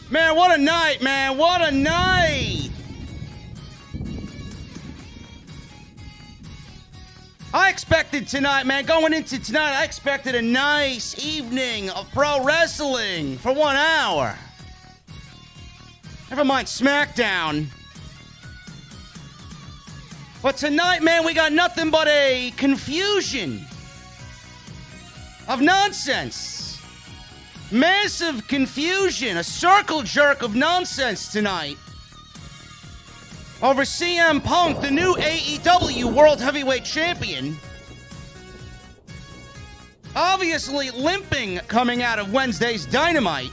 Man, what a night, man. What a night. I expected tonight, man, going into tonight, I expected a nice evening of pro wrestling for 1 hour. Never mind SmackDown. But tonight, man, we got nothing but a confusion of nonsense. Massive confusion, a circle jerk of nonsense tonight over CM Punk, the new AEW World Heavyweight Champion. Obviously limping coming out of Wednesday's Dynamite.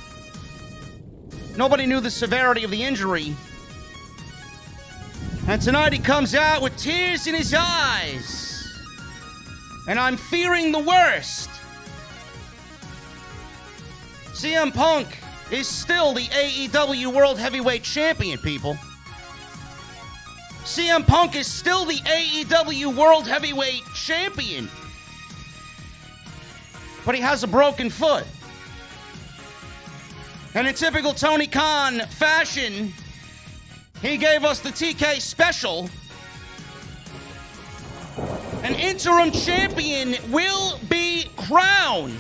Nobody knew the severity of the injury. And tonight he comes out with tears in his eyes. And I'm fearing the worst. CM Punk is still the AEW World Heavyweight Champion, people. CM Punk is still the AEW World Heavyweight Champion. But he has a broken foot. And in typical Tony Khan fashion, he gave us the TK special. An interim champion will be crowned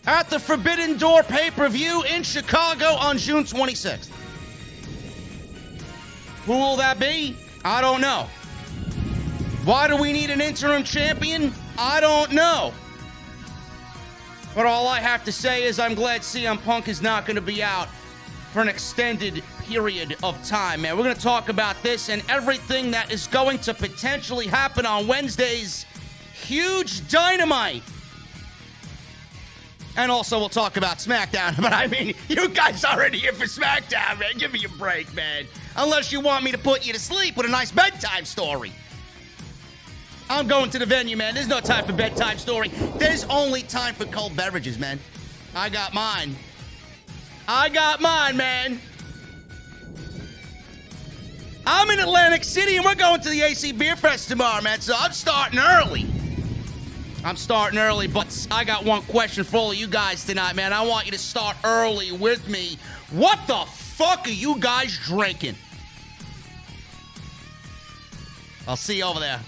at the Forbidden Door pay-per-view in Chicago on June 26th. Who will that be? I don't know. Why do we need an interim champion? I don't know. But all I have to say is I'm glad CM Punk is not going to be out for an extended period of time, man. We're going to talk about this and everything that is going to potentially happen on Wednesday's huge Dynamite. And also we'll talk about SmackDown. But I mean, you guys already here for SmackDown, man. Give me a break, man. Unless you want me to put you to sleep with a nice bedtime story. I'm going to the venue, man. There's no time for bedtime story. There's only time for cold beverages, man. I got mine. I got mine, man. I'm in Atlantic City, and we're going to the AC Beer Fest tomorrow, man, so I'm starting early. But I got one question for all of you guys tonight, man. I want you to start early with me. What the fuck are you guys drinking? I'll see you over there.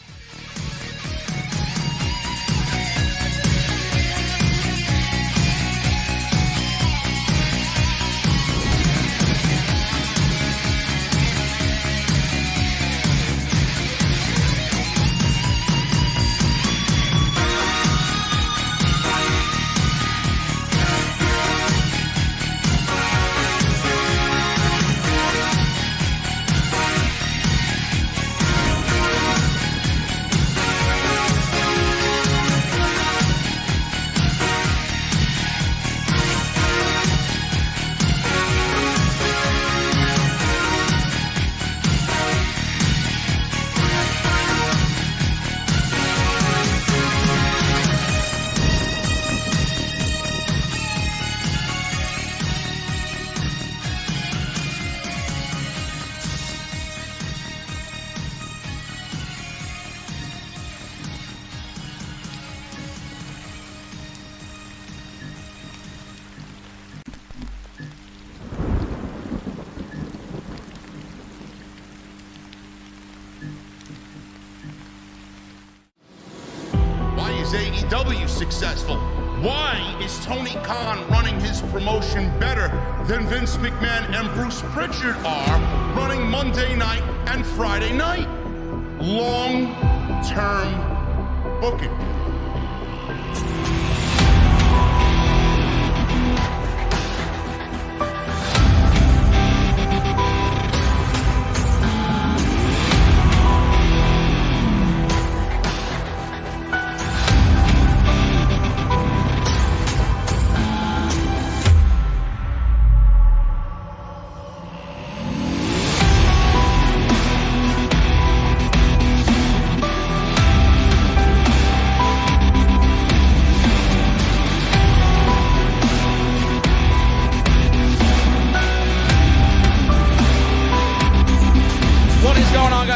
AEW successful? Why is Tony Khan running his promotion better than Vince McMahon and Bruce Pritchard are running Monday night and Friday night? Long-term booking.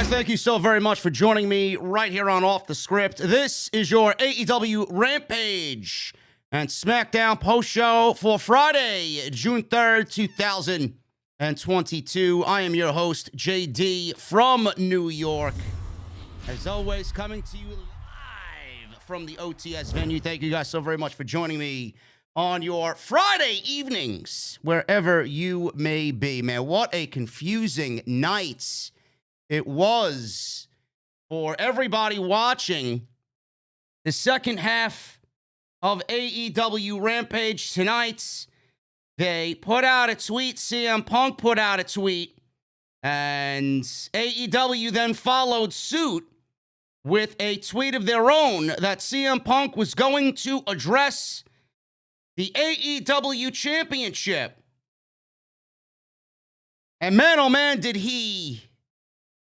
Thank you so very much for joining me right here on Off the Script. This is your AEW Rampage and SmackDown post-show for Friday, June 3rd, 2022. I am your host, JD from New York. As always, coming to you live from the OTS venue. Thank you guys so very much for joining me on your Friday evenings, wherever you may be. Man, what a confusing night it was for everybody watching the second half of AEW Rampage tonight. They put out a tweet, CM Punk put out a tweet, and AEW then followed suit with a tweet of their own that CM Punk was going to address the AEW Championship. And man, oh man, did he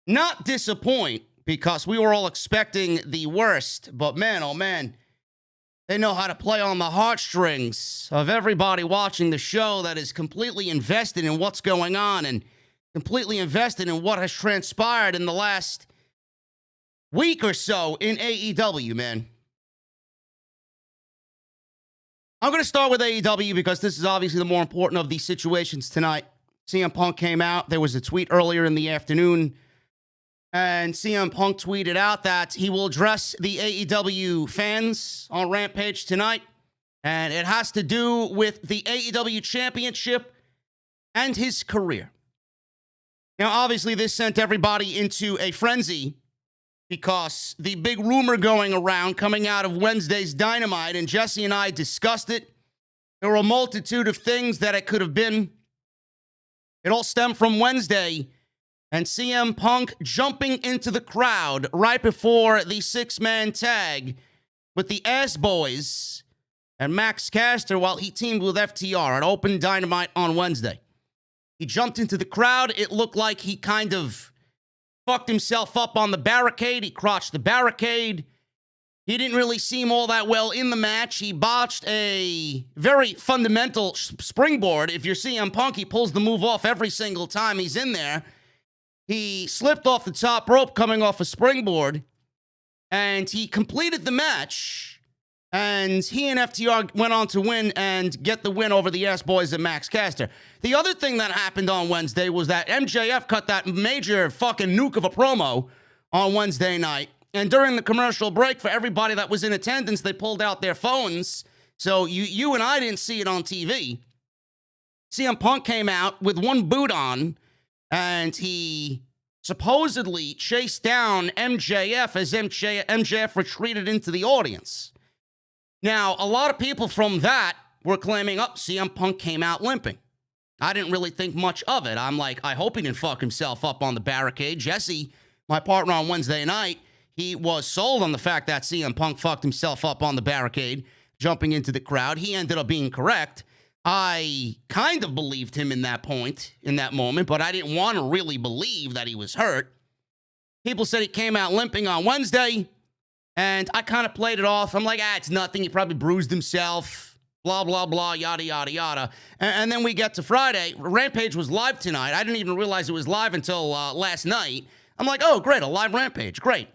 not disappoint, because we were all expecting the worst. But man, oh man, they know how to play on the heartstrings of everybody watching the show that is completely invested in what's going on and completely invested in what has transpired in the last week or so in AEW, man. I'm going to start with AEW because this is obviously the more important of these situations tonight. CM Punk came out. There was a tweet earlier in the afternoon, and CM Punk tweeted out that he will address the AEW fans on Rampage tonight, and it has to do with the AEW Championship and his career. Now, obviously, this sent everybody into a frenzy, because the big rumor going around coming out of Wednesday's Dynamite, and Jesse and I discussed it, there were a multitude of things that it could have been. It all stemmed from Wednesday and CM Punk jumping into the crowd right before the six-man tag with the Ass Boys and Max Caster while he teamed with FTR at Open Dynamite on Wednesday. He jumped into the crowd. It looked like he kind of fucked himself up on the barricade. He crotched the barricade. He didn't really seem all that well in the match. He botched a very fundamental springboard. If you're CM Punk, he pulls the move off every single time he's in there. He slipped off the top rope coming off a springboard, and he completed the match. And he and FTR went on to win and get the win over the Ass Boys and Max Caster. The other thing that happened on Wednesday was that MJF cut that major fucking nuke of a promo on Wednesday night. And during the commercial break, for everybody that was in attendance, they pulled out their phones. So you and I didn't see it on TV. CM Punk came out with one boot on, and he supposedly chased down MJF as MJF retreated into the audience. Now, a lot of people from that were claiming, CM Punk came out limping. I didn't really think much of it. I'm like, I hope he didn't fuck himself up on the barricade. Jesse, my partner on Wednesday night, he was sold on the fact that CM Punk fucked himself up on the barricade, jumping into the crowd. He ended up being correct. I kind of believed him in that moment, but I didn't want to really believe that he was hurt. People said he came out limping on Wednesday, and I kind of played it off. I'm like, it's nothing. He probably bruised himself, blah, blah, blah, yada, yada, yada. And then we get to Friday. Rampage was live tonight. I didn't even realize it was live until last night. I'm like, oh, great, a live Rampage, great.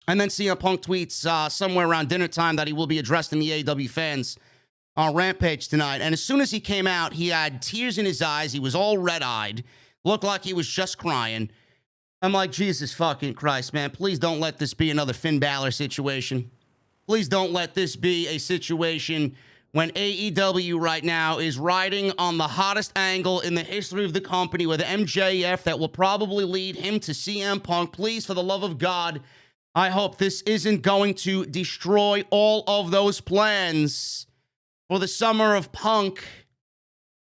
And then CM Punk tweets somewhere around dinner time that he will be addressing the AEW fans on Rampage tonight. And as soon as he came out, he had tears in his eyes. He was all red-eyed, looked like he was just crying. I'm like, Jesus fucking Christ, man. Please don't let this be another Finn Balor situation. Please don't let this be a situation when AEW right now is riding on the hottest angle in the history of the company with MJF that will probably lead him to CM Punk. Please, for the love of God, I hope this isn't going to destroy all of those plans for the summer of Punk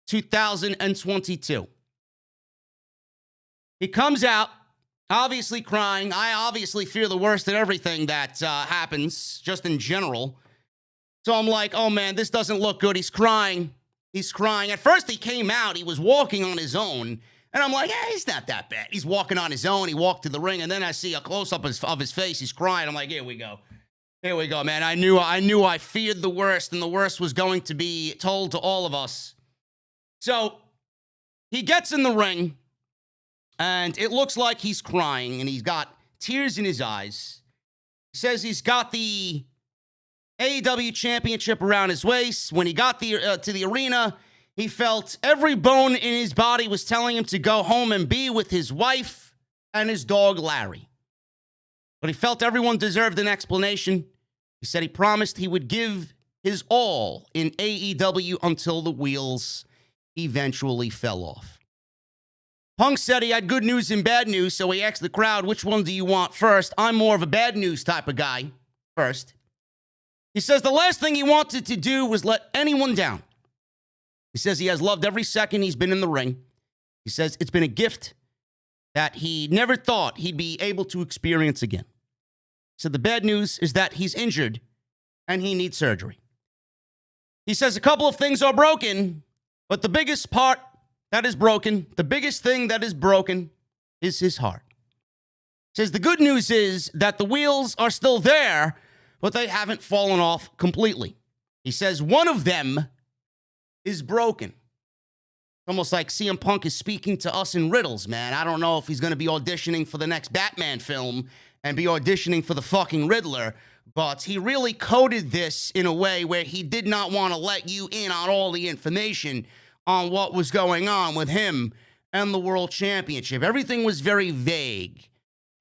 2022. He comes out, obviously crying. I obviously fear the worst at everything that happens, just in general. So I'm like, oh man, this doesn't look good. He's crying. He's crying. At first he came out, he was walking on his own. And I'm like, he's not that bad. He's walking on his own. He walked to the ring, and then I see a close-up of his face. He's crying. I'm like, here we go. Here we go, man. I knew I feared the worst, and the worst was going to be told to all of us. So he gets in the ring, and it looks like he's crying, and he's got tears in his eyes. He says he's got the AEW Championship around his waist. When he got to the arena, he felt every bone in his body was telling him to go home and be with his wife and his dog, Larry. But he felt everyone deserved an explanation. He said he promised he would give his all in AEW until the wheels eventually fell off. Punk said he had good news and bad news, so he asked the crowd, which one do you want first? I'm more of a bad news type of guy first. He says the last thing he wanted to do was let anyone down. He says he has loved every second he's been in the ring. He says it's been a gift that he never thought he'd be able to experience again. So the bad news is that he's injured and he needs surgery. He says a couple of things are broken, but the biggest part that is broken, the biggest thing that is broken is his heart. He says the good news is that the wheels are still there, but they haven't fallen off completely. He says one of them is broken. Almost like CM Punk is speaking to us in riddles, man. I don't know if he's going to be auditioning for the next Batman film and be auditioning for the fucking Riddler, but he really coded this in a way where he did not want to let you in on all the information on what was going on with him and the World Championship. Everything was very vague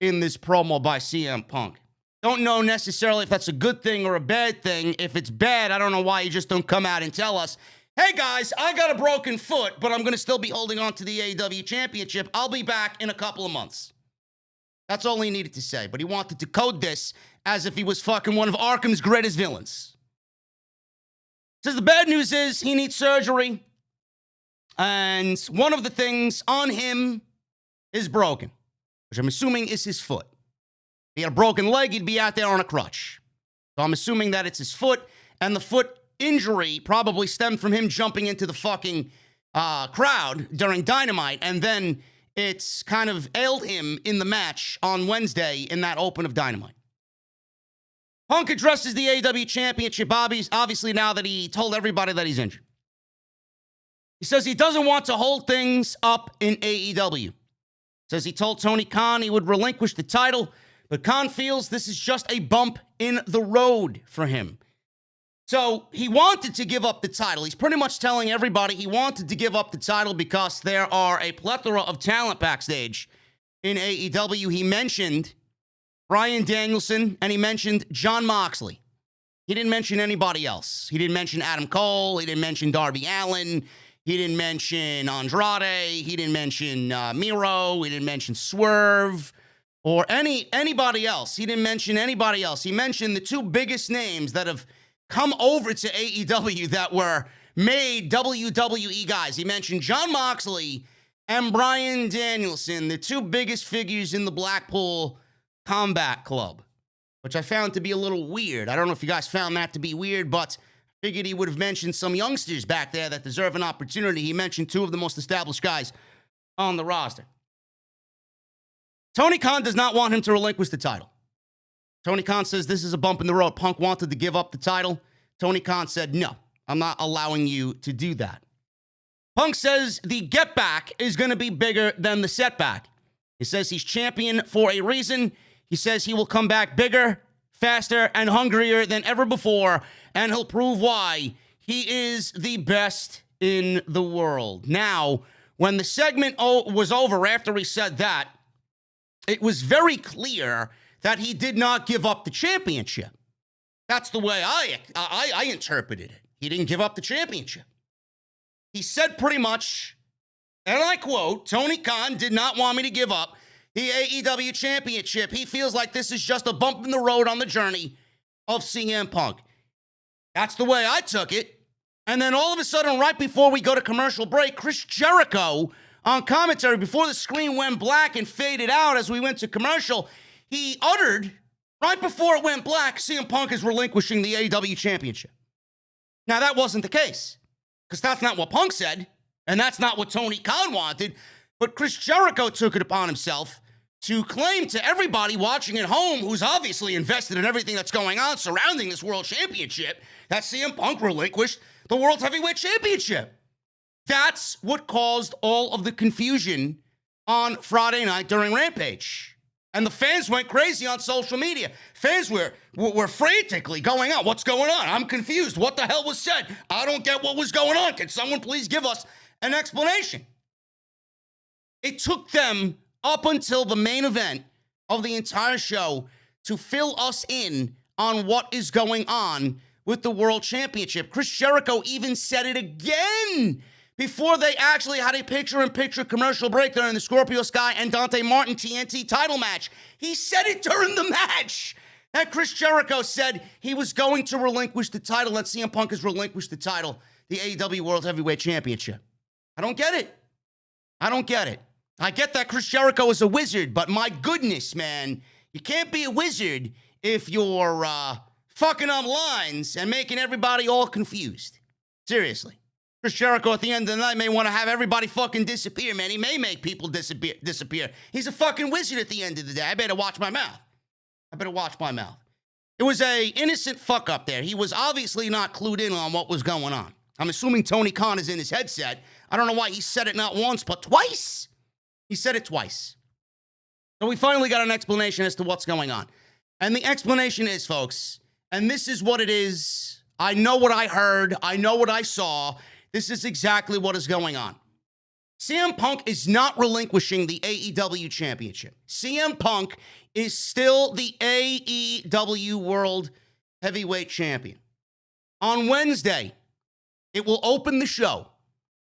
in this promo by CM Punk. Don't know necessarily if that's a good thing or a bad thing. If it's bad, I don't know why you just don't come out and tell us, hey guys, I got a broken foot, but I'm going to still be holding on to the AEW Championship. I'll be back in a couple of months. That's all he needed to say, but he wanted to code this as if he was fucking one of Arkham's greatest villains. Says the bad news is he needs surgery, and one of the things on him is broken, which I'm assuming is his foot. If he had a broken leg, he'd be out there on a crutch. So I'm assuming that it's his foot, and the foot injury probably stemmed from him jumping into the fucking crowd during Dynamite, and then it's kind of ailed him in the match on Wednesday in that open of Dynamite. Punk addresses the AEW Championship, obviously now that he told everybody that he's injured. He says he doesn't want to hold things up in AEW. Says he told Tony Khan he would relinquish the title, but Khan feels this is just a bump in the road for him. So he wanted to give up the title. He's pretty much telling everybody he wanted to give up the title because there are a plethora of talent backstage in AEW. He mentioned Bryan Danielson and he mentioned Jon Moxley. He didn't mention anybody else. He didn't mention Adam Cole. He didn't mention Darby Allin. He didn't mention Andrade. He didn't mention Miro. He didn't mention Swerve or anybody else. He didn't mention anybody else. He mentioned the two biggest names that have come over to AEW that were made WWE guys. He mentioned Jon Moxley and Bryan Danielson, the two biggest figures in the Blackpool Combat Club, which I found to be a little weird. I don't know if you guys found that to be weird, but I figured he would have mentioned some youngsters back there that deserve an opportunity. He mentioned two of the most established guys on the roster. Tony Khan does not want him to relinquish the title. Tony Khan says this is a bump in the road. Punk wanted to give up the title. Tony Khan said, no, I'm not allowing you to do that. Punk says the get back is going to be bigger than the setback. He says he's champion for a reason. He says he will come back bigger, faster, and hungrier than ever before, and he'll prove why he is the best in the world. Now, when the segment was over after he said that, it was very clear that he did not give up the championship. That's the way I interpreted it. He didn't give up the championship. He said pretty much, and I quote, Tony Khan did not want me to give up the AEW Championship. He feels like this is just a bump in the road on the journey of CM Punk. That's the way I took it. And then all of a sudden, right before we go to commercial break, Chris Jericho on commentary, before the screen went black and faded out as we went to commercial, he uttered, right before it went black, CM Punk is relinquishing the AEW Championship. Now, that wasn't the case, because that's not what Punk said, and that's not what Tony Khan wanted, but Chris Jericho took it upon himself to claim to everybody watching at home who's obviously invested in everything that's going on surrounding this World Championship that CM Punk relinquished the World Heavyweight Championship. That's what caused all of the confusion on Friday night during Rampage. And the fans went crazy on social media. Fans were frantically going on. What's going on? I'm confused. What the hell was said? I don't get what was going on. Can someone please give us an explanation? It took them up until the main event of the entire show to fill us in on what is going on with the World Championship. Chris Jericho even said it again before they actually had a picture-in-picture commercial break during the Scorpio Sky and Dante Martin TNT title match. He said it during the match. And Chris Jericho said he was going to relinquish the title, and CM Punk has relinquished the title, the AEW World Heavyweight Championship. I don't get it. I get that Chris Jericho is a wizard, but my goodness, man, you can't be a wizard if you're fucking up lines and making everybody all confused. Seriously. Chris Jericho at the end of the night may want to have everybody fucking disappear, man. He may make people disappear. He's a fucking wizard at the end of the day. I better watch my mouth. It was a innocent fuck up there. He was obviously not clued in on what was going on. I'm assuming Tony Khan is in his headset. I don't know why he said it not once, but twice. He said it twice. So we finally got an explanation as to what's going on. And the explanation is, folks, and this is what it is. I know what I heard. I know what I saw. This is exactly what is going on. CM Punk is not relinquishing the AEW Championship. CM Punk is still the AEW World Heavyweight Champion. On Wednesday, it will open the show.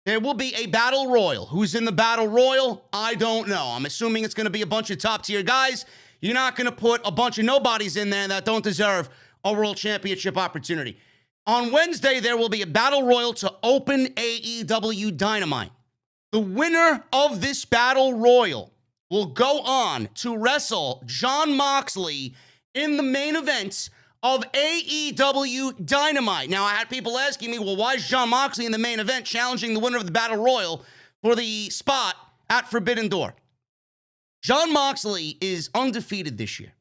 There will be a Battle Royal. Who's in the Battle Royal? I don't know. I'm assuming it's going to be a bunch of top-tier guys. You're not going to put a bunch of nobodies in there that don't deserve a World Championship opportunity. On Wednesday, there will be a Battle Royal to open AEW Dynamite. The winner of this Battle Royal will go on to wrestle Jon Moxley in the main event of AEW Dynamite. Now, I had people asking me, well, why is Jon Moxley in the main event challenging the winner of the Battle Royal for the spot at Forbidden Door? Jon Moxley is undefeated this year.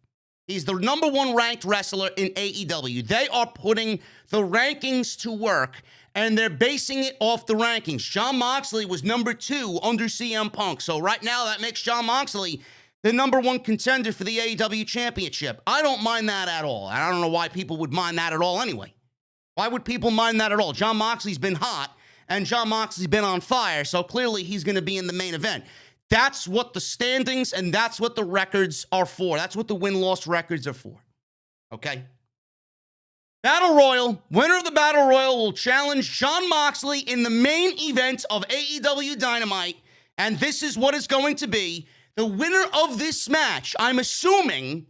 He's the number one ranked wrestler in AEW. They are putting the rankings to work, and they're basing it off the rankings. Jon Moxley was number 2 under CM Punk. So right now, that makes Jon Moxley the number 1 contender for the AEW Championship. I don't mind that at all. I don't know why people would mind that at all anyway. Why would people mind that at all? Jon Moxley's been hot, and Jon Moxley's been on fire, so clearly he's going to be in the main event. That's what the standings and that's what the records are for. That's what the win-loss records are for. Okay? Battle Royal. Winner of the Battle Royal will challenge Jon Moxley in the main event of AEW Dynamite. And this is what is going to be. The winner of this match, I'm assuming,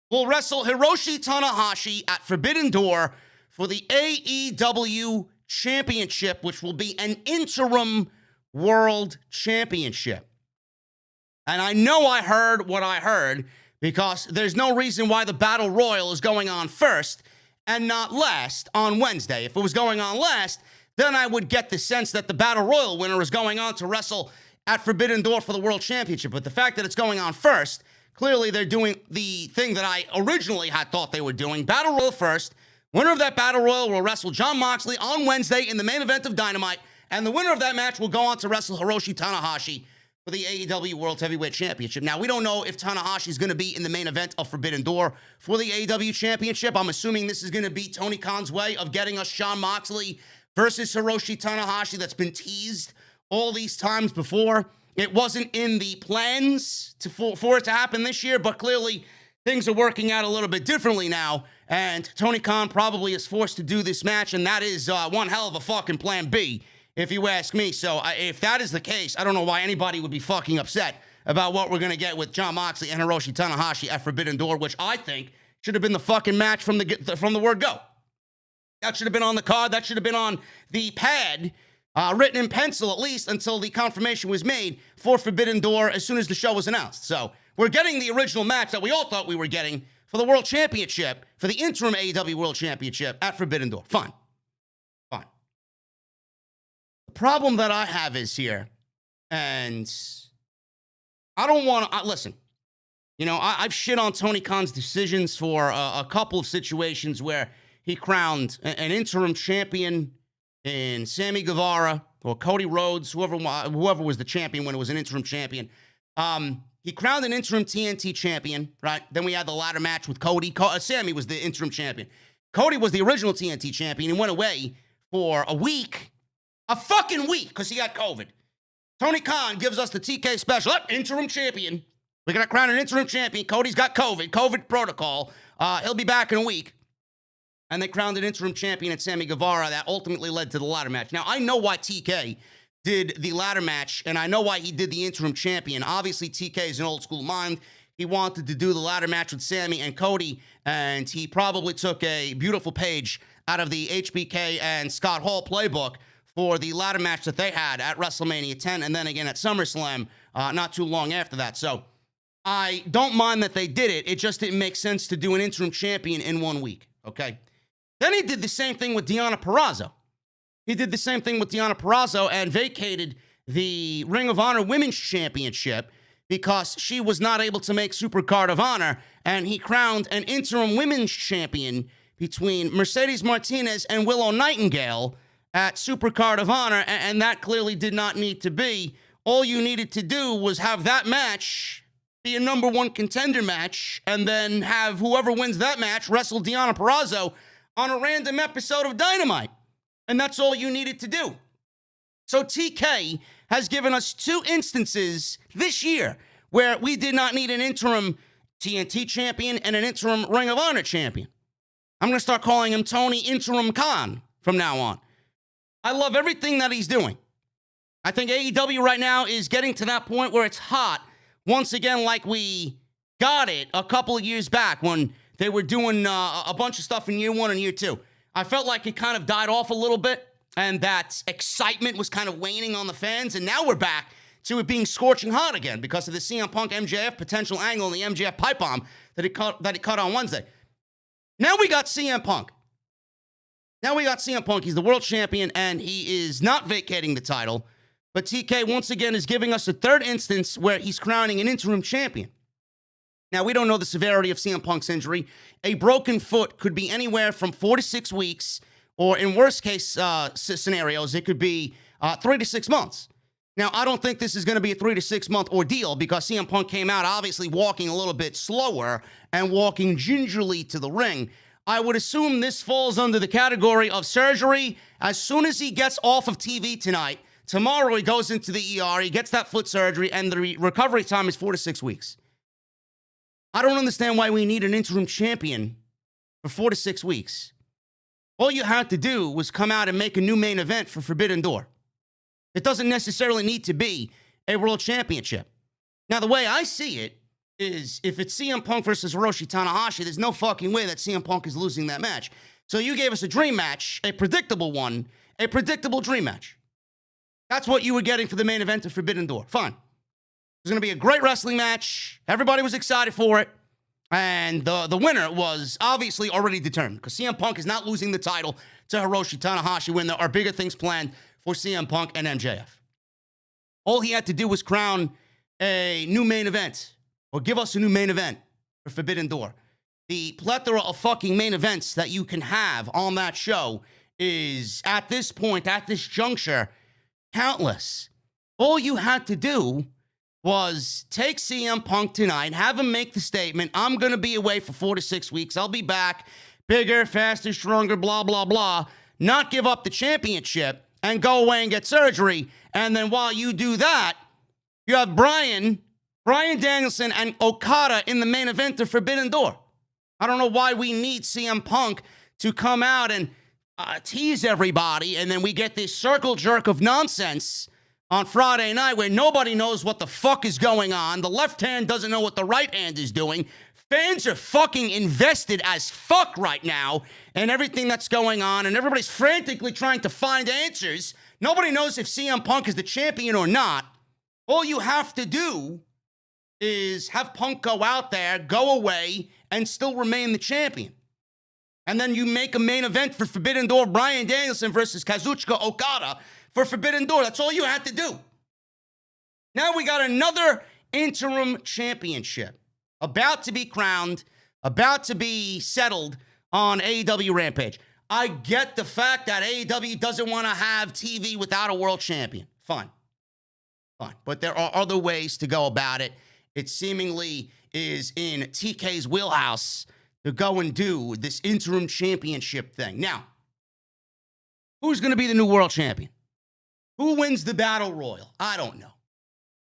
will wrestle Hiroshi Tanahashi at Forbidden Door for the AEW Championship, which will be an interim World Championship. And I know I heard what I heard because there's no reason why the Battle Royal is going on first and not last on Wednesday. If it was going on last, then I would get the sense that the Battle Royal winner is going on to wrestle at Forbidden Door for the World Championship. But the fact that it's going on first, clearly they're doing the thing that I originally had thought they were doing. Battle Royal first. Winner of that Battle Royal will wrestle Jon Moxley on Wednesday in the main event of Dynamite. And the winner of that match will go on to wrestle Hiroshi Tanahashi for the AEW World Heavyweight Championship. Now, we don't know if Tanahashi is going to be in the main event of Forbidden Door for the AEW Championship. I'm assuming this is going to be Tony Khan's way of getting us Jon Moxley versus Hiroshi Tanahashi that's been teased all these times before. It wasn't in the plans for it to happen this year, but clearly things are working out a little bit differently now, and Tony Khan probably is forced to do this match, and that is one hell of a fucking plan B, if you ask me. So if that is the case, I don't know why anybody would be fucking upset about what we're going to get with Jon Moxley and Hiroshi Tanahashi at Forbidden Door, which I think should have been the fucking match from the word go. That should have been on the card. That should have been on the pad, written in pencil at least, until the confirmation was made for Forbidden Door as soon as the show was announced. So we're getting the original match that we all thought we were getting for the World Championship, for the interim AEW World Championship at Forbidden Door. Fine. The problem that I have is here, and I don't want to, listen, you know, I've shit on Tony Khan's decisions for a couple of situations where he crowned an interim champion in Sammy Guevara or Cody Rhodes, whoever was the champion when it was an interim champion. He crowned an interim TNT champion, right? Then we had the ladder match with Cody. Sammy was the interim champion. Cody was the original TNT champion. He went away for a fucking week, because he got COVID. Tony Khan gives us the TK special. Interim champion. We're going to crown an interim champion. Cody's got COVID protocol. He'll be back in a week. And they crowned an interim champion at Sammy Guevara. That ultimately led to the ladder match. Now, I know why TK did the ladder match, and I know why he did the interim champion. Obviously, TK is an old school mind. He wanted to do the ladder match with Sammy and Cody, and he probably took a beautiful page out of the HBK and Scott Hall playbook for the ladder match that they had at WrestleMania 10 and then again at SummerSlam not too long after that. So I don't mind that they did it. It just didn't make sense to do an interim champion in 1 week, okay? Then he did the same thing with Deonna Purrazzo. He did the same thing with Deonna Purrazzo and vacated the Ring of Honor Women's Championship because she was not able to make Supercard of Honor, and he crowned an interim women's champion between Mercedes Martinez and Willow Nightingale at Supercard of Honor, and that clearly did not need to be. All you needed to do was have that match be a number one contender match, and then have whoever wins that match wrestle Deonna Purrazzo on a random episode of Dynamite. And that's all you needed to do. So TK has given us 2 instances this year where we did not need an interim TNT champion and an interim Ring of Honor champion. I'm going to start calling him Tony Interim Khan from now on. I love everything that he's doing. I think AEW right now is getting to that point where it's hot once again, like we got it a couple of years back when they were doing a bunch of stuff in year 1 and year 2. I felt like it kind of died off a little bit, and that excitement was kind of waning on the fans, and now we're back to it being scorching hot again because of the CM Punk MJF potential angle and the MJF pipe bomb that he cut on Wednesday. Now we got CM Punk. He's the world champion, and he is not vacating the title, but TK once again is giving us a 3rd instance where he's crowning an interim champion. Now, we don't know the severity of CM Punk's injury. A broken foot could be anywhere from 4 to 6 weeks, or in worst case scenarios, it could be 3 to 6 months. Now, I don't think this is going to be a 3 to 6 month ordeal because CM Punk came out obviously walking a little bit slower and walking gingerly to the ring. I would assume this falls under the category of surgery. As soon as he gets off of TV tonight, tomorrow he goes into the ER, he gets that foot surgery, and the recovery time is 4 to 6 weeks. I don't understand why we need an interim champion for 4 to 6 weeks. All you had to do was come out and make a new main event for Forbidden Door. It doesn't necessarily need to be a world championship. Now, the way I see it is if it's CM Punk versus Hiroshi Tanahashi, there's no fucking way that CM Punk is losing that match. So you gave us a dream match, a predictable one, a predictable dream match. That's what you were getting for the main event of Forbidden Door. Fine. It was going to be a great wrestling match. Everybody was excited for it. And the winner was obviously already determined because CM Punk is not losing the title to Hiroshi Tanahashi when there are bigger things planned for CM Punk and MJF. All he had to do was crown a new main event or give us a new main event for Forbidden Door. The plethora of fucking main events that you can have on that show is, at this point, at this juncture, countless. All you had to do was take CM Punk tonight, have him make the statement, I'm going to be away for 4 to 6 weeks, I'll be back, bigger, faster, stronger, blah, blah, blah, not give up the championship and go away and get surgery. And then while you do that, you have Bryan Danielson, and Okada in the main event of Forbidden Door. I don't know why we need CM Punk to come out and tease everybody, and then we get this circle jerk of nonsense on Friday night where nobody knows what the fuck is going on. The left hand doesn't know what the right hand is doing. Fans are fucking invested as fuck right now in everything that's going on, and everybody's frantically trying to find answers. Nobody knows if CM Punk is the champion or not. All you have to do is have Punk go out there, go away, and still remain the champion. And then you make a main event for Forbidden Door, Bryan Danielson versus Kazuchika Okada for Forbidden Door. That's all you had to do. Now we got another interim championship about to be crowned, about to be settled on AEW Rampage. I get the fact that AEW doesn't want to have TV without a world champion. Fine. Fine. But there are other ways to go about it. It seemingly is in TK's wheelhouse to go and do this interim championship thing. Now, who's going to be the new world champion? Who wins the battle royal? I don't know.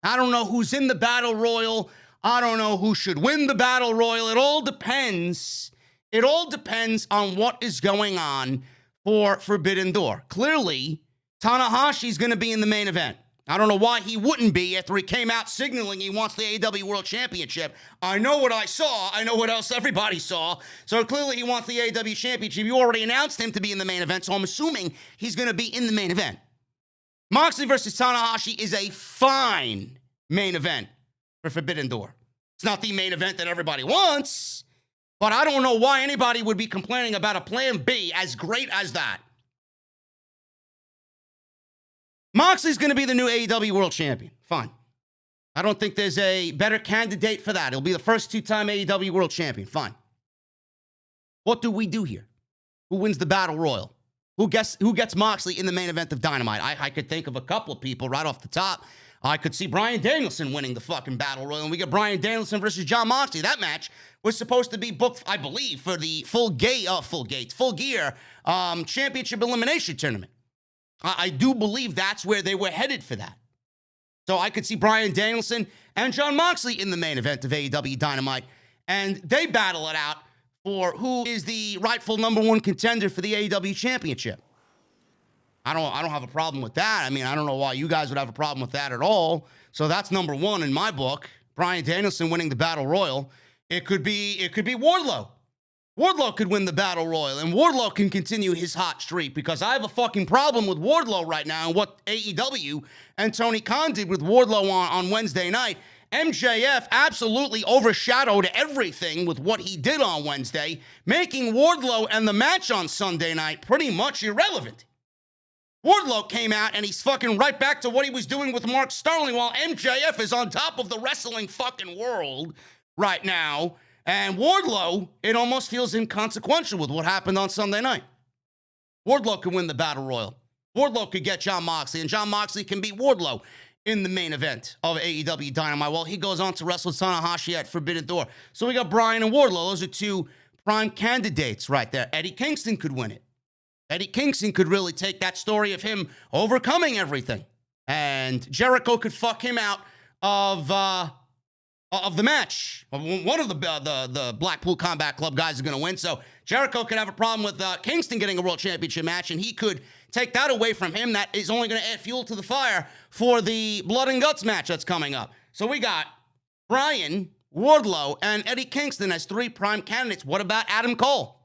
I don't know who's in the battle royal. I don't know who should win the battle royal. It all depends. It all depends on what is going on for Forbidden Door. Clearly, Tanahashi's going to be in the main event. I don't know why he wouldn't be after he came out signaling he wants the AEW World Championship. I know what I saw. I know what else everybody saw. So clearly he wants the AEW Championship. You already announced him to be in the main event, so I'm assuming he's going to be in the main event. Moxley versus Tanahashi is a fine main event for Forbidden Door. It's not the main event that everybody wants, but I don't know why anybody would be complaining about a plan B as great as that. Moxley's going to be the new AEW World Champion. Fine. I don't think there's a better candidate for that. He'll be the first two-time AEW World Champion. Fine. What do we do here? Who wins the Battle Royal? Who gets Moxley in the main event of Dynamite? I could think of a couple of people right off the top. I could see Bryan Danielson winning the fucking Battle Royal, and we get Bryan Danielson versus Jon Moxley. That match was supposed to be booked, I believe, for the Full Gear Championship Elimination Tournament. I do believe that's where they were headed for that. So I could see Bryan Danielson and Jon Moxley in the main event of AEW Dynamite, and they battle it out for who is the rightful number one contender for the AEW Championship. I don't have a problem with that. I mean, I don't know why you guys would have a problem with that at all. So that's number one in my book. Bryan Danielson winning the Battle Royal. It could be Wardlow. Wardlow could win the Battle Royal, and Wardlow can continue his hot streak, because I have a fucking problem with Wardlow right now and what AEW and Tony Khan did with Wardlow on Wednesday night. MJF absolutely overshadowed everything with what he did on Wednesday, making Wardlow and the match on Sunday night pretty much irrelevant. Wardlow came out and he's fucking right back to what he was doing with Mark Sterling, while MJF is on top of the wrestling fucking world right now. And Wardlow, it almost feels inconsequential with what happened on Sunday night. Wardlow could win the Battle Royal. Wardlow could get Jon Moxley, and Jon Moxley can beat Wardlow in the main event of AEW Dynamite. Well, he goes on to wrestle Tanahashi at Forbidden Door. So we got Bryan and Wardlow. Those are two prime candidates right there. Eddie Kingston could win it. Eddie Kingston could really take that story of him overcoming everything. And Jericho could fuck him out of the match. One of the Blackpool Combat Club guys is going to win. So Jericho could have a problem with Kingston getting a world championship match, and he could take that away from him. That is only going to add fuel to the fire for the Blood and Guts match that's coming up. So we got Bryan, Wardlow, and Eddie Kingston as three prime candidates. What about Adam Cole?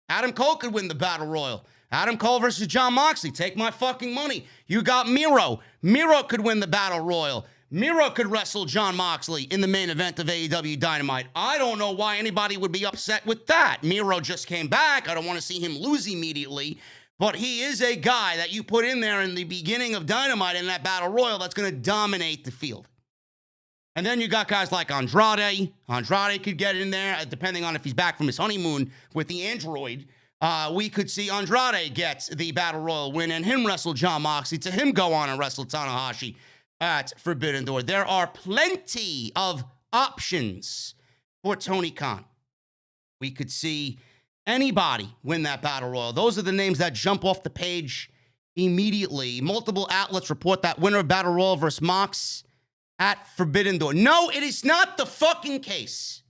Adam Cole could win the Battle Royal. Adam Cole versus Jon Moxley. Take my fucking money. You got Miro. Miro could win the Battle Royal. Miro could wrestle Jon Moxley in the main event of AEW Dynamite. I don't know why anybody would be upset with that. Miro just came back. I don't want to see him lose immediately. But he is a guy that you put in there in the beginning of Dynamite in that Battle Royal that's going to dominate the field. And then you got guys like Andrade. Andrade could get in there, depending on if he's back from his honeymoon with the android. We could see Andrade get the Battle Royal win and him wrestle Jon Moxley, to him go on and wrestle Tanahashi at Forbidden Door. There are plenty of options for Tony Khan. We could see anybody win that Battle Royal. Those are the names that jump off the page immediately. Multiple outlets report that winner of Battle Royal versus Mox at Forbidden Door. No, it is not the fucking case.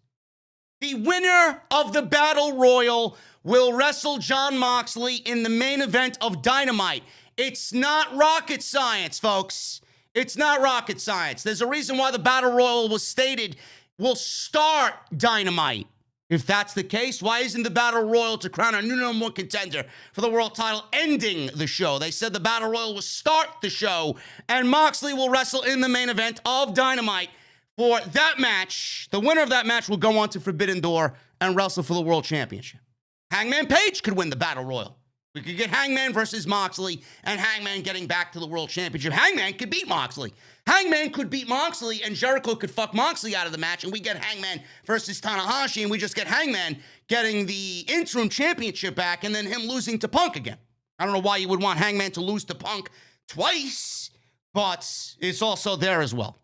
The winner of the Battle Royal will wrestle Jon Moxley in the main event of Dynamite. It's not rocket science, folks. It's not rocket science. There's a reason why the Battle Royal was stated will start Dynamite. If that's the case, why isn't the Battle Royal to crown a new number one contender for the world title ending the show? They said the Battle Royal will start the show, and Moxley will wrestle in the main event of Dynamite. For that match, the winner of that match will go on to Forbidden Door and wrestle for the World Championship. Hangman Page could win the Battle Royal. We could get Hangman versus Moxley, and Hangman getting back to the World Championship. Hangman could beat Moxley. Hangman could beat Moxley, and Jericho could fuck Moxley out of the match, and we get Hangman versus Tanahashi, and we just get Hangman getting the interim championship back, and then him losing to Punk again. I don't know why you would want Hangman to lose to Punk twice. but it's also there as well.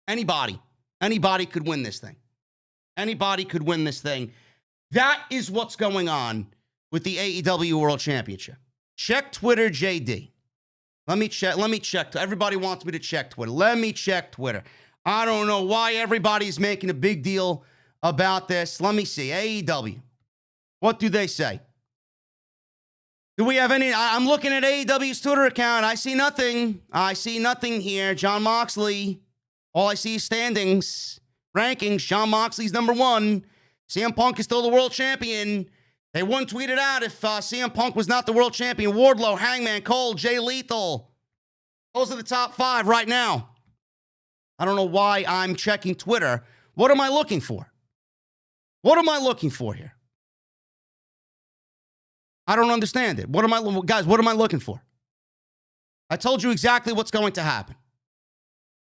Anybody could win this thing. Anybody could win this thing. That is what's going on with the AEW World Championship. Check Twitter, JD. Let me check. Everybody wants me to check Twitter. Let me check Twitter. I don't know why everybody's making a big deal about this. Let me see. AEW. What do they say? Do we have any? I'm looking at AEW's Twitter account. I see nothing. I see nothing here. Jon Moxley. All I see is standings, rankings. Jon Moxley's number 1. CM Punk is still the world champion. They wouldn't tweet it out if CM Punk was not the world champion. Wardlow, Hangman, Cole, Jay Lethal. Those are the top 5 right now. I don't know why I'm checking Twitter. What am I looking for? What am I looking for here? I don't understand it. Guys, what am I looking for? I told you exactly what's going to happen.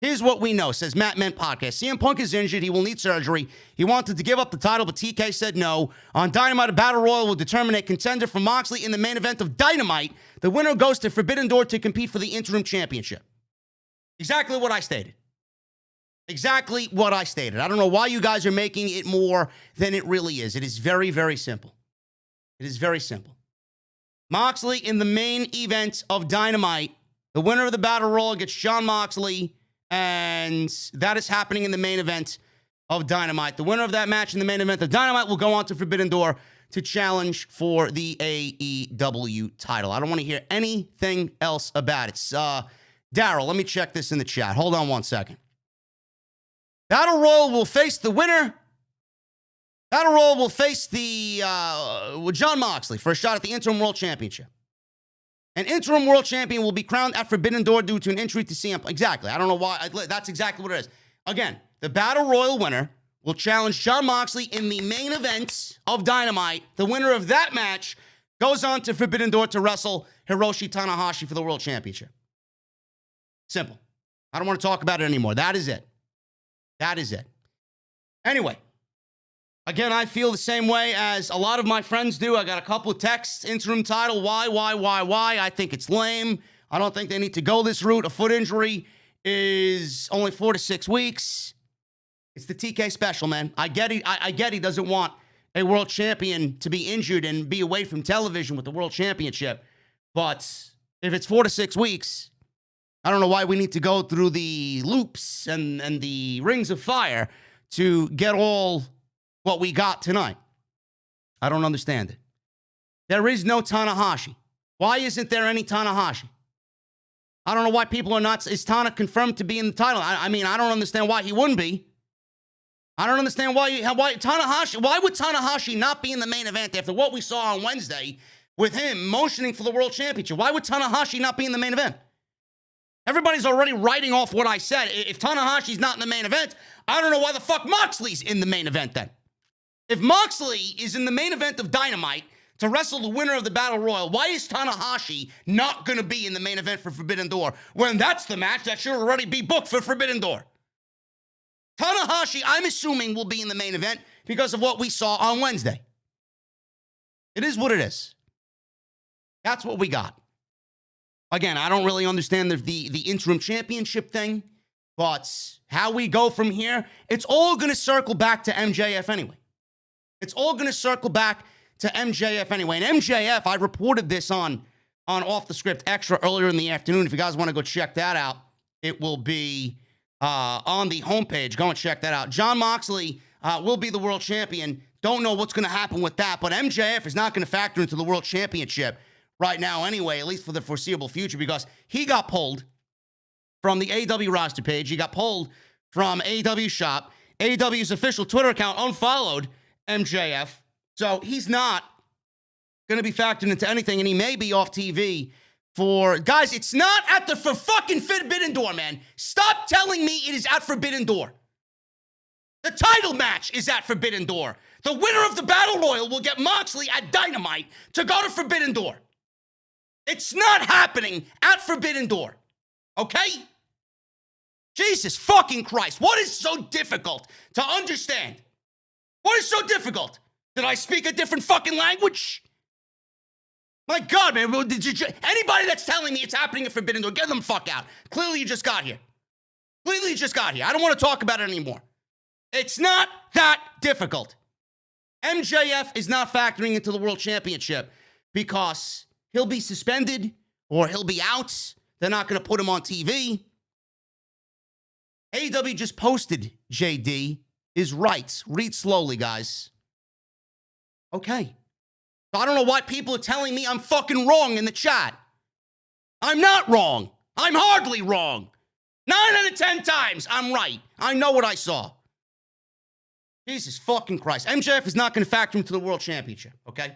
Here's what we know, says Matt Ment Podcast. CM Punk is injured. He will need surgery. He wanted to give up the title, but TK said no. On Dynamite, a Battle Royal will determine a contender for Moxley in the main event of Dynamite. The winner goes to Forbidden Door to compete for the Interim Championship. Exactly what I stated. Exactly what I stated. I don't know why you guys are making it more than it really is. It is very, very simple. It is very simple. Moxley in the main event of Dynamite. The winner of the Battle Royal gets Jon Moxley. And that is happening in the main event of Dynamite. The winner of that match in the main event of Dynamite will go on to Forbidden Door to challenge for the AEW title. I don't want to hear anything else about it. Daryl, let me check this in the chat. Hold on one second. Battle Royal will face the winner. Battle Royal will face the Jon Moxley for a shot at the Interim World Championship. An interim world champion will be crowned at Forbidden Door due to an injury to CM Punk. Exactly. I don't know why. That's exactly what it is. Again, the Battle Royal winner will challenge Jon Moxley in the main event of Dynamite. The winner of that match goes on to Forbidden Door to wrestle Hiroshi Tanahashi for the World Championship. Simple. I don't want to talk about it anymore. That is it. That is it. Anyway. Again, I feel the same way as a lot of my friends do. I got a couple of texts, interim title, why? I think it's lame. I don't think they need to go this route. A foot injury is only 4 to 6 weeks. It's the TK special, man. I get it. I get he doesn't want a world champion to be injured and be away from television with the world championship. But if it's 4 to 6 weeks, I don't know why we need to go through the loops and the rings of fire to get all what we got tonight. I don't understand it. There is no Tanahashi. Why isn't there any Tanahashi? I don't know why people are not. Is Tana confirmed to be in the title? I mean, I don't understand why he wouldn't be. I don't understand why Tanahashi. Why would Tanahashi not be in the main event after what we saw on Wednesday with him motioning for the world championship? Why would Tanahashi not be in the main event? Everybody's already writing off what I said. If Tanahashi's not in the main event, I don't know why the fuck Moxley's in the main event then. If Moxley is in the main event of Dynamite to wrestle the winner of the Battle Royal, why is Tanahashi not going to be in the main event for Forbidden Door when that's the match that should already be booked for Forbidden Door? Tanahashi, I'm assuming, will be in the main event because of what we saw on Wednesday. It is what it is. That's what we got. Again, I don't really understand the interim championship thing, but how we go from here, it's all going to circle back to MJF anyway. It's all going to circle back to MJF anyway. And MJF, I reported this on Off the Script Extra earlier in the afternoon. If you guys want to go check that out, it will be on the homepage. Go and check that out. Jon Moxley will be the world champion. Don't know what's going to happen with that, but MJF is not going to factor into the world championship right now anyway, at least for the foreseeable future, because he got pulled from the AEW roster page. He got pulled from AEW Shop. AEW's official Twitter account unfollowed MJF. So he's not going to be factored into anything, and he may be off TV for... Guys, it's not at the fucking Forbidden Door, man. Stop telling me it is at Forbidden Door. The title match is at Forbidden Door. The winner of the Battle Royal will get Moxley at Dynamite to go to Forbidden Door. It's not happening at Forbidden Door. Okay? Jesus fucking Christ. What is so difficult to understand? What is so difficult? Did I speak a different fucking language? My God, man. Anybody that's telling me it's happening at Forbidden Door, get them fuck out. Clearly you just got here. I don't want to talk about it anymore. It's not that difficult. MJF is not factoring into the World Championship because he'll be suspended or he'll be out. They're not going to put him on TV. AEW just posted JD is right. Read slowly, guys. Okay. I don't know why people are telling me I'm fucking wrong in the chat. I'm not wrong. I'm hardly wrong. 9 out of 10 times, I'm right. I know what I saw. Jesus fucking Christ. MJF is not going to factor into the World Championship, okay?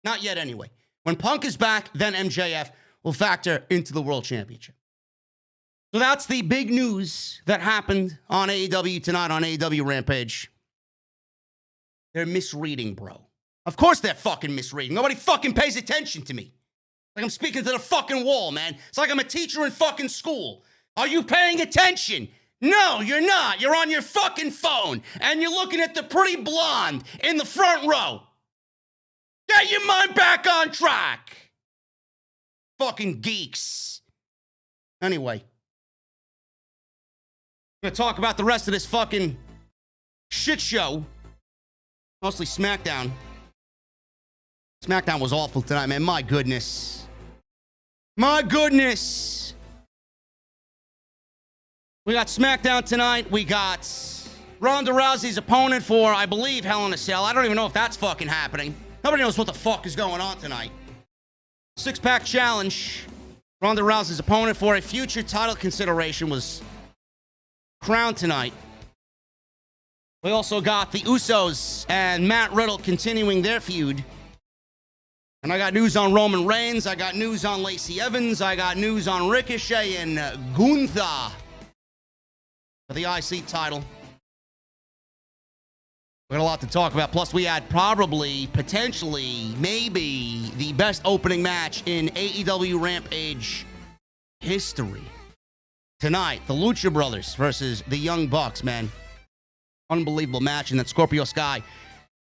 Not yet anyway. When Punk is back, then MJF will factor into the World Championship. So that's the big news that happened on AEW tonight on AEW Rampage. They're misreading, bro. Of course they're fucking misreading. Nobody fucking pays attention to me. Like I'm speaking to the fucking wall, man. It's like I'm a teacher in fucking school. Are you paying attention? No, you're not. You're on your fucking phone, and you're looking at the pretty blonde in the front row. Get your mind back on track. Fucking geeks. Anyway. I'm going to talk about the rest of this fucking shit show. Mostly SmackDown. SmackDown was awful tonight, man. My goodness. My goodness. We got SmackDown tonight. We got Ronda Rousey's opponent for, I believe, Hell in a Cell. I don't even know if that's fucking happening. Nobody knows what the fuck is going on tonight. Six-pack challenge. Ronda Rousey's opponent for a future title consideration was crowned tonight. We also got the Usos and Matt Riddle continuing their feud. And I got news on Roman Reigns. I got news on Lacey Evans. I got news on Ricochet and Gunther for the IC title. We got a lot to talk about. Plus, we had probably, potentially, maybe the best opening match in AEW Rampage history. Tonight, the Lucha Brothers versus the Young Bucks, man. Unbelievable match. And then Scorpio Sky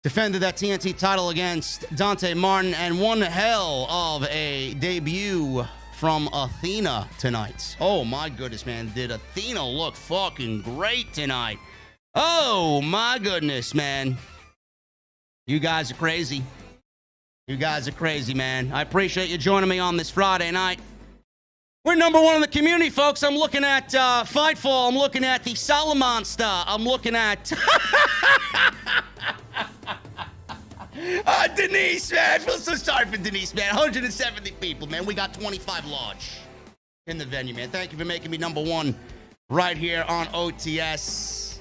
defended that TNT title against Dante Martin, and one hell of a debut from Athena tonight. Oh my goodness, man. Did Athena look fucking great tonight? Oh my goodness, man. You guys are crazy. You guys are crazy, man. I appreciate you joining me on this Friday night. We're number one in the community, folks. I'm looking at Fightful. I'm looking at the Salamonster. I'm looking at... Denise, man. I feel so sorry for Denise, man. 170 people, man. We got 25 large in the venue, man. Thank you for making me number one right here on OTS.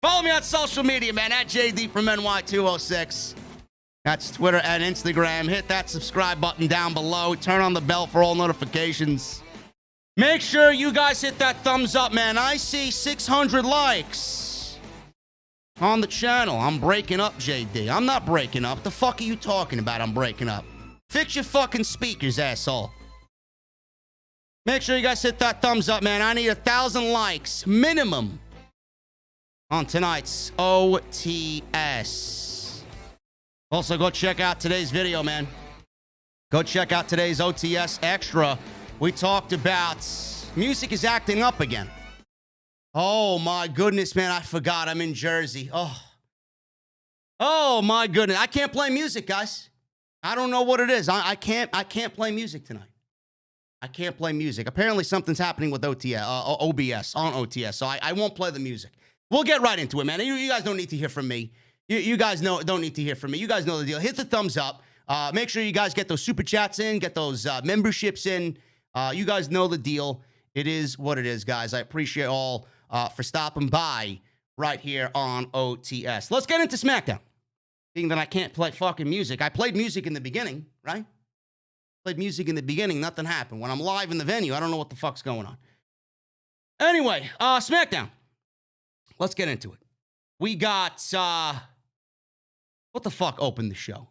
Follow me on social media, man, at JDfromNY206. That's Twitter and Instagram. Hit that subscribe button down below. Turn on the bell for all notifications. Make sure you guys hit that thumbs up, man. I see 600 likes on the channel. I'm breaking up, JD. I'm not breaking up. The fuck are you talking about? I'm breaking up. Fix your fucking speakers, asshole. Make sure you guys hit that thumbs up, man. I need 1,000 likes minimum on tonight's OTS. Also, go check out today's video, man. Go check out today's OTS Extra. We talked about music is acting up again. Oh, my goodness, man. I forgot I'm in Jersey. Oh, my goodness. I can't play music, guys. I don't know what it is. I can't play music tonight. I can't play music. Apparently, something's happening with OBS on OTS, so I won't play the music. We'll get right into it, man. You guys don't need to hear from me. You guys don't need to hear from me. You guys know the deal. Hit the thumbs up. Make sure you guys get those super chats in, get those memberships in. You guys know the deal. It is what it is, guys. I appreciate all for stopping by right here on OTS. Let's get into SmackDown. Being that I can't play fucking music. I played music in the beginning, right? Played music in the beginning. Nothing happened. When I'm live in the venue, I don't know what the fuck's going on. Anyway, SmackDown. Let's get into it. We got, what the fuck opened the show?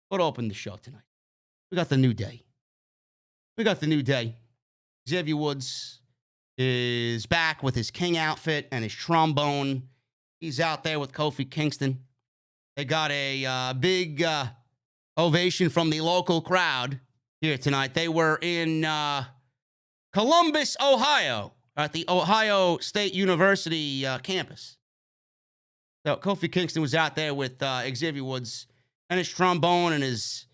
What opened the show tonight? We got the New Day. Xavier Woods is back with his King outfit and his trombone. He's out there with Kofi Kingston. They got a big ovation from the local crowd here tonight. They were in Columbus, Ohio, at the Ohio State University campus. So Kofi Kingston was out there with Xavier Woods and his trombone and his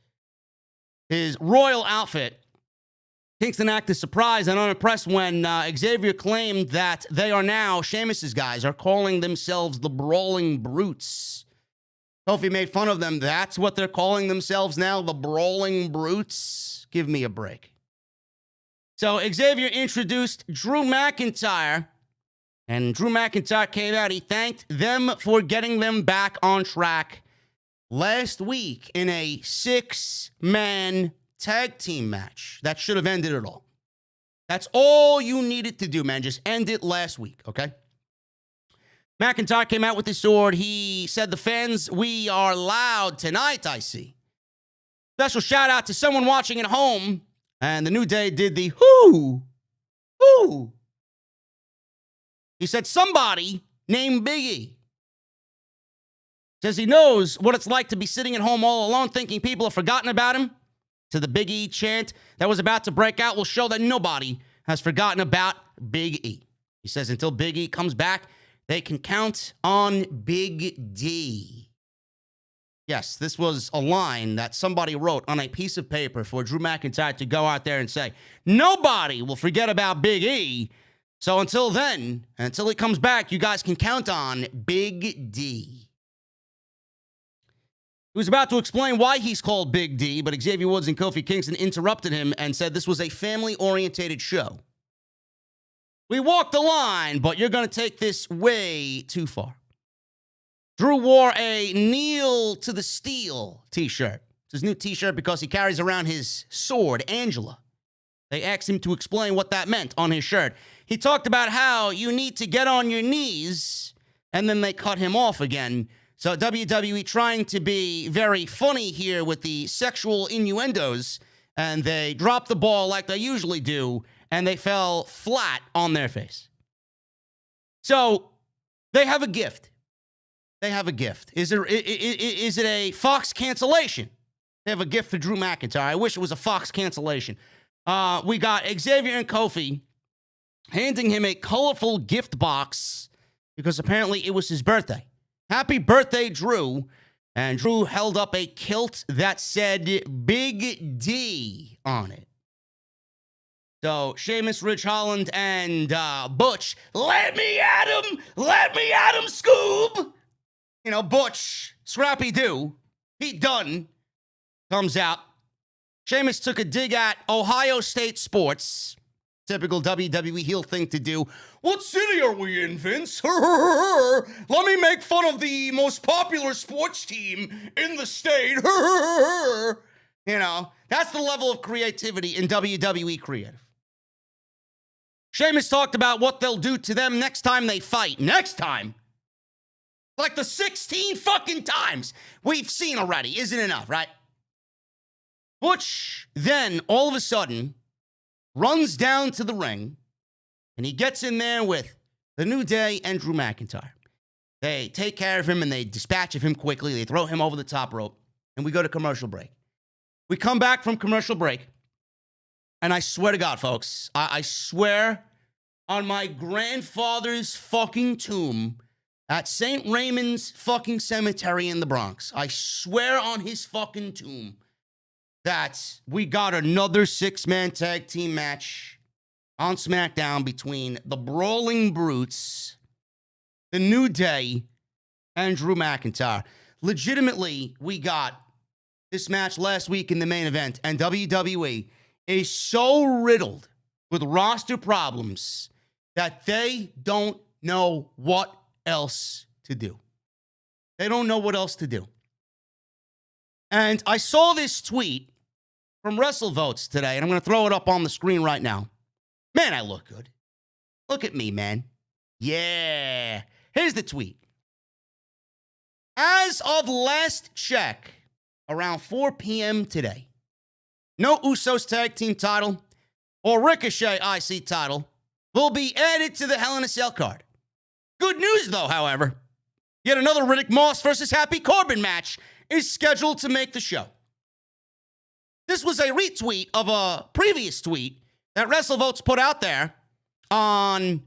royal outfit. Kingston acted surprised and unimpressed when Xavier claimed that they are now, Sheamus's guys, are calling themselves the Brawling Brutes. Kofi made fun of them. That's what they're calling themselves now, the Brawling Brutes? Give me a break. So Xavier introduced Drew McIntyre, and Drew McIntyre came out. He thanked them for getting them back on track last week in a 6-man tag team match that should have ended it all. That's all you needed to do, man. Just end it last week, okay? McIntyre came out with his sword. He said, "The fans, we are loud tonight, I see." Special shout out to someone watching at home. And the New Day did the whoo. He said, "Somebody named Big E." Says he knows what it's like to be sitting at home all alone thinking people have forgotten about him. To the Big E chant that was about to break out will show that nobody has forgotten about Big E. He says until Big E comes back, they can count on Big D. Yes, this was a line that somebody wrote on a piece of paper for Drew McIntyre to go out there and say, nobody will forget about Big E. So until then, until he comes back, you guys can count on Big D. He was about to explain why he's called Big D, but Xavier Woods and Kofi Kingston interrupted him and said this was a family-orientated show. We walked the line, but you're going to take this way too far. Drew wore a Kneel to the Steel t-shirt. It's his new t-shirt because he carries around his sword, Angela. They asked him to explain what that meant on his shirt. He talked about how you need to get on your knees, and then they cut him off again. So WWE trying to be very funny here with the sexual innuendos, and they dropped the ball like they usually do, and they fell flat on their face. So they have a gift. They have a gift. Is it a Fox cancellation? They have a gift for Drew McIntyre. I wish it was a Fox cancellation. We got Xavier and Kofi handing him a colorful gift box because apparently it was his birthday. Happy birthday, Drew. And Drew held up a kilt that said Big D on it. So Sheamus, Ridge Holland, and Butch, let me at him, Scoob. You know, Butch, Scrappy Doo, Pete Dunne comes out. Sheamus took a dig at Ohio State sports. Typical WWE heel thing to do. What city are we in, Vince? Let me make fun of the most popular sports team in the state. You know, that's the level of creativity in WWE creative. Sheamus talked about what they'll do to them next time they fight. Next time? Like the 16 fucking times we've seen already. Isn't enough, right? Butch then, all of a sudden, runs down to the ring, and he gets in there with the New Day and Drew McIntyre. They take care of him, and they dispatch of him quickly. They throw him over the top rope, and we go to commercial break. We come back from commercial break, and I swear to God, folks, I swear on my grandfather's fucking tomb at St. Raymond's fucking cemetery in the Bronx, I swear on his fucking tomb that we got another 6-man tag team match on SmackDown between the Brawling Brutes, the New Day, and Drew McIntyre. Legitimately, we got this match last week in the main event, and WWE is so riddled with roster problems that they don't know what else to do. They don't know what else to do. And I saw this tweet from WrestleVotes today, and I'm going to throw it up on the screen right now. Man, I look good. Look at me, man. Yeah. Here's the tweet. As of last check, around 4 p.m. today, no Usos tag team title or Ricochet IC title will be added to the Hell in a Cell card. Good news, though, however. Yet another Riddick Moss versus Happy Corbin match is scheduled to make the show. This was a retweet of a previous tweet that WrestleVotes put out there on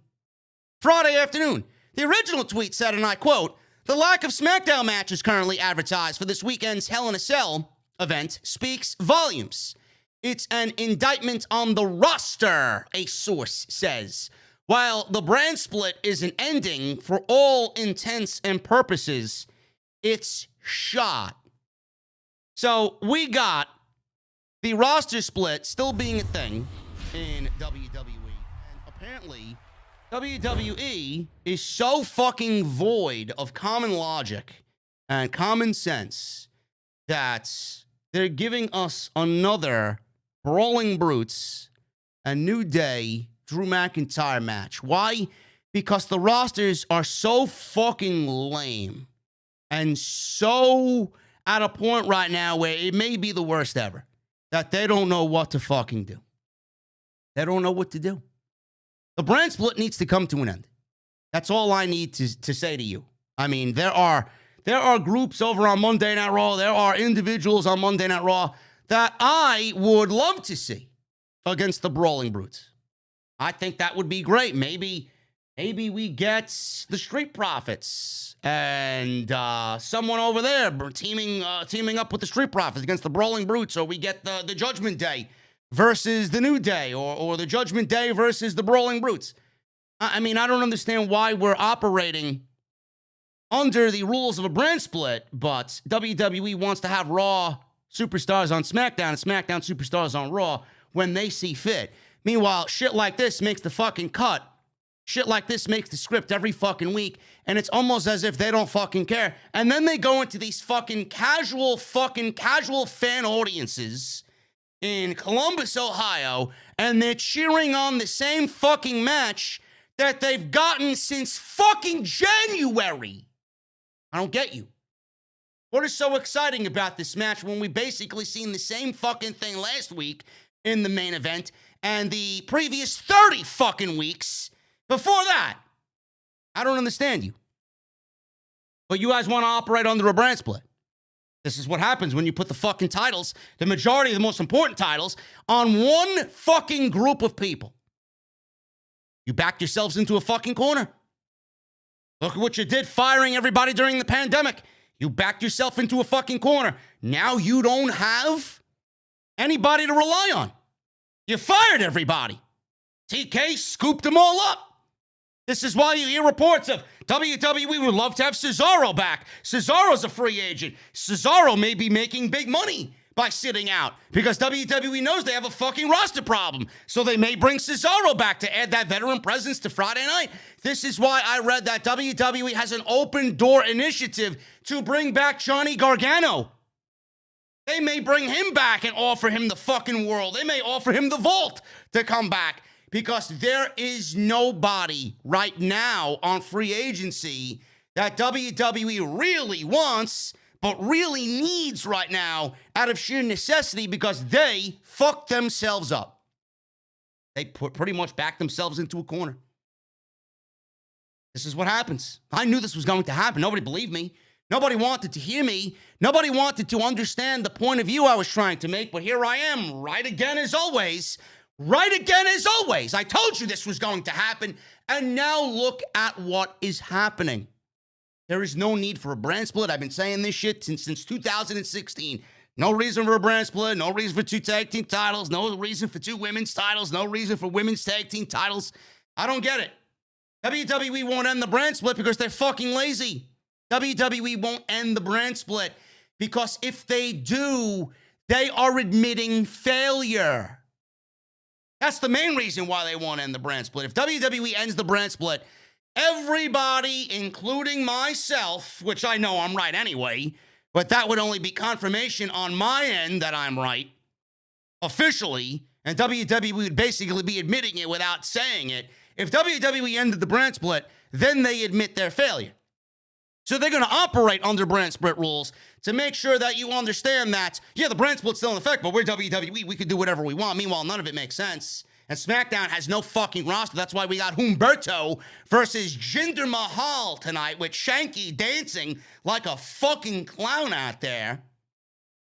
Friday afternoon. The original tweet said, and I quote, "The lack of SmackDown matches currently advertised for this weekend's Hell in a Cell event speaks volumes. It's an indictment on the roster," a source says. "While the brand split is an ending for all intents and purposes, it's shot." So we got the roster split still being a thing in WWE. And apparently, WWE is so fucking void of common logic and common sense that they're giving us another Brawling Brutes, a New Day, Drew McIntyre match. Why? Because the rosters are so fucking lame and so at a point right now where it may be the worst ever, that they don't know what to fucking do. They don't know what to do. The brand split needs to come to an end. That's all I need to say to you. I mean, there are groups over on Monday Night Raw. There are individuals on Monday Night Raw that I would love to see against the Brawling Brutes. I think that would be great. Maybe we get the Street Profits and someone over there teaming up with the Street Profits against the Brawling Brutes, or we get the Judgment Day versus the New Day, or the Judgment Day versus the Brawling Brutes. I mean, I don't understand why we're operating under the rules of a brand split, but WWE wants to have Raw superstars on SmackDown and SmackDown superstars on Raw when they see fit. Meanwhile, shit like this makes the fucking cut. Shit like this makes the script every fucking week, and it's almost as if they don't fucking care. And then they go into these fucking casual fan audiences in Columbus, Ohio, and they're cheering on the same fucking match that they've gotten since fucking January. I don't get you. What is so exciting about this match when we basically seen the same fucking thing last week in the main event and the previous 30 fucking weeks before that? I don't understand you. But you guys want to operate under a brand split. This is what happens when you put the fucking titles, the majority of the most important titles, on one fucking group of people. You backed yourselves into a fucking corner. Look at what you did firing everybody during the pandemic. You backed yourself into a fucking corner. Now you don't have anybody to rely on. You fired everybody. TK scooped them all up. This is why you hear reports of WWE would love to have Cesaro back. Cesaro's a free agent. Cesaro may be making big money by sitting out because WWE knows they have a fucking roster problem. So they may bring Cesaro back to add that veteran presence to Friday night. This is why I read that WWE has an open door initiative to bring back Johnny Gargano. They may bring him back and offer him the fucking world. They may offer him the vault to come back. Because there is nobody right now on free agency that WWE really wants, but really needs right now out of sheer necessity because they fucked themselves up. They pretty much backed themselves into a corner. This is what happens. I knew this was going to happen. Nobody believed me. Nobody wanted to hear me. Nobody wanted to understand the point of view I was trying to make, but here I am, right again as always. Right again as always. I told you this was going to happen, and now look at what is happening. There is no need for a brand split. I've been saying this shit since 2016. No reason for a brand split, no reason for 2 tag team titles, no reason for 2 women's titles, no reason for women's tag team titles. I don't get it. WWE won't end the brand split because they're fucking lazy. WWE won't end the brand split because if they do, they are admitting failure. That's the main reason why they won't end the brand split. If WWE ends the brand split, everybody, including myself, which I know I'm right anyway, but that would only be confirmation on my end that I'm right, officially, and WWE would basically be admitting it without saying it. If WWE ended the brand split, then they admit their failure. So they're going to operate under brand split rules to make sure that you understand that, yeah, the brand split's still in effect, but we're WWE. We can do whatever we want. Meanwhile, none of it makes sense. And SmackDown has no fucking roster. That's why we got Humberto versus Jinder Mahal tonight with Shanky dancing like a fucking clown out there.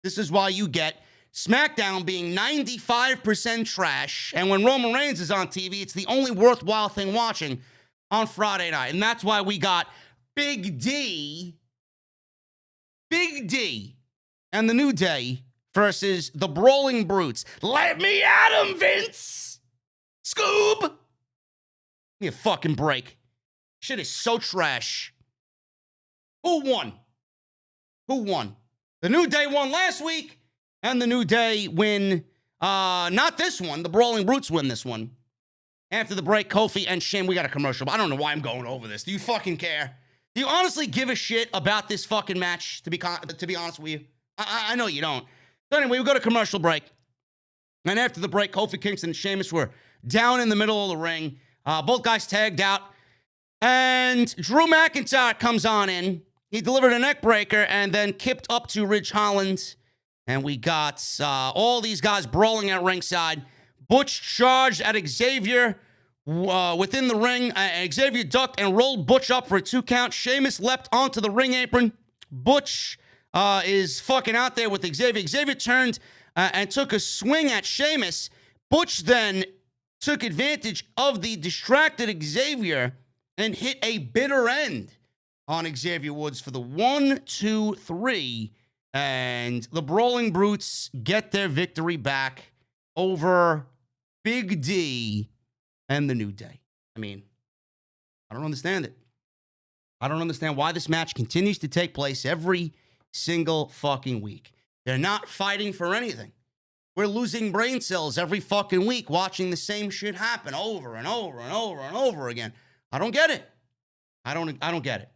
This is why you get SmackDown being 95% trash, and when Roman Reigns is on TV, it's the only worthwhile thing watching on Friday night. And that's why we got Big D, and the New Day versus the Brawling Brutes. Let me at him, Vince! Scoob! Give me a fucking break. Shit is so trash. Who won? The New Day won last week, and the New Day win, not this one. The Brawling Brutes win this one. After the break, Kofi and Shin, we got a commercial, but I don't know why I'm going over this. Do you fucking care? Do you honestly give a shit about this fucking match, to be honest with you? I know you don't. So anyway, we go to commercial break. And after the break, Kofi Kingston and Sheamus were down in the middle of the ring. Both guys tagged out. And Drew McIntyre comes on in. He delivered a neck breaker and then kipped up to Ridge Holland. And we got all these guys brawling at ringside. Butch charged at Xavier within the ring. Xavier ducked and rolled Butch up for a 2 count. Sheamus leapt onto the ring apron. Butch is fucking out there with Xavier. Xavier turned and took a swing at Sheamus. Butch then took advantage of the distracted Xavier and hit a bitter end on Xavier Woods for the 1, 2, 3. And the Brawling Brutes get their victory back over Big D and the New Day. I mean, I don't understand it. I don't understand why this match continues to take place every single fucking week. They're not fighting for anything. We're losing brain cells every fucking week watching the same shit happen over and over and over and over again. I don't get it. I don't get it.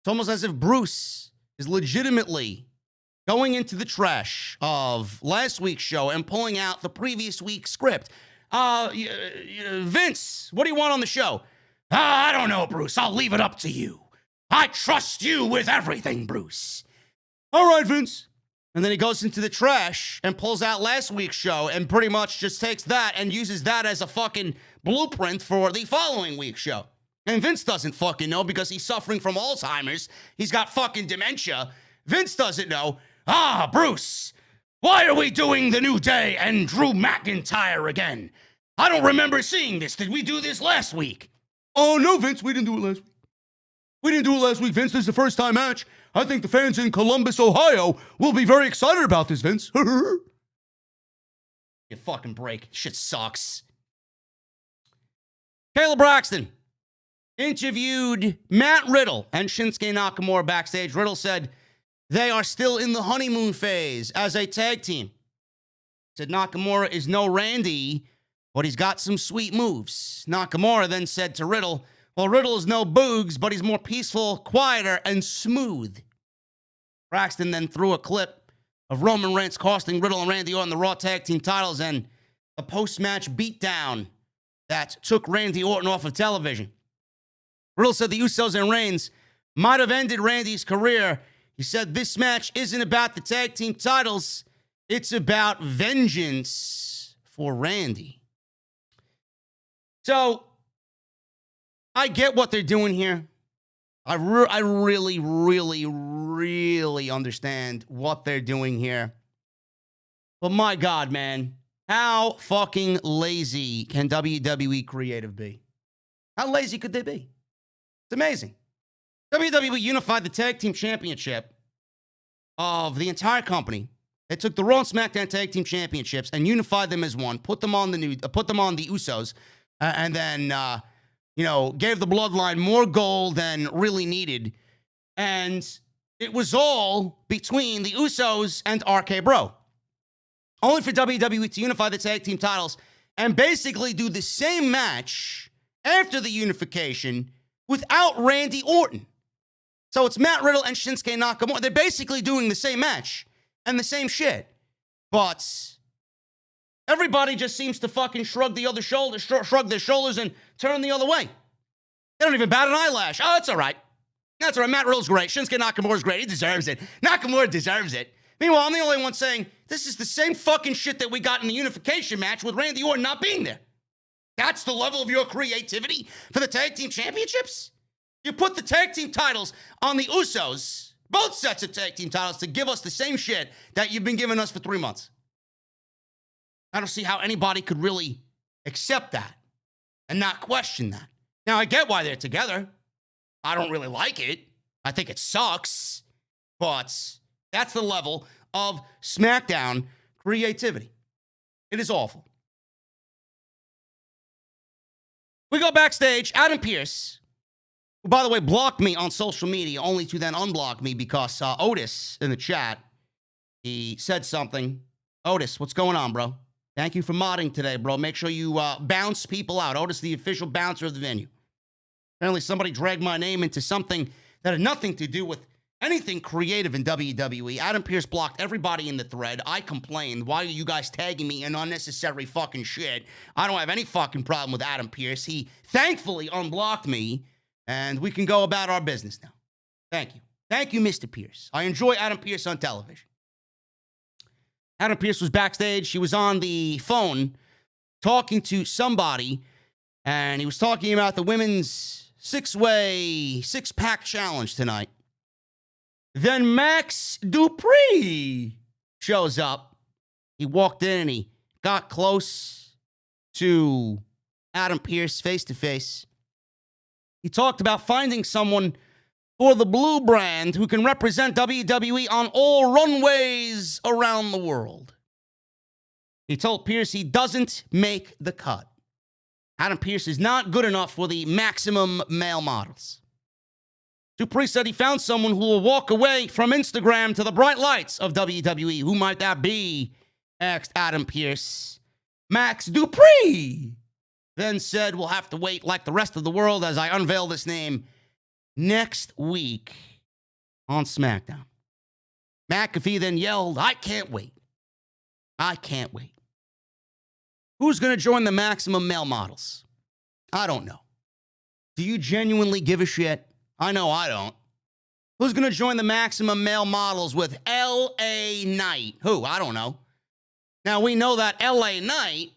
It's almost as if Bruce is legitimately going into the trash of last week's show and pulling out the previous week's script. Vince, what do you want on the show? I don't know, Bruce. I'll leave it up to you. I trust you with everything, Bruce. All right, Vince. And then he goes into the trash and pulls out last week's show and pretty much just takes that and uses that as a fucking blueprint for the following week's show. And Vince doesn't fucking know because he's suffering from Alzheimer's. He's got fucking dementia. Vince doesn't know. Bruce, why are we doing the New Day and Drew McIntyre again? I don't remember seeing this. Did we do this last week? Oh, no, Vince, we didn't do it last week. We didn't do it last week, Vince. This is the first time match. I think the fans in Columbus, Ohio will be very excited about this, Vince. You fucking break. Shit sucks. Kayla Braxton interviewed Matt Riddle and Shinsuke Nakamura backstage. Riddle said they are still in the honeymoon phase as a tag team. Said Nakamura is no Randy, but he's got some sweet moves. Nakamura then said to Riddle, well, Riddle is no Boogs, but he's more peaceful, quieter, and smooth. Braxton then threw a clip of Roman Reigns costing Riddle and Randy Orton the Raw Tag Team titles and a post-match beatdown that took Randy Orton off of television. Riddle said the Usos and Reigns might have ended Randy's career. He said this match isn't about the tag team titles. It's about vengeance for Randy. So, I get what they're doing here. I really, really, really understand what they're doing here. But my God, man, how fucking lazy can WWE creative be? How lazy could they be? It's amazing. WWE unified the Tag Team Championship of the entire company. They took the Raw and SmackDown Tag Team Championships and unified them as one, put them on the Usos, and then gave the Bloodline more gold than really needed. And it was all between the Usos and RK Bro. Only for WWE to unify the tag team titles and basically do the same match after the unification without Randy Orton. So it's Matt Riddle and Shinsuke Nakamura. They're basically doing the same match and the same shit. But everybody just seems to fucking shrug their shoulders and turn the other way. They don't even bat an eyelash. Oh, that's all right. That's all right. Matt Riddle's great. Shinsuke Nakamura's great. He deserves it. Nakamura deserves it. Meanwhile, I'm the only one saying this is the same fucking shit that we got in the unification match with Randy Orton not being there. That's the level of your creativity for the tag team championships? You put the tag team titles on the Usos, both sets of tag team titles, to give us the same shit that you've been giving us for 3 months. I don't see how anybody could really accept that and not question that. Now, I get why they're together. I don't really like it. I think it sucks. But that's the level of SmackDown creativity. It is awful. We go backstage. Adam Pearce, who, by the way, blocked me on social media, only to then unblock me because Otis in the chat, he said something. Otis, what's going on, bro? Thank you for modding today, bro. Make sure you bounce people out. Otis, the official bouncer of the venue. Apparently, somebody dragged my name into something that had nothing to do with anything creative in WWE. Adam Pearce blocked everybody in the thread. I complained. Why are you guys tagging me in unnecessary fucking shit? I don't have any fucking problem with Adam Pearce. He thankfully unblocked me, and we can go about our business now. Thank you. Thank you, Mr. Pearce. I enjoy Adam Pearce on television. Adam Pearce was backstage. He was on the phone talking to somebody, and he was talking about the women's six-pack challenge tonight. Then Max Dupri shows up. He walked in and he got close to Adam Pearce face to face. He talked about finding someone for the blue brand who can represent WWE on all runways around the world. He told Pearce he doesn't make the cut. Adam Pearce is not good enough for the maximum male models. Dupri said he found someone who will walk away from Instagram to the bright lights of WWE. Who might that be? Asked Adam Pearce. Max Dupri then said we'll have to wait like the rest of the world as I unveil this name next week on SmackDown. McAfee then yelled, I can't wait. I can't wait. Who's going to join the maximum male models? I don't know. Do you genuinely give a shit? I know I don't. Who's going to join the maximum male models with L.A. Knight? Who? I don't know. Now, we know that L.A. Knight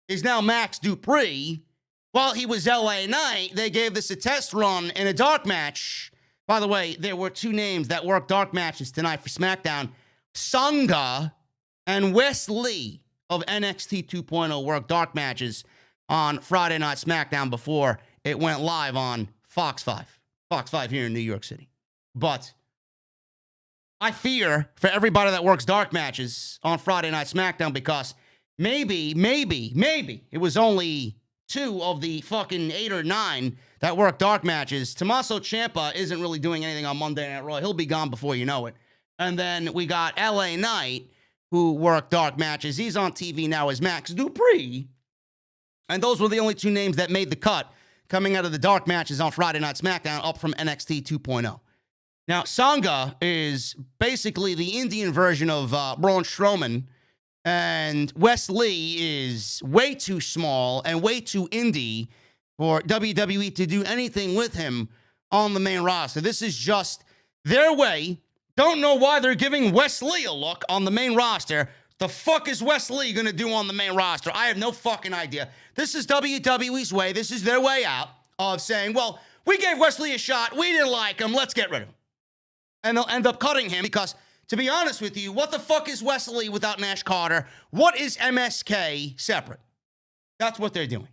is now Max Dupri. While he was L.A. Knight, they gave this a test run in a dark match. By the way, there were two names that worked dark matches tonight for SmackDown. Sangha and Wes Lee of NXT 2.0 worked dark matches on Friday Night SmackDown before it went live on Fox 5. Fox 5 here in New York City. But I fear for everybody that works dark matches on Friday Night SmackDown because maybe it was only 2 of the fucking 8 or 9 that work dark matches. Tommaso Ciampa isn't really doing anything on Monday Night Raw. He'll be gone before you know it. And then we got L.A. Knight, who worked dark matches. He's on TV now as Max Dupri. And those were the only 2 names that made the cut coming out of the dark matches on Friday Night SmackDown up from NXT 2.0. Now, Sangha is basically the Indian version of Braun Strowman, and Wes Lee is way too small and way too indie for WWE to do anything with him on the main roster. This is just their way. Don't know why they're giving Wes Lee a look on the main roster. The fuck is Wes Lee going to do on the main roster? I have no fucking idea. This is WWE's way. This is their way out of saying, well, we gave Wes Lee a shot. We didn't like him. Let's get rid of him. And they'll end up cutting him because, to be honest with you, what the fuck is Wes Lee without Nash Carter? What is MSK separate? That's what they're doing.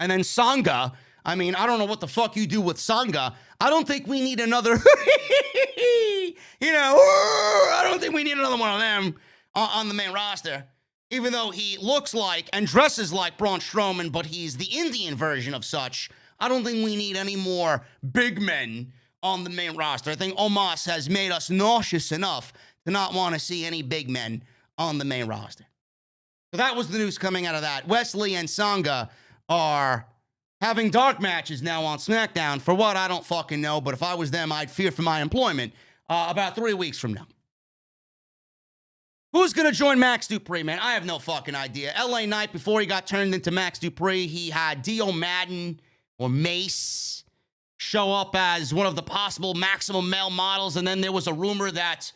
And then Sangha, I mean, I don't know what the fuck you do with Sangha. I don't think we need another, I don't think we need another one of them on the main roster, even though he looks like and dresses like Braun Strowman, but he's the Indian version of such. I don't think we need any more big men on the main roster. I think Omos has made us nauseous enough to not want to see any big men on the main roster. So that was the news coming out of that. Wes Lee and Sangha are having dark matches now on SmackDown. For what, I don't fucking know, but if I was them, I'd fear for my employment about 3 weeks from now. Who's going to join Max Dupri, man? I have no fucking idea. L.A. Knight, before he got turned into Max Dupri, he had Dio Madden or Mace show up as one of the possible maximum male models, and then there was a rumor that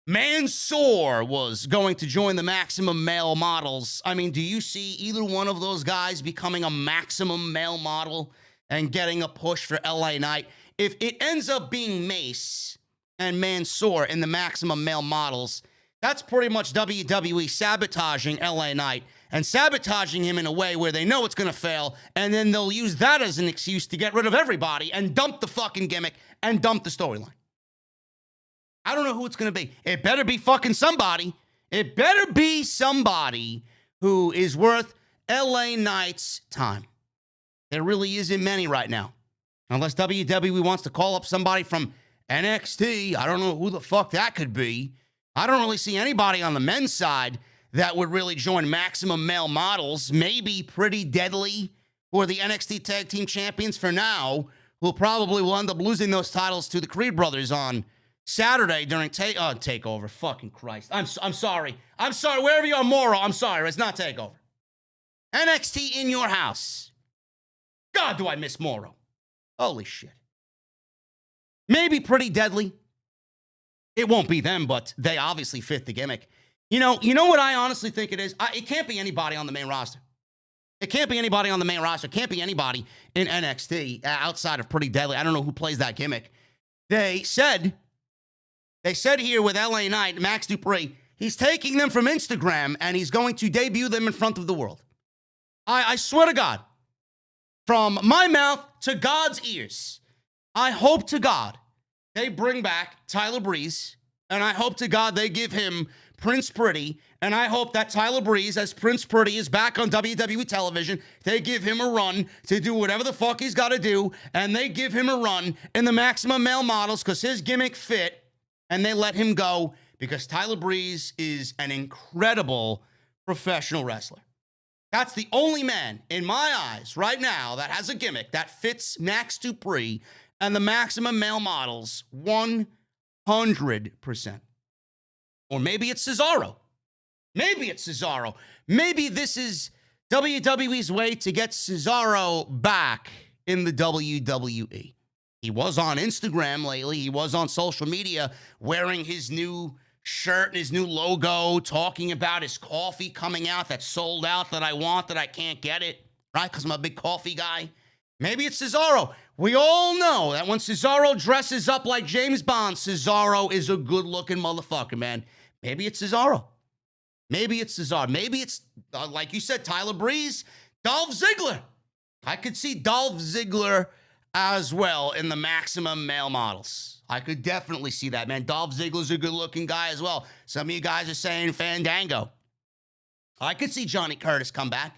Mansoor was going to join the maximum male models. I mean, do you see either one of those guys becoming a maximum male model and getting a push for L.A. Knight? If it ends up being Mace and Mansoor in the maximum male models, That's pretty much WWE sabotaging LA Knight and sabotaging him in a way where they know it's going to fail, and then they'll use that as an excuse to get rid of everybody and dump the fucking gimmick and dump the storyline. I don't know who it's going to be. It better be fucking somebody. It better be somebody who is worth LA Knight's time. There really isn't many right now. Unless WWE wants to call up somebody from NXT. I don't know who the fuck that could be. I don't really see anybody on the men's side that would really join Maximum Male Models. Maybe Pretty Deadly, who are the NXT Tag Team Champions for now, who probably will end up losing those titles to the Creed Brothers on Saturday during TakeOver. Fucking Christ. I'm sorry. I'm sorry. Wherever you are, Moro, I'm sorry. It's not TakeOver. NXT in your house. God, do I miss Moro. Holy shit. Maybe Pretty Deadly. It won't be them, but they obviously fit the gimmick. You know what I honestly think it is? It can't be anybody on the main roster. It can't be anybody on the main roster. It can't be anybody in NXT outside of Pretty Deadly. I don't know who plays that gimmick. They said here with LA Knight, Max Dupri, he's taking them from Instagram and he's going to debut them in front of the world. I swear to God, from my mouth to God's ears, I hope to God they bring back Tyler Breeze, and I hope to God they give him Prince Pretty, and I hope that Tyler Breeze, as Prince Pretty, is back on WWE television. They give him a run to do whatever the fuck he's got to do, and they give him a run in the Maximum Male Models because his gimmick fit, and they let him go because Tyler Breeze is an incredible professional wrestler. That's the only man in my eyes right now that has a gimmick that fits Max Dupri and the Maximum Male Models 100%. Or maybe it's Cesaro. Maybe it's Cesaro. Maybe this is WWE's way to get Cesaro back in the WWE. He was on Instagram lately. He was on social media wearing his new shirt and his new logo, talking about his coffee coming out that's sold out, that I want, that I can't get it, right? Because I'm a big coffee guy. Maybe it's Cesaro. We all know that when Cesaro dresses up like James Bond, Cesaro is a good-looking motherfucker, man. Maybe it's Cesaro. Maybe it's Cesaro. Maybe it's, like you said, Tyler Breeze, Dolph Ziggler. I could see Dolph Ziggler as well in the Maximum Male Models. I could definitely see that, man. Dolph Ziggler's a good-looking guy as well. Some of you guys are saying Fandango. I could see Johnny Curtis come back.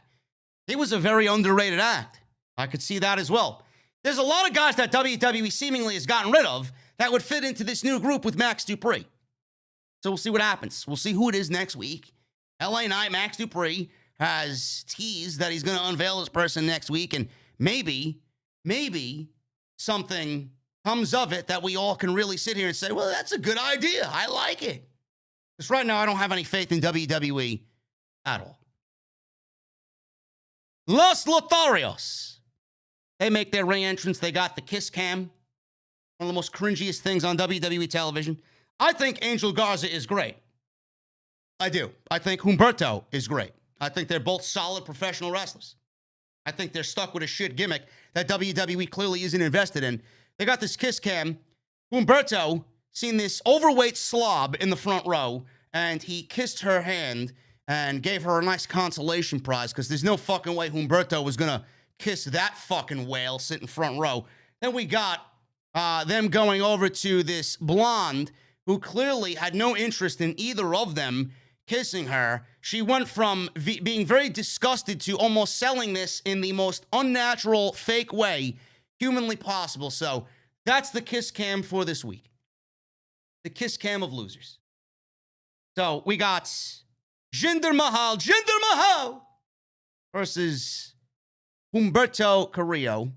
He was a very underrated act. I could see that as well. There's a lot of guys that WWE seemingly has gotten rid of that would fit into this new group with Max Dupri. So we'll see what happens. We'll see who it is next week. LA Knight, Max Dupri, has teased that he's going to unveil this person next week, and maybe something comes of it that we all can really sit here and say, well, that's a good idea. I like it. Because right now I don't have any faith in WWE at all. Los Lotharios. They make their ring entrance. They got the kiss cam. One of the most cringiest things on WWE television. I think Angel Garza is great. I do. I think Humberto is great. I think they're both solid professional wrestlers. I think they're stuck with a shit gimmick that WWE clearly isn't invested in. They got this kiss cam. Humberto seen this overweight slob in the front row, and he kissed her hand and gave her a nice consolation prize because there's no fucking way Humberto was going to kiss that fucking whale sitting front row. Then we got them going over to this blonde who clearly had no interest in either of them kissing her. She went from being very disgusted to almost selling this in the most unnatural, fake way humanly possible. So that's the kiss cam for this week. The kiss cam of losers. So we got Jinder Mahal versus Humberto Carrillo.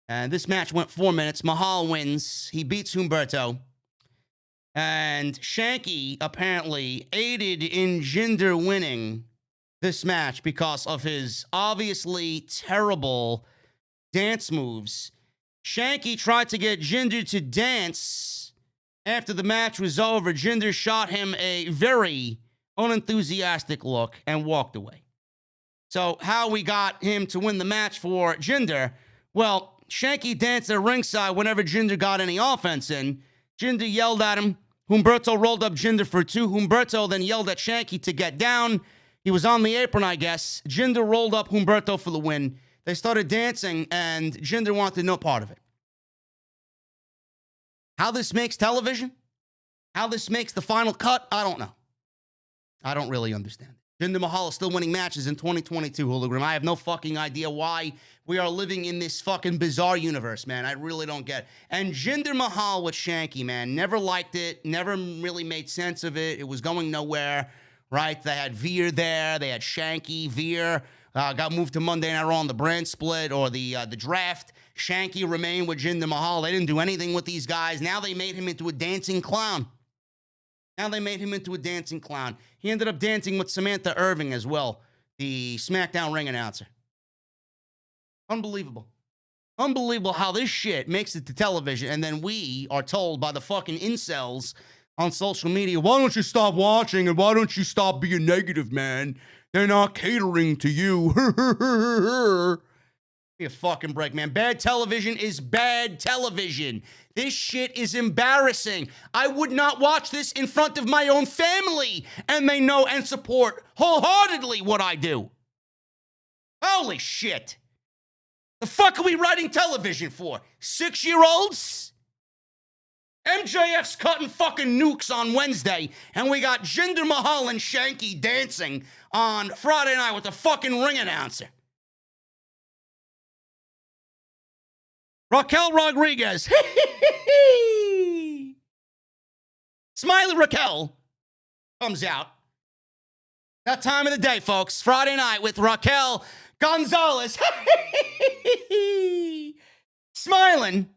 And this match went 4 minutes. Mahal wins. He beats Humberto. And Shanky apparently aided in Jinder winning this match because of his obviously terrible dance moves. Shanky tried to get Jinder to dance. After the match was over, Jinder shot him a very unenthusiastic look and walked away. So how we got him to win the match for Jinder? Well, Shanky danced at ringside whenever Jinder got any offense in. Jinder yelled at him, Humberto rolled up Jinder for 2. Humberto then yelled at Shanky to get down. He was on the apron, I guess. Jinder rolled up Humberto for the win. They started dancing, and Jinder wanted no part of it. How this makes television, how this makes the final cut, I don't know. I don't really understand it. Jinder Mahal is still winning matches in 2022, Hologram. I have no fucking idea why we are living in this fucking bizarre universe, man. I really don't get it. And Jinder Mahal with Shanky, man, never liked it, never really made sense of it. It was going nowhere, right? They had Veer there. They had Shanky. Veer got moved to Monday Night Raw on the brand split or the draft. Shanky remained with Jinder Mahal. They didn't do anything with these guys. Now they made him into a dancing clown. He ended up dancing with Samantha Irving as well, the SmackDown ring announcer. Unbelievable. Unbelievable how this shit makes it to television, and then we are told by the fucking incels on social media, why don't you stop watching and why don't you stop being negative, man? They're not catering to you. Give me a fucking break, man. Bad television is bad television. This shit is embarrassing. I would not watch this in front of my own family, and they know and support wholeheartedly what I do. Holy shit. The fuck are we writing television for? 6-year-olds? MJF's cutting fucking nukes on Wednesday, and we got Jinder Mahal and Shanky dancing on Friday night with the fucking ring announcer. Raquel Rodriguez. Smiley Raquel comes out. That time of the day, folks. Friday night with Raquel Gonzalez. Smiling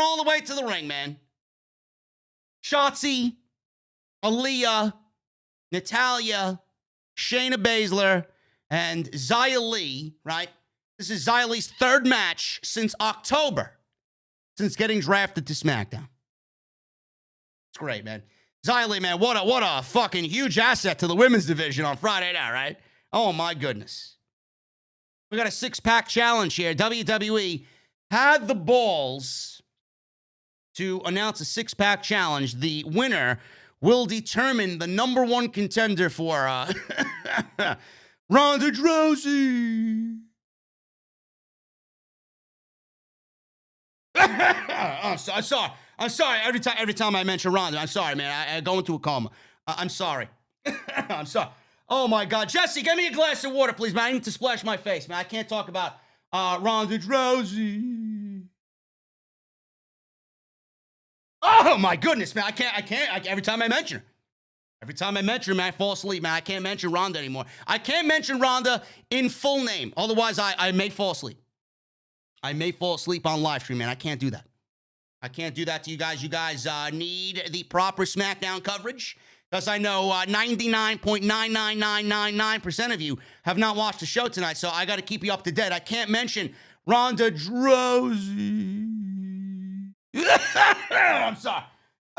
all the way to the ring, man. Shotzi, Aaliyah, Natalya, Shayna Baszler, and Xia Li, right? This is Xia Li's third match since October, since getting drafted to SmackDown. It's great, man. Xia Li, man, what a fucking huge asset to the women's division on Friday night, right? Oh, my goodness. We got a 6-pack challenge here. WWE had the balls to announce a 6-pack challenge. The winner will determine the number 1 contender for Ronda Rousey. I'm sorry. Every time I mention Ronda, I'm sorry, man. I go into a coma. I'm sorry. I'm sorry. Oh my God, Jesse, get me a glass of water, please, man. I need to splash my face, man. I can't talk about Ronda Rousey. Oh my goodness, man. I can't. Every time I mention her, man, I fall asleep, man. I can't mention Ronda anymore. I can't mention Ronda in full name. Otherwise, I may fall asleep. I may fall asleep on live stream, man. I can't do that. I can't do that to you guys. You guys need the proper SmackDown coverage, because I know 99.99999% of you have not watched the show tonight, so I got to keep you up to date. I can't mention Ronda Rousey. I'm sorry.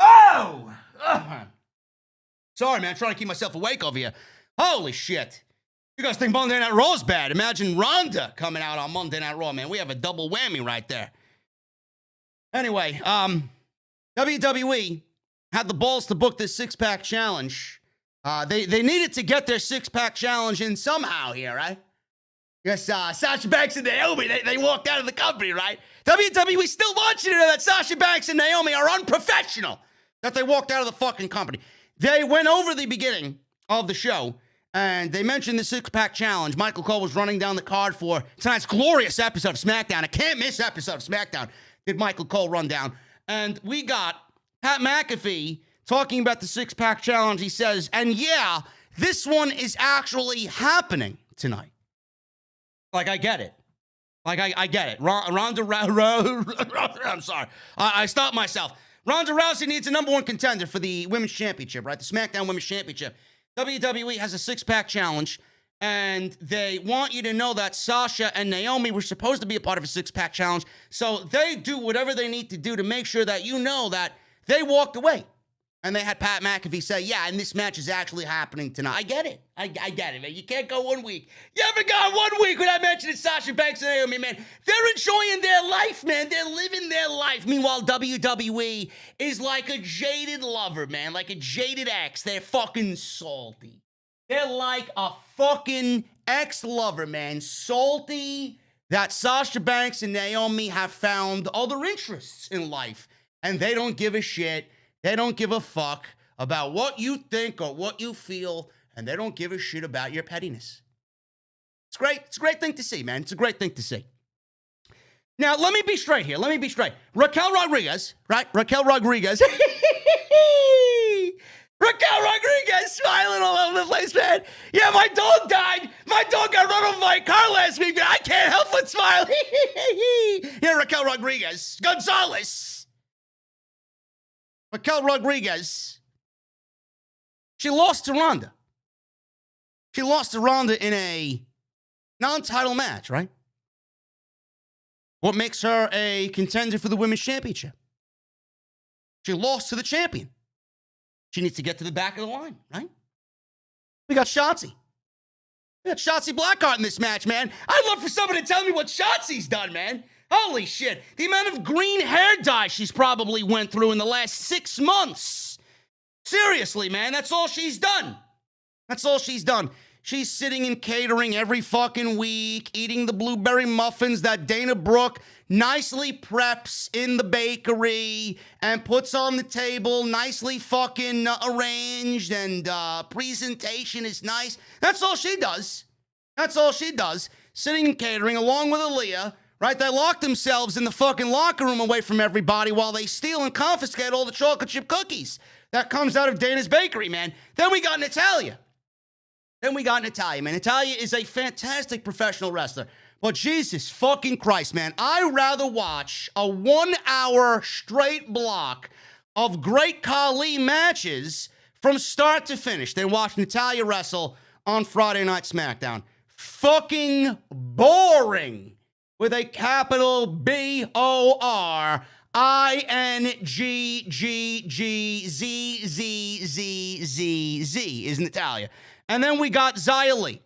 Oh! Sorry, man. I'm trying to keep myself awake over here. Holy shit. You guys think Monday Night Raw's bad? Imagine Ronda coming out on Monday Night Raw, man. We have a double whammy right there. Anyway, WWE had the balls to book this 6-pack challenge. They needed to get their 6-pack challenge in somehow here, right? Yes, Sasha Banks and Naomi, they walked out of the company, right? WWE still wants you to know that Sasha Banks and Naomi are unprofessional, that they walked out of the fucking company. They went over the beginning of the show, and they mentioned the 6-pack challenge. Michael Cole was running down the card for tonight's glorious episode of SmackDown. A can't-miss episode of SmackDown did Michael Cole run down. And we got Pat McAfee talking about the 6-pack challenge. He says, and yeah, this one is actually happening tonight. Like, I get it. I get it. Ronda Rousey, I'm sorry. I stopped myself. Ronda Rousey needs a number 1 contender for the Women's Championship, right? The SmackDown Women's Championship. WWE has a 6-pack challenge, and they want you to know that Sasha and Naomi were supposed to be a part of a 6-pack challenge, so they do whatever they need to do to make sure that you know that they walked away. And they had Pat McAfee say, yeah, and this match is actually happening tonight. I get it. I get it, man. You can't go 1 week. You haven't gone 1 week without mentioning Sasha Banks and Naomi, man. They're enjoying their life, man. They're living their life. Meanwhile, WWE is like a jaded lover, man. Like a jaded ex. They're fucking salty. They're like a fucking ex-lover, man. Salty that Sasha Banks and Naomi have found other interests in life. And they don't give a shit. They don't give a fuck about what you think or what you feel, and they don't give a shit about your pettiness. It's great. It's a great thing to see, man. It's a great thing to see. Now, let me be straight here. Raquel Rodriguez, right? Raquel Rodriguez, smiling all over the place, man. Yeah, my dog died. My dog got run over by a car last week, but I can't help but smile. Yeah, Raquel Rodriguez. Raquel Rodriguez, she lost to Ronda. She lost to Ronda in a non-title match, right? What makes her a contender for the Women's Championship? She lost to the champion. She needs to get to the back of the line, right? We got Shotzi. We got Shotzi Blackheart in this match, man. I'd love for someone to tell me what Shotzi's done, man. Holy shit. The amount of green hair dye she's probably went through in the last 6 months. Seriously, man, that's all she's done. That's all she's done. She's sitting in catering every fucking week, eating the blueberry muffins that Dana Brooke nicely preps in the bakery and puts on the table, nicely fucking arranged, and presentation is nice. That's all she does. That's all she does. Sitting and catering along with Aaliyah, right? They lock themselves in the fucking locker room away from everybody while they steal and confiscate all the chocolate chip cookies that comes out of Dana's bakery, man. Then we got Natalya. Man. Natalya is a fantastic professional wrestler. But Jesus fucking Christ, man. I'd rather watch a 1 hour straight block of great Khali matches from start to finish than watch Natalya wrestle on Friday Night SmackDown. Fucking boring. With a capital BORINGGGZZZZZ is Natalya. And then we got Xia Li.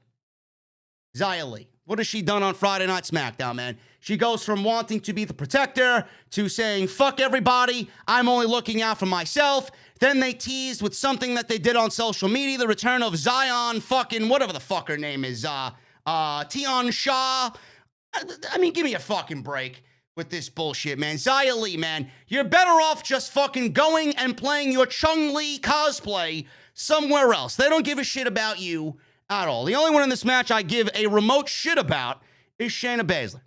What has she done on Friday Night SmackDown, man? She goes from wanting to be the protector to saying, fuck everybody, I'm only looking out for myself. Then they teased with something that they did on social media, the return of Zion fucking, whatever the fuck her name is, Tian Shaw. I mean, give me a fucking break with this bullshit, man. Xia Li, man, you're better off just fucking going and playing your Chung-Li cosplay somewhere else. They don't give a shit about you at all. The only one in this match I give a remote shit about is Shayna Baszler.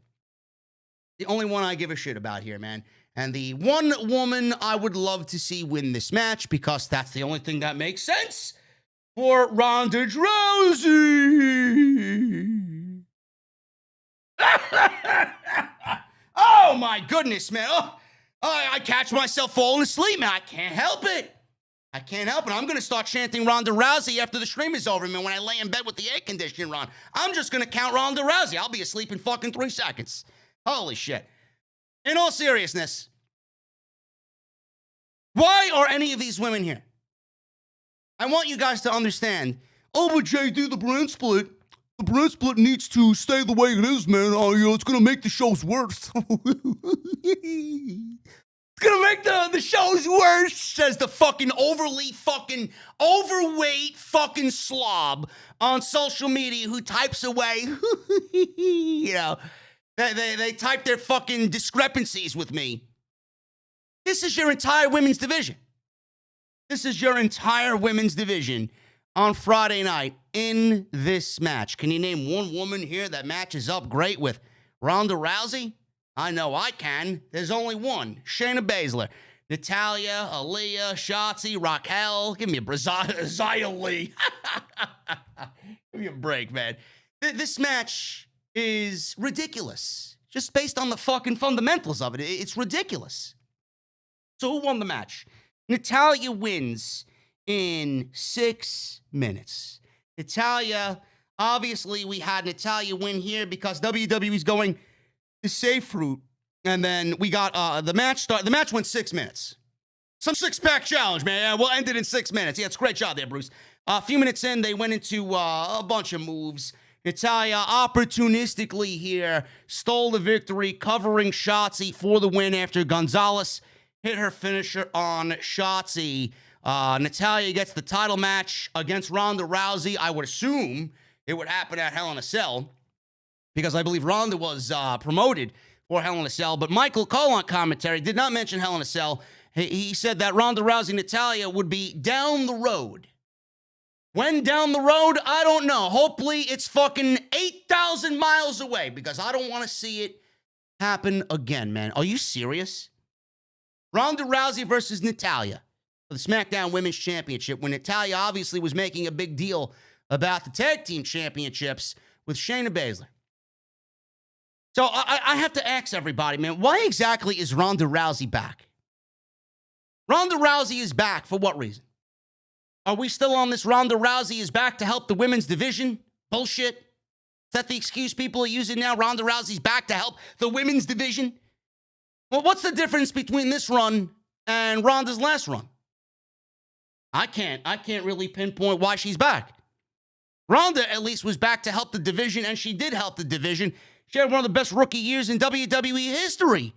The only one I give a shit about here, man. And the one woman I would love to see win this match, because that's the only thing that makes sense for Ronda Rousey. Oh, my goodness, man. Oh, I catch myself falling asleep, man. I can't help it. I'm going to start chanting Ronda Rousey after the stream is over, man, when I lay in bed with the air conditioner on. I'm just going to count Ronda Rousey. I'll be asleep in fucking 3 seconds. Holy shit. In all seriousness, why are any of these women here? I want you guys to understand. Oh, but JD, the brand split needs to stay the way it is, man. It's going to make the shows worse. It's going to make the shows worse, says the fucking overweight fucking slob on social media who types away, they type their fucking discrepancies with me. This is your entire women's division. On Friday night in this match. Can you name one woman here that matches up great with Ronda Rousey? I know I can. There's only one. Shayna Baszler. Natalya, Aaliyah, Shotzi, Raquel. Give me a Xia Li. Give me a break, man. This match is ridiculous. Just based on the fucking fundamentals of it. It's ridiculous. So who won the match? Natalya wins in 6 minutes. Natalya, obviously we had Natalya win here because WWE's going the safe route. And then we got the match start. The match went 6 minutes. Some six-pack challenge, man. Yeah, we'll end it in 6 minutes. Yeah, it's a great job there, Bruce. A few minutes in, they went into a bunch of moves. Natalya opportunistically here stole the victory, covering Shotzi for the win after Gonzalez hit her finisher on Shotzi. Natalya gets the title match against Ronda Rousey. I would assume it would happen at Hell in a Cell because I believe Ronda was promoted for Hell in a Cell. But Michael Cole on commentary did not mention Hell in a Cell. He said that Ronda Rousey Natalya would be down the road. When down the road, I don't know. Hopefully it's fucking 8,000 miles away because I don't want to see it happen again, man. Are you serious? Ronda Rousey versus Natalya for the SmackDown Women's Championship when Natalya obviously was making a big deal about the tag team championships with Shayna Baszler. So I have to ask everybody, man, why exactly is Ronda Rousey back? Ronda Rousey is back for what reason? Are we still on this Ronda Rousey is back to help the women's division bullshit? Is that the excuse people are using now? Ronda Rousey's back to help the women's division? Well, what's the difference between this run and Ronda's last run? I can't really pinpoint why she's back. Ronda at least was back to help the division, and she did help the division. She had one of the best rookie years in WWE history.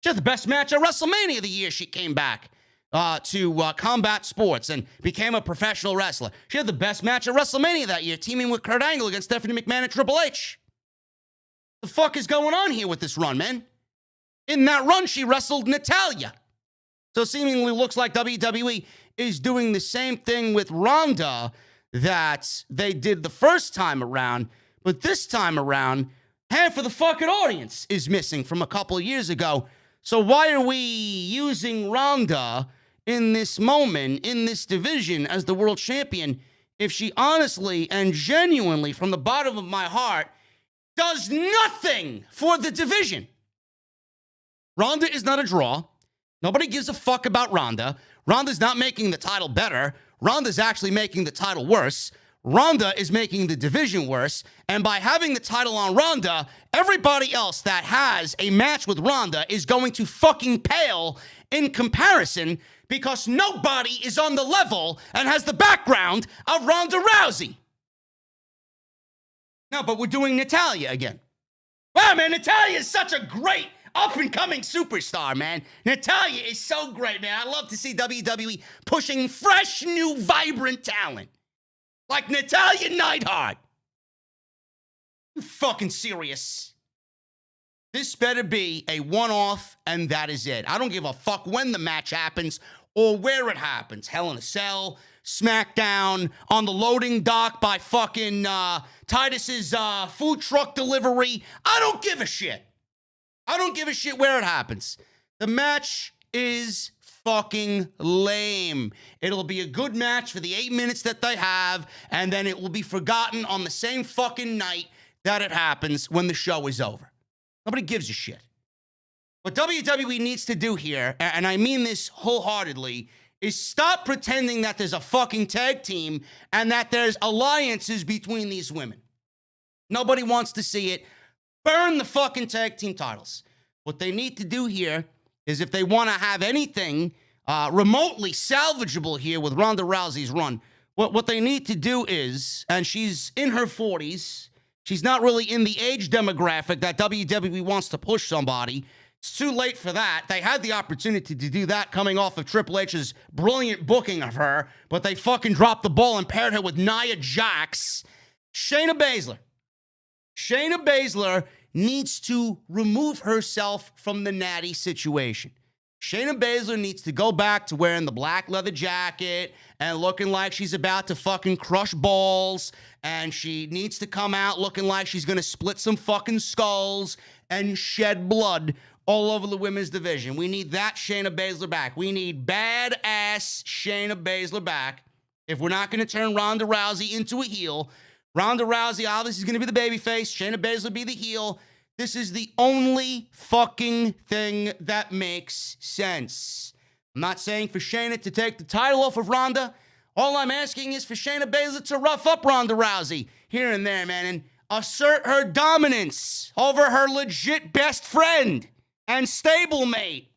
She had the best match at WrestleMania the year she came back to combat sports and became a professional wrestler. She had the best match at WrestleMania that year, teaming with Kurt Angle against Stephanie McMahon and Triple H. The fuck is going on here with this run, man? In that run, she wrestled Natalya. So seemingly looks like WWE is doing the same thing with Ronda that they did the first time around, but this time around, half of the fucking audience is missing from a couple of years ago. So why are we using Ronda in this moment, in this division, as the world champion, if she honestly and genuinely, from the bottom of my heart, does nothing for the division? Ronda is not a draw. Nobody gives a fuck about Ronda. Ronda's not making the title better. Ronda's actually making the title worse. Ronda is making the division worse. And by having the title on Ronda, everybody else that has a match with Ronda is going to fucking pale in comparison because nobody is on the level and has the background of Ronda Rousey. No, but we're doing Natalya again. Wow, man, Natalya is such a great up-and-coming superstar, man. Natalya is so great, man. I love to see WWE pushing fresh, new, vibrant talent. Like Natalya Neidhart. You fucking serious? This better be a one-off, and that is it. I don't give a fuck when the match happens or where it happens. Hell in a Cell, SmackDown, on the loading dock by fucking Titus's food truck delivery. I don't give a shit. I don't give a shit where it happens. The match is fucking lame. It'll be a good match for the 8 minutes that they have, and then it will be forgotten on the same fucking night that it happens when the show is over. Nobody gives a shit. What WWE needs to do here, and I mean this wholeheartedly, is stop pretending that there's a fucking tag team and that there's alliances between these women. Nobody wants to see it. Burn the fucking tag team titles. What they need to do here is if they want to have anything remotely salvageable here with Ronda Rousey's run, what they need to do is, and she's in her 40s, she's not really in the age demographic that WWE wants to push somebody. It's too late for that. They had the opportunity to do that coming off of Triple H's brilliant booking of her, but they fucking dropped the ball and paired her with Nia Jax. Shayna Baszler. Shayna Baszler needs to remove herself from the Natty situation. Shayna Baszler needs to go back to wearing the black leather jacket and looking like she's about to fucking crush balls, and she needs to come out looking like she's gonna split some fucking skulls and shed blood all over the women's division. We need that Shayna Baszler back. We need badass Shayna Baszler back. If we're not gonna turn Ronda Rousey into a heel, Ronda Rousey obviously is going to be the babyface. Shayna Baszler be the heel. This is the only fucking thing that makes sense. I'm not saying for Shayna to take the title off of Ronda. All I'm asking is for Shayna Baszler to rough up Ronda Rousey here and there, man, and assert her dominance over her legit best friend and stablemate.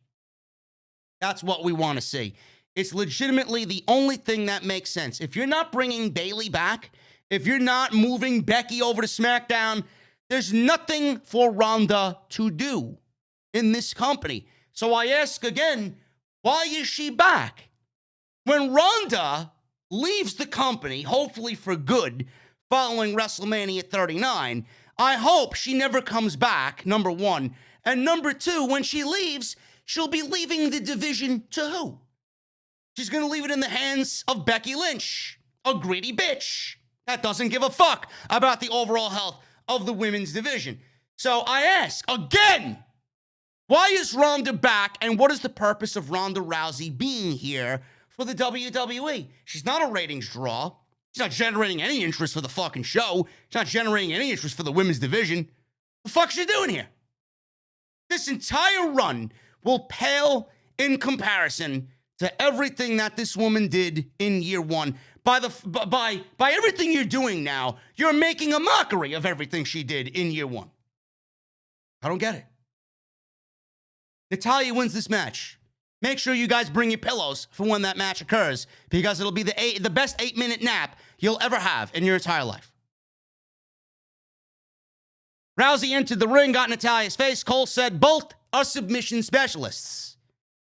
That's what we want to see. It's legitimately the only thing that makes sense. If you're not bringing Bayley back, if you're not moving Becky over to SmackDown, there's nothing for Ronda to do in this company. So I ask again, why is she back? When Ronda leaves the company, hopefully for good, following WrestleMania 39, I hope she never comes back, number one. And number two, when she leaves, she'll be leaving the division to who? She's going to leave it in the hands of Becky Lynch, a greedy bitch that doesn't give a fuck about the overall health of the women's division. So I ask again, why is Ronda back, and what is the purpose of Ronda Rousey being here for the WWE? She's not a ratings draw. She's not generating any interest for the fucking show. She's not generating any interest for the women's division. The fuck's she doing here? This entire run will pale in comparison to everything that this woman did in year one. By everything you're doing now, you're making a mockery of everything she did in year one. I don't get it. Natalya wins this match. Make sure you guys bring your pillows for when that match occurs, because it'll be the best 8-minute nap you'll ever have in your entire life. Rousey entered the ring, got Natalya's face. Cole said both are submission specialists.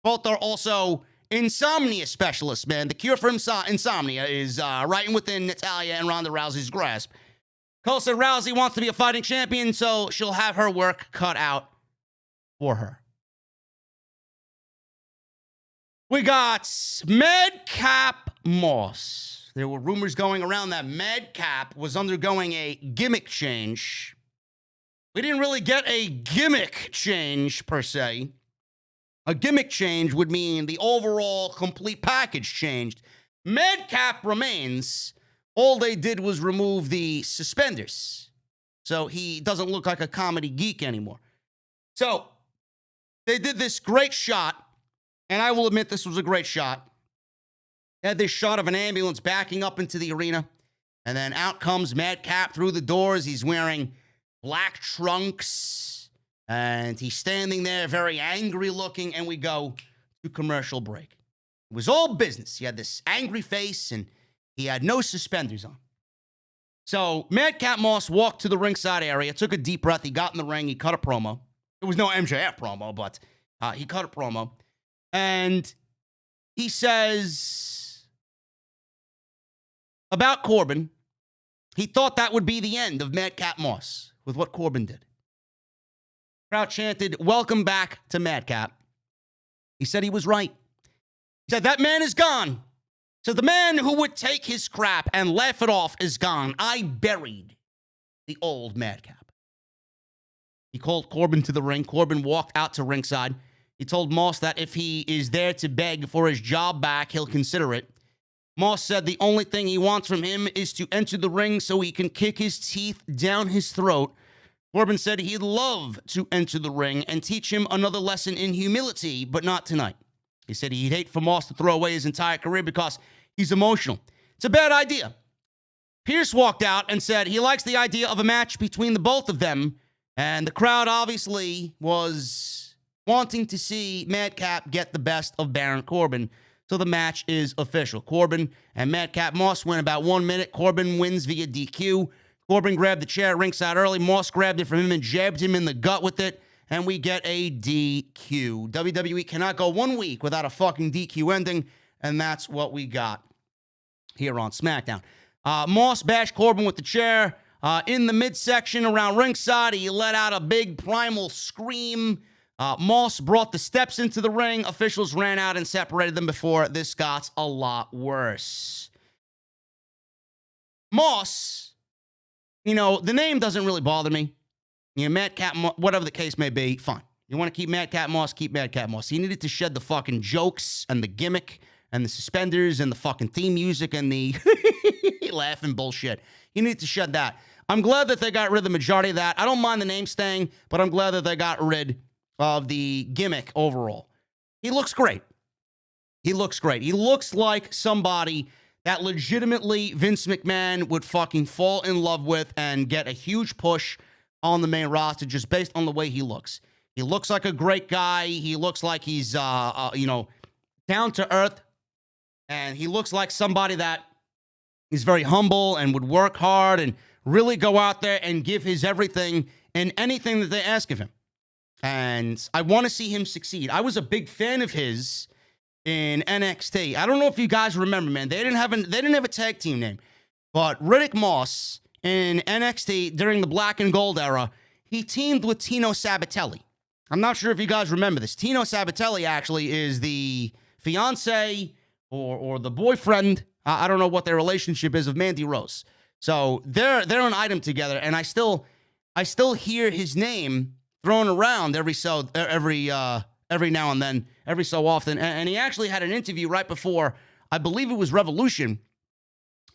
Both are also insomnia specialists, man. The cure for insomnia is right within Natalya and Ronda Rousey's grasp. Cole said Rousey wants to be a fighting champion, so she'll have her work cut out for her. We got Madcap Moss. There were rumors going around that Madcap was undergoing a gimmick change. We didn't really get a gimmick change, per se. A gimmick change would mean the overall complete package changed. Madcap remains. All they did was remove the suspenders. So he doesn't look like a comedy geek anymore. So they did this great shot. And I will admit this was a great shot. They had this shot of an ambulance backing up into the arena. And then out comes Madcap through the doors. He's wearing black trunks. And he's standing there very angry looking. And we go to commercial break. It was all business. He had this angry face and he had no suspenders on. So Madcap Moss walked to the ringside area, took a deep breath. He got in the ring. He cut a promo. It was no MJF promo, but he cut a promo. And he says about Corbin, he thought that would be the end of Madcap Moss with what Corbin did. Crowd chanted, "Welcome back to Madcap." He said he was right. He said, that man is gone. So the man who would take his crap and laugh it off is gone. I buried the old Madcap. He called Corbin to the ring. Corbin walked out to ringside. He told Moss that if he is there to beg for his job back, he'll consider it. Moss said the only thing he wants from him is to enter the ring so he can kick his teeth down his throat. Corbin said he'd love to enter the ring and teach him another lesson in humility, but not tonight. He said he'd hate for Moss to throw away his entire career because he's emotional. It's a bad idea. Pierce walked out and said he likes the idea of a match between the both of them, and the crowd obviously was wanting to see Madcap get the best of Baron Corbin. So the match is official. Corbin and Madcap Moss win about 1 minute. Corbin wins via DQ. Corbin grabbed the chair at ringside early. Moss grabbed it from him and jabbed him in the gut with it. And we get a DQ. WWE cannot go 1 week without a fucking DQ ending. And that's what we got here on SmackDown. Moss bashed Corbin with the chair. In the midsection around ringside, he let out a big primal scream. Moss brought the steps into the ring. Officials ran out and separated them before this got a lot worse. Moss, the name doesn't really bother me. Madcap, whatever the case may be, fine. You want to keep Madcap Moss, keep Madcap Moss. He needed to shed the fucking jokes and the gimmick and the suspenders and the fucking theme music and the laughing bullshit. He needed to shed that. I'm glad that they got rid of the majority of that. I don't mind the name staying, but I'm glad that they got rid of the gimmick overall. He looks great. He looks great. He looks like somebody that legitimately Vince McMahon would fucking fall in love with and get a huge push on the main roster just based on the way he looks. He looks like a great guy. He looks like he's, down to earth, and he looks like somebody that is very humble and would work hard and really go out there and give his everything in anything that they ask of him. And I want to see him succeed. I was a big fan of his in NXT. I don't know if you guys remember, man. They didn't have a tag team name, but Riddick Moss in NXT during the Black and Gold era, he teamed with Tino Sabatelli. I'm not sure if you guys remember this. Tino Sabatelli actually is the fiance or the boyfriend. I don't know what their relationship is of Mandy Rose. So they're an item together, and I still hear his name thrown around every now and then, every so often. And he actually had an interview right before, I believe it was Revolution.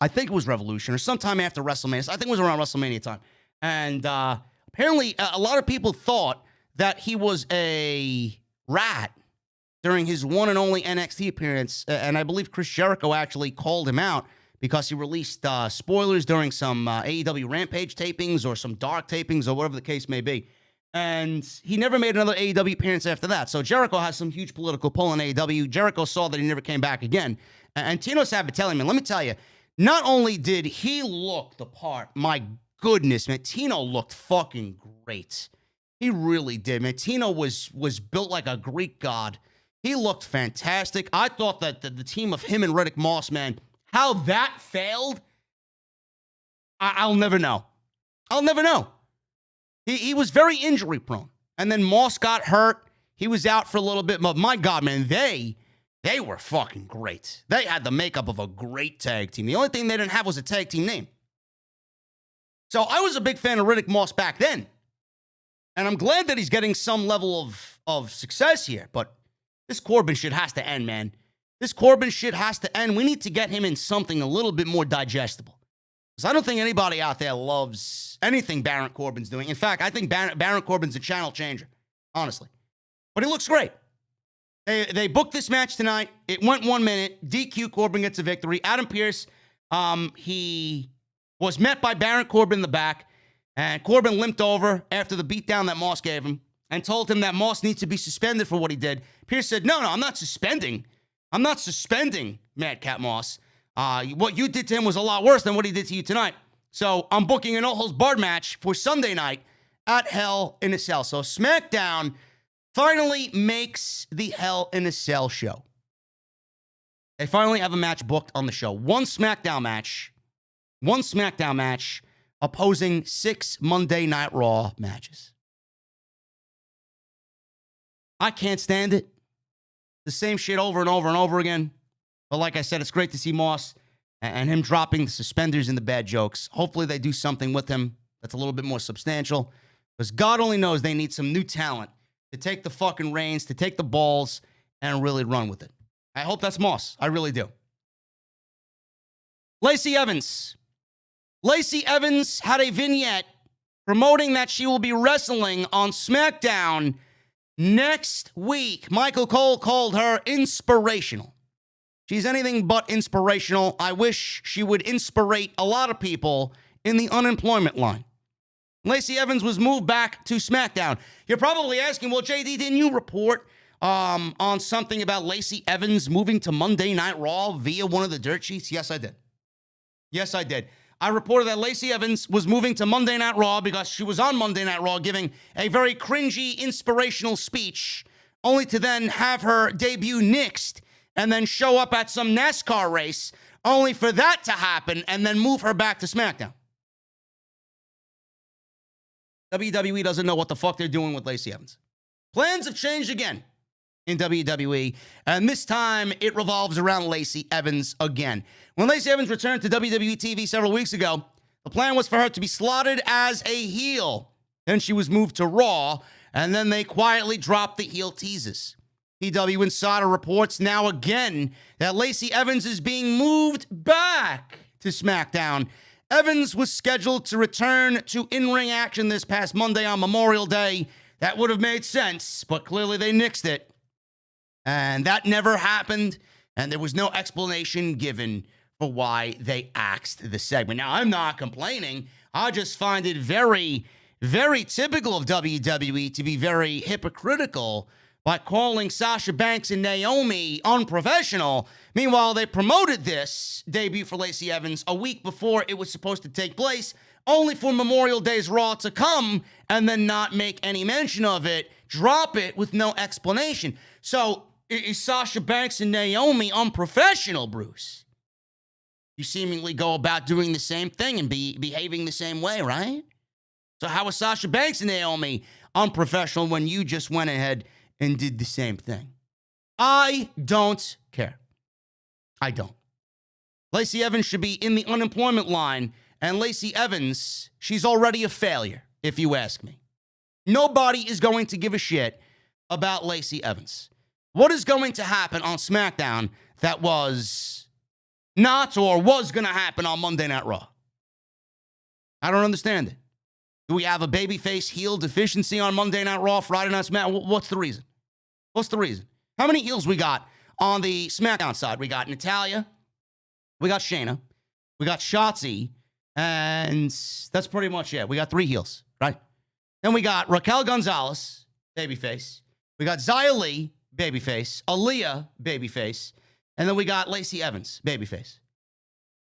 I think it was Revolution or sometime after WrestleMania. I think it was around WrestleMania time. And apparently a lot of people thought that he was a rat during his one and only NXT appearance. And I believe Chris Jericho actually called him out because he released spoilers during some AEW Rampage tapings or some Dark tapings or whatever the case may be. And he never made another AEW appearance after that. So Jericho has some huge political pull in AEW. Jericho saw that he never came back again. And Tino Sabatelli, man, let me tell you, not only did he look the part, my goodness, man, Tino looked fucking great. He really did, man. Tino was built like a Greek god. He looked fantastic. I thought that the team of him and Riddick Moss, man, how that failed, I'll never know. I'll never know. He was very injury prone. And then Moss got hurt. He was out for a little bit. But my God, man, they were fucking great. They had the makeup of a great tag team. The only thing they didn't have was a tag team name. So I was a big fan of Riddick Moss back then. And I'm glad that he's getting some level of success here. But this Corbin shit has to end, man. This Corbin shit has to end. We need to get him in something a little bit more digestible. Because I don't think anybody out there loves anything Baron Corbin's doing. In fact, I think Baron Corbin's a channel changer, honestly. But he looks great. They booked this match tonight. It went 1 minute. DQ, Corbin gets a victory. Adam Pearce, he was met by Baron Corbin in the back. And Corbin limped over after the beatdown that Moss gave him and told him that Moss needs to be suspended for what he did. Pearce said, no, I'm not suspending. I'm not suspending Madcap Moss. What you did to him was a lot worse than what he did to you tonight. So I'm booking a no-holds-barred match for Sunday night at Hell in a Cell. So SmackDown finally makes the Hell in a Cell show. They finally have a match booked on the show. One SmackDown match opposing 6 Monday Night Raw matches. I can't stand it. The same shit over and over and over again. But like I said, it's great to see Moss and him dropping the suspenders and the bad jokes. Hopefully they do something with him that's a little bit more substantial. Because God only knows they need some new talent to take the fucking reins, to take the balls, and really run with it. I hope that's Moss. I really do. Lacey Evans. Lacey Evans had a vignette promoting that she will be wrestling on SmackDown next week. Michael Cole called her inspirational. She's anything but inspirational. I wish she would inspirate a lot of people in the unemployment line. Lacey Evans was moved back to SmackDown. You're probably asking, well, JD, didn't you report on something about Lacey Evans moving to Monday Night Raw via one of the dirt sheets? Yes, I did. Yes, I did. I reported that Lacey Evans was moving to Monday Night Raw because she was on Monday Night Raw giving a very cringy, inspirational speech, only to then have her debut nixed and then show up at some NASCAR race, only for that to happen and then move her back to SmackDown. WWE doesn't know what the fuck they're doing with Lacey Evans. Plans have changed again in WWE, and this time it revolves around Lacey Evans again. When Lacey Evans returned to WWE TV several weeks ago, the plan was for her to be slotted as a heel. Then she was moved to Raw, and then they quietly dropped the heel teases. PW Insider reports now again that Lacey Evans is being moved back to SmackDown. Evans was scheduled to return to in-ring action this past Monday on Memorial Day. That would have made sense, but clearly they nixed it. And that never happened, and there was no explanation given for why they axed the segment. Now, I'm not complaining. I just find it very, very typical of WWE to be very hypocritical by calling Sasha Banks and Naomi unprofessional. Meanwhile, they promoted this debut for Lacey Evans a week before it was supposed to take place, only for Memorial Day's Raw to come and then not make any mention of it, drop it with no explanation. So, is Sasha Banks and Naomi unprofessional, Bruce? You seemingly go about doing the same thing and behaving the same way, right? So how was Sasha Banks and Naomi unprofessional when you just went ahead and did the same thing? I don't care. I don't. Lacey Evans should be in the unemployment line, and Lacey Evans, she's already a failure, if you ask me. Nobody is going to give a shit about Lacey Evans. What is going to happen on SmackDown that was not or was going to happen on Monday Night Raw? I don't understand it. Do we have a babyface heel deficiency on Monday Night Raw, Friday Night SmackDown? What's the reason? What's the reason? How many heels we got on the SmackDown side? We got Natalya, we got Shayna, we got Shotzi, and that's pretty much it. We got 3 heels, right? Then we got Raquel Gonzalez, babyface. We got Xia Li, babyface. Aaliyah, babyface. And then we got Lacey Evans, babyface.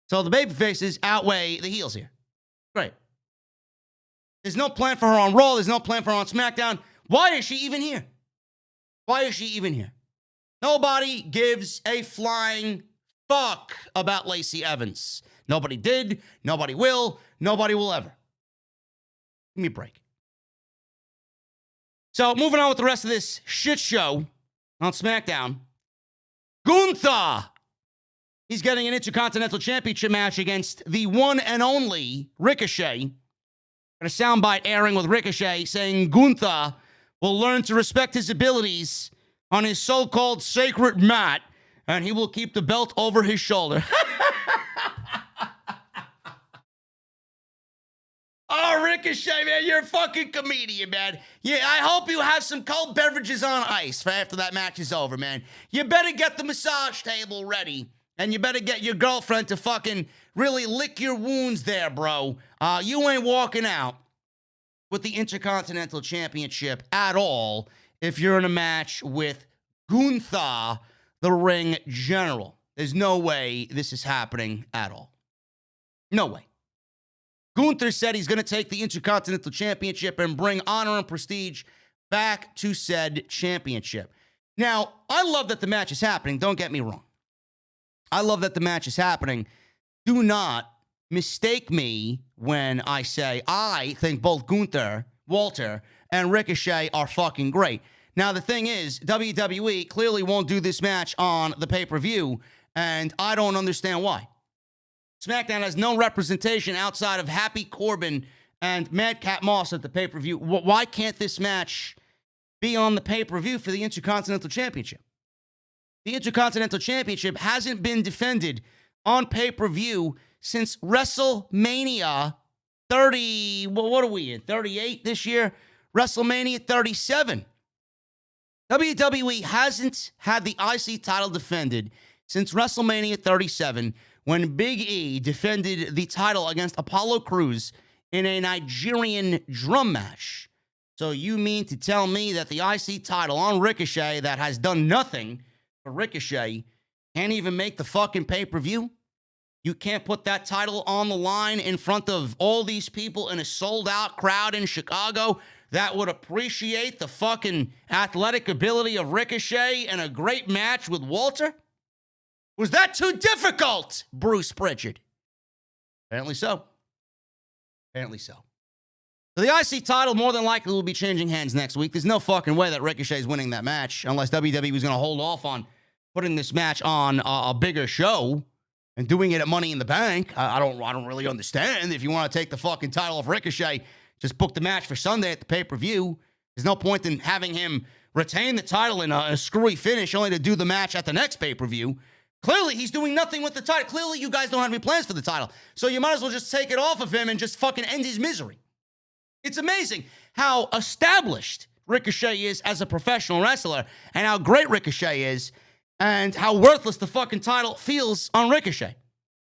So the babyfaces outweigh the heels here. Great. There's no plan for her on Raw. There's no plan for her on SmackDown. Why is she even here? Why is she even here? Nobody gives a flying fuck about Lacey Evans. Nobody did. Nobody will. Nobody will ever. Give me a break. So moving on with the rest of this shit show on SmackDown. Gunther. He's getting an Intercontinental Championship match against the one and only Ricochet. Got a soundbite airing with Ricochet saying Gunther will learn to respect his abilities on his so-called sacred mat, and he will keep the belt over his shoulder. Oh, Ricochet, man, you're a fucking comedian, man. Yeah, I hope you have some cold beverages on ice for after that match is over, man. You better get the massage table ready, and you better get your girlfriend to fucking really lick your wounds there, bro. You ain't walking out with the Intercontinental Championship at all if you're in a match with Gunther, the ring general. There's no way this is happening at all. No way. Gunther said he's going to take the Intercontinental Championship and bring honor and prestige back to said championship. Now, I love that the match is happening. Don't get me wrong. I love that the match is happening. Do not mistake me when I say I think both Gunther, Walter, and Ricochet are fucking great. Now, the thing is, WWE clearly won't do this match on the pay-per-view, and I don't understand why. SmackDown has no representation outside of Happy Corbin and Madcap Moss at the pay-per-view. Why can't this match be on the pay-per-view for the Intercontinental Championship? The Intercontinental Championship hasn't been defended on pay-per-view since WrestleMania 30, well, what are we in, 38 this year? WrestleMania 37. WWE hasn't had the IC title defended since WrestleMania 37, when Big E defended the title against Apollo Crews in a Nigerian drum match. So you mean to tell me that the IC title on Ricochet that has done nothing for Ricochet can't even make the fucking pay-per-view? You can't put that title on the line in front of all these people in a sold-out crowd in Chicago that would appreciate the fucking athletic ability of Ricochet and a great match with Walter? Was that too difficult, Bruce Pritchard? Apparently so. Apparently so. So the IC title more than likely will be changing hands next week. There's no fucking way that Ricochet's winning that match unless WWE was going to hold off on putting this match on a bigger show and doing it at Money in the Bank. I don't really understand. If you want to take the fucking title off Ricochet, just book the match for Sunday at the pay-per-view. There's no point in having him retain the title in a screwy finish only to do the match at the next pay-per-view. Clearly, he's doing nothing with the title. Clearly, you guys don't have any plans for the title. So you might as well just take it off of him and just fucking end his misery. It's amazing how established Ricochet is as a professional wrestler and how great Ricochet is and how worthless the fucking title feels on Ricochet.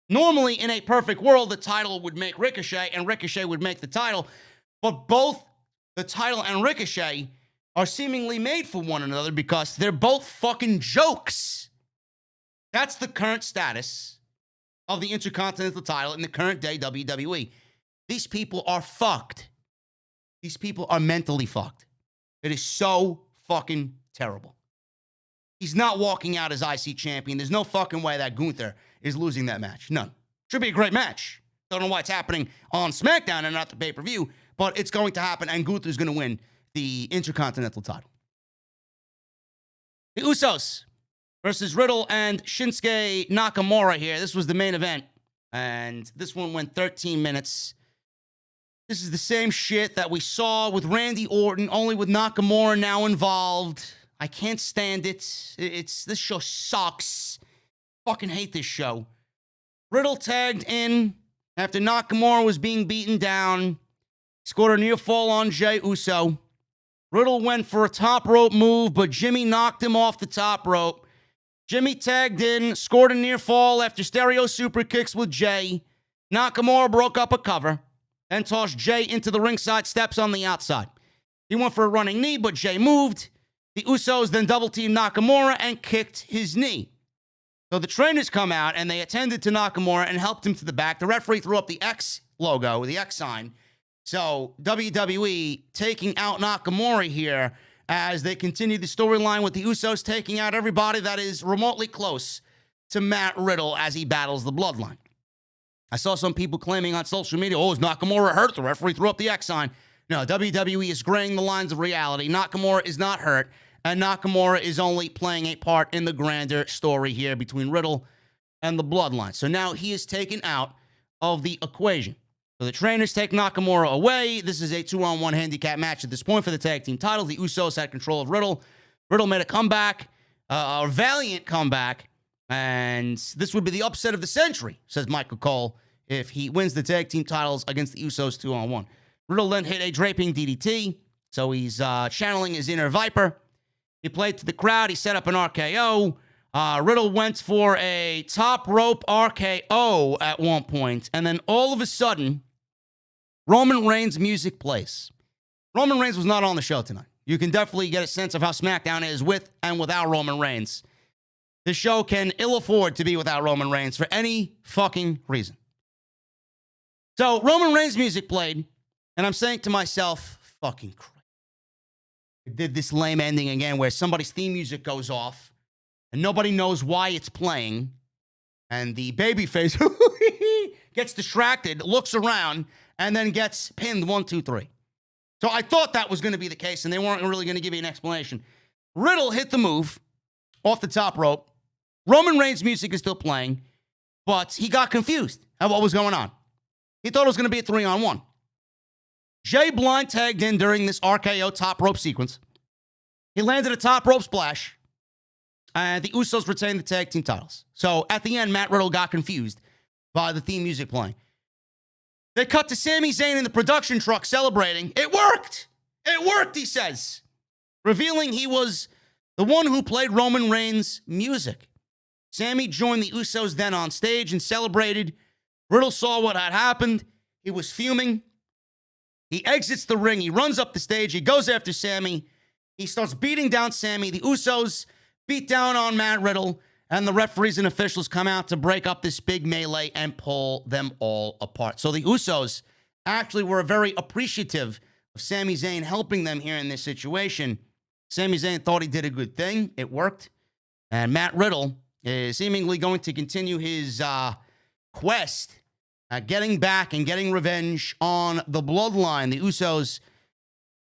Normally, in a perfect world, the title would make Ricochet and Ricochet would make the title. But both the title and Ricochet are seemingly made for one another because they're both fucking jokes. That's the current status of the Intercontinental title in the current day WWE. These people are fucked. These people are mentally fucked. It is so fucking terrible. He's not walking out as IC champion. There's no fucking way that Gunther is losing that match. None. Should be a great match. Don't know why it's happening on SmackDown and not the pay-per-view, but it's going to happen, and Gunther's going to win the Intercontinental title. The Usos versus Riddle and Shinsuke Nakamura here. This was the main event, and this one went 13 minutes. This is the same shit that we saw with Randy Orton, only with Nakamura now involved. I can't stand it. This show sucks. Fucking hate this show. Riddle tagged in after Nakamura was being beaten down. Scored a near fall on Jey Uso. Riddle went for a top rope move, but Jimmy knocked him off the top rope. Jimmy tagged in, scored a near fall after stereo super kicks with Jey. Nakamura broke up a cover, then tossed Jey into the ringside steps on the outside. He went for a running knee, but Jey moved. The Usos then double-teamed Nakamura and kicked his knee. So the trainers come out, and they attended to Nakamura and helped him to the back. The referee threw up the X logo, the X sign. So WWE taking out Nakamura here as they continue the storyline with the Usos taking out everybody that is remotely close to Matt Riddle as he battles the Bloodline. I saw some people claiming on social media, oh, is Nakamura hurt? The referee threw up the X sign. No, WWE is graying the lines of reality. Nakamura is not hurt, and Nakamura is only playing a part in the grander story here between Riddle and the Bloodline. So now he is taken out of the equation. So the trainers take Nakamura away. This is a 2-on-1 handicap match at this point for the tag team title. The Usos had control of Riddle. Riddle made a comeback, a valiant comeback, and this would be the upset of the century, says Michael Cole, if he wins the tag team titles against the Usos 2-on-1. Riddle then hit a draping DDT, so he's channeling his inner Viper. He played to the crowd. He set up an RKO. Riddle went for a top rope RKO at one point, and then all of a sudden, Roman Reigns' music plays. Roman Reigns was not on the show tonight. You can definitely get a sense of how SmackDown is with and without Roman Reigns. The show can ill afford to be without Roman Reigns for any fucking reason. So Roman Reigns' music played, and I'm saying to myself, fucking Christ. I did this lame ending again where somebody's theme music goes off, and nobody knows why it's playing, and the babyface gets distracted, looks around, and then gets pinned 1, 2, 3. So I thought that was going to be the case, and they weren't really going to give you an explanation. Riddle hit the move off the top rope. Roman Reigns' music is still playing, but he got confused at what was going on. He thought it was going to be a 3-on-1. Jey blind tagged in during this RKO top rope sequence. He landed a top rope splash, and the Usos retained the tag team titles. So at the end, Matt Riddle got confused by the theme music playing. They cut to Sami Zayn in the production truck celebrating. It worked! It worked, he says, revealing he was the one who played Roman Reigns' music. Sami joined the Usos then on stage and celebrated. Riddle saw what had happened. He was fuming. He exits the ring. He runs up the stage. He goes after Sami. He starts beating down Sami. The Usos beat down on Matt Riddle, and the referees and officials come out to break up this big melee and pull them all apart. So the Usos actually were very appreciative of Sami Zayn helping them here in this situation. Sami Zayn thought he did a good thing. It worked. And Matt Riddle is seemingly going to continue his quest at getting back and getting revenge on the Bloodline, the Usos,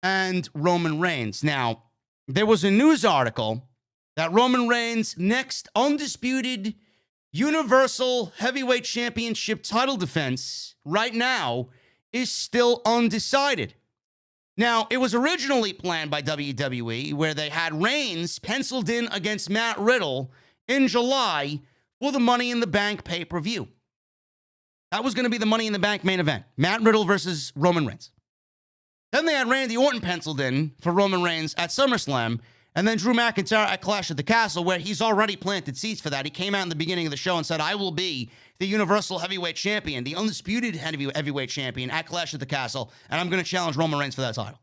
and Roman Reigns. Now, there was a news article that Roman Reigns' next undisputed Universal Heavyweight Championship title defense right now is still undecided. Now, it was originally planned by WWE where they had Reigns penciled in against Matt Riddle in July for the Money in the Bank pay-per-view. That was going to be the Money in the Bank main event. Matt Riddle versus Roman Reigns. Then they had Randy Orton penciled in for Roman Reigns at SummerSlam, and then Drew McIntyre at Clash at the Castle, where he's already planted seeds for that. He came out in the beginning of the show and said, I will be the Universal Heavyweight Champion, the undisputed heavyweight champion at Clash at the Castle, and I'm going to challenge Roman Reigns for that title.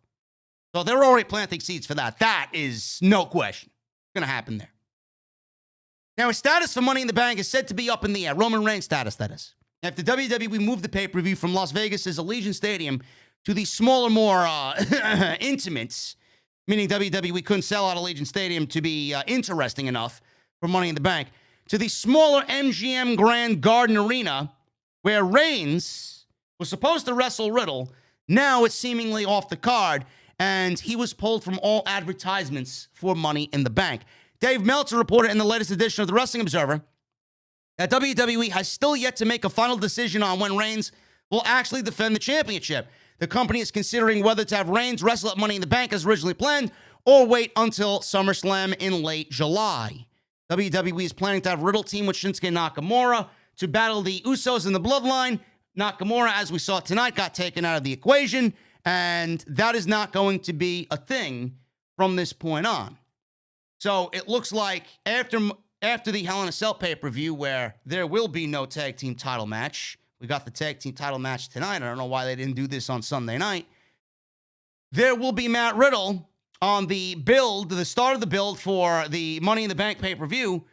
So they're already planting seeds for that. That is no question going to happen there. Now, his status for Money in the Bank is said to be up in the air. Roman Reigns' status, that is. After WWE moved the pay-per-view from Las Vegas' Allegiant Stadium to the smaller, more intimate, meaning WWE couldn't sell out Allegiant Stadium to be interesting enough for Money in the Bank, to the smaller MGM Grand Garden Arena, where Reigns was supposed to wrestle Riddle. Now it's seemingly off the card, and he was pulled from all advertisements for Money in the Bank. Dave Meltzer reported in the latest edition of the Wrestling Observer that WWE has still yet to make a final decision on when Reigns will actually defend the championship. The company is considering whether to have Reigns wrestle at Money in the Bank as originally planned or wait until SummerSlam in late July. WWE is planning to have Riddle team with Shinsuke Nakamura to battle the Usos in the Bloodline. Nakamura, as we saw tonight, got taken out of the equation, and that is not going to be a thing from this point on. So it looks like after the Hell in a Cell pay-per-view, where there will be no tag team title match, we got the tag team title match tonight. I don't know why they didn't do this on Sunday night. There will be Matt Riddle on the build, the start of the build for the Money in the Bank pay-per-view.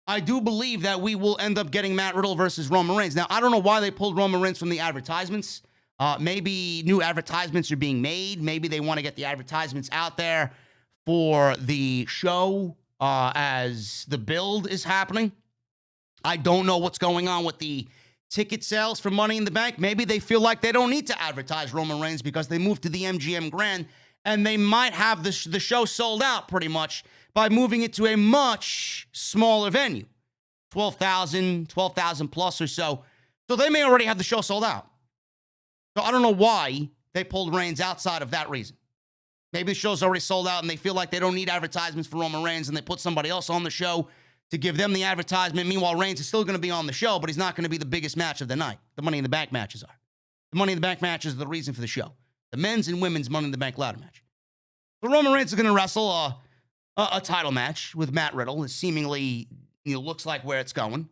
I do believe that we will end up getting Matt Riddle versus Roman Reigns. Now, I don't know why they pulled Roman Reigns from the advertisements. Maybe new advertisements are being made. Maybe they want to get the advertisements out there for the show as the build is happening. I don't know what's going on with the ticket sales for Money in the Bank. Maybe they feel like they don't need to advertise Roman Reigns because they moved to the MGM Grand, and they might have the show sold out pretty much by moving it to a much smaller venue, 12,000 plus or so. So they may already have the show sold out. So I don't know why they pulled Reigns outside of that reason. Maybe the show's already sold out and they feel like they don't need advertisements for Roman Reigns, and they put somebody else on the show to give them the advertisement. Meanwhile, Reigns is still going to be on the show, but he's not going to be the biggest match of the night. The Money in the Bank matches are. The Money in the Bank matches are the reason for the show. The men's and women's Money in the Bank ladder match. So Roman Reigns is going to wrestle a title match with Matt Riddle. It seemingly looks like where it's going.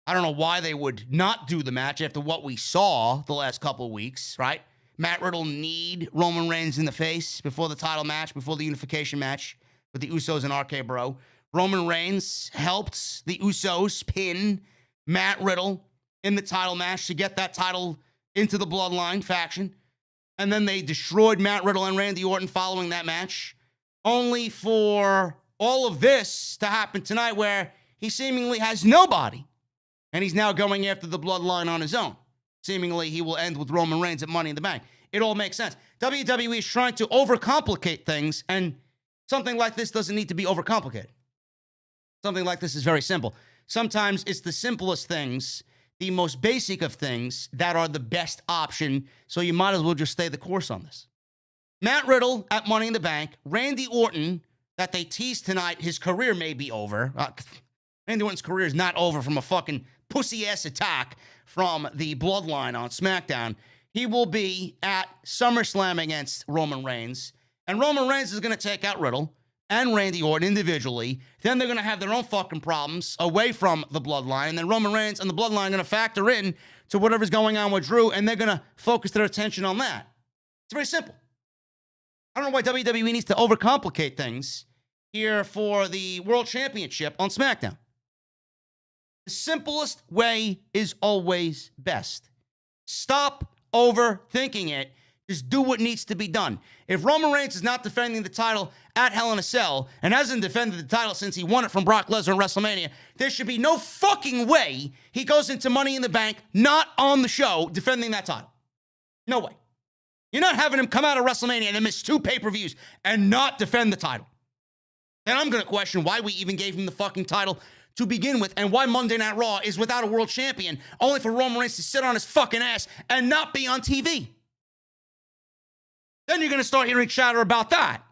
I don't know why they would not do the match after what we saw the last couple of weeks, right? Matt Riddle need Roman Reigns in the face before the title match, before the unification match with the Usos and RK Bro. Roman Reigns helped the Usos pin Matt Riddle in the title match to get that title into the Bloodline faction. And then they destroyed Matt Riddle and Randy Orton following that match, only for all of this to happen tonight where he seemingly has nobody. And he's now going after the Bloodline on his own. Seemingly, he will end with Roman Reigns at Money in the Bank. It all makes sense. WWE is trying to overcomplicate things, and something like this doesn't need to be overcomplicated. Something like this is very simple. Sometimes it's the simplest things, the most basic of things, that are the best option, so you might as well just stay the course on this. Matt Riddle at Money in the Bank. Randy Orton, that they teased tonight, his career may be over. Randy Orton's career is not over from a fucking pussy-ass attack from the Bloodline on SmackDown. He will be at SummerSlam against Roman Reigns, and Roman Reigns is going to take out Riddle and Randy Orton individually. Then they're going to have their own fucking problems away from the Bloodline, and then Roman Reigns and the Bloodline are going to factor in to whatever's going on with Drew, and they're going to focus their attention on that. It's very simple. I don't know why WWE needs to overcomplicate things here for the World Championship on SmackDown. The simplest way is always best. Stop overthinking it. Just do what needs to be done. If Roman Reigns is not defending the title at Hell in a Cell and hasn't defended the title since he won it from Brock Lesnar in WrestleMania, there should be no fucking way he goes into Money in the Bank not on the show defending that title. No way. You're not having him come out of WrestleMania and then miss 2 pay-per-views and not defend the title. Then I'm going to question why we even gave him the fucking title to begin with, and why Monday Night Raw is without a world champion, only for Roman Reigns to sit on his fucking ass and not be on TV. Then you're going to start hearing chatter about that.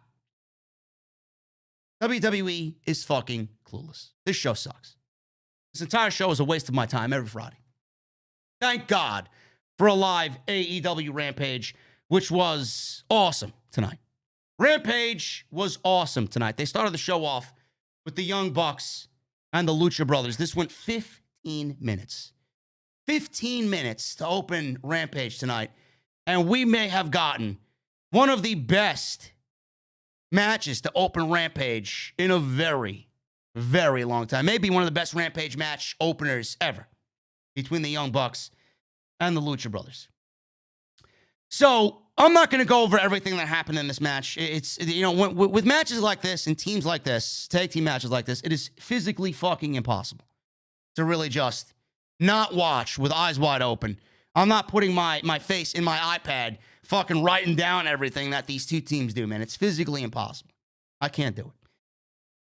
WWE is fucking clueless. This show sucks. This entire show is a waste of my time every Friday. Thank God for a live AEW Rampage, which was awesome tonight. Rampage was awesome tonight. They started the show off with the Young Bucks and the Lucha Brothers. This went 15 minutes. 15 minutes to open Rampage tonight. And we may have gotten one of the best matches to open Rampage in a very, very long time. Maybe one of the best Rampage match openers ever between the Young Bucks and the Lucha Brothers. So I'm not going to go over everything that happened in this match. It's, with matches like this and teams like this, tag team matches like this, it is physically fucking impossible to really just not watch with eyes wide open. I'm not putting my face in my iPad fucking writing down everything that these two teams do, man. It's physically impossible. I can't do it.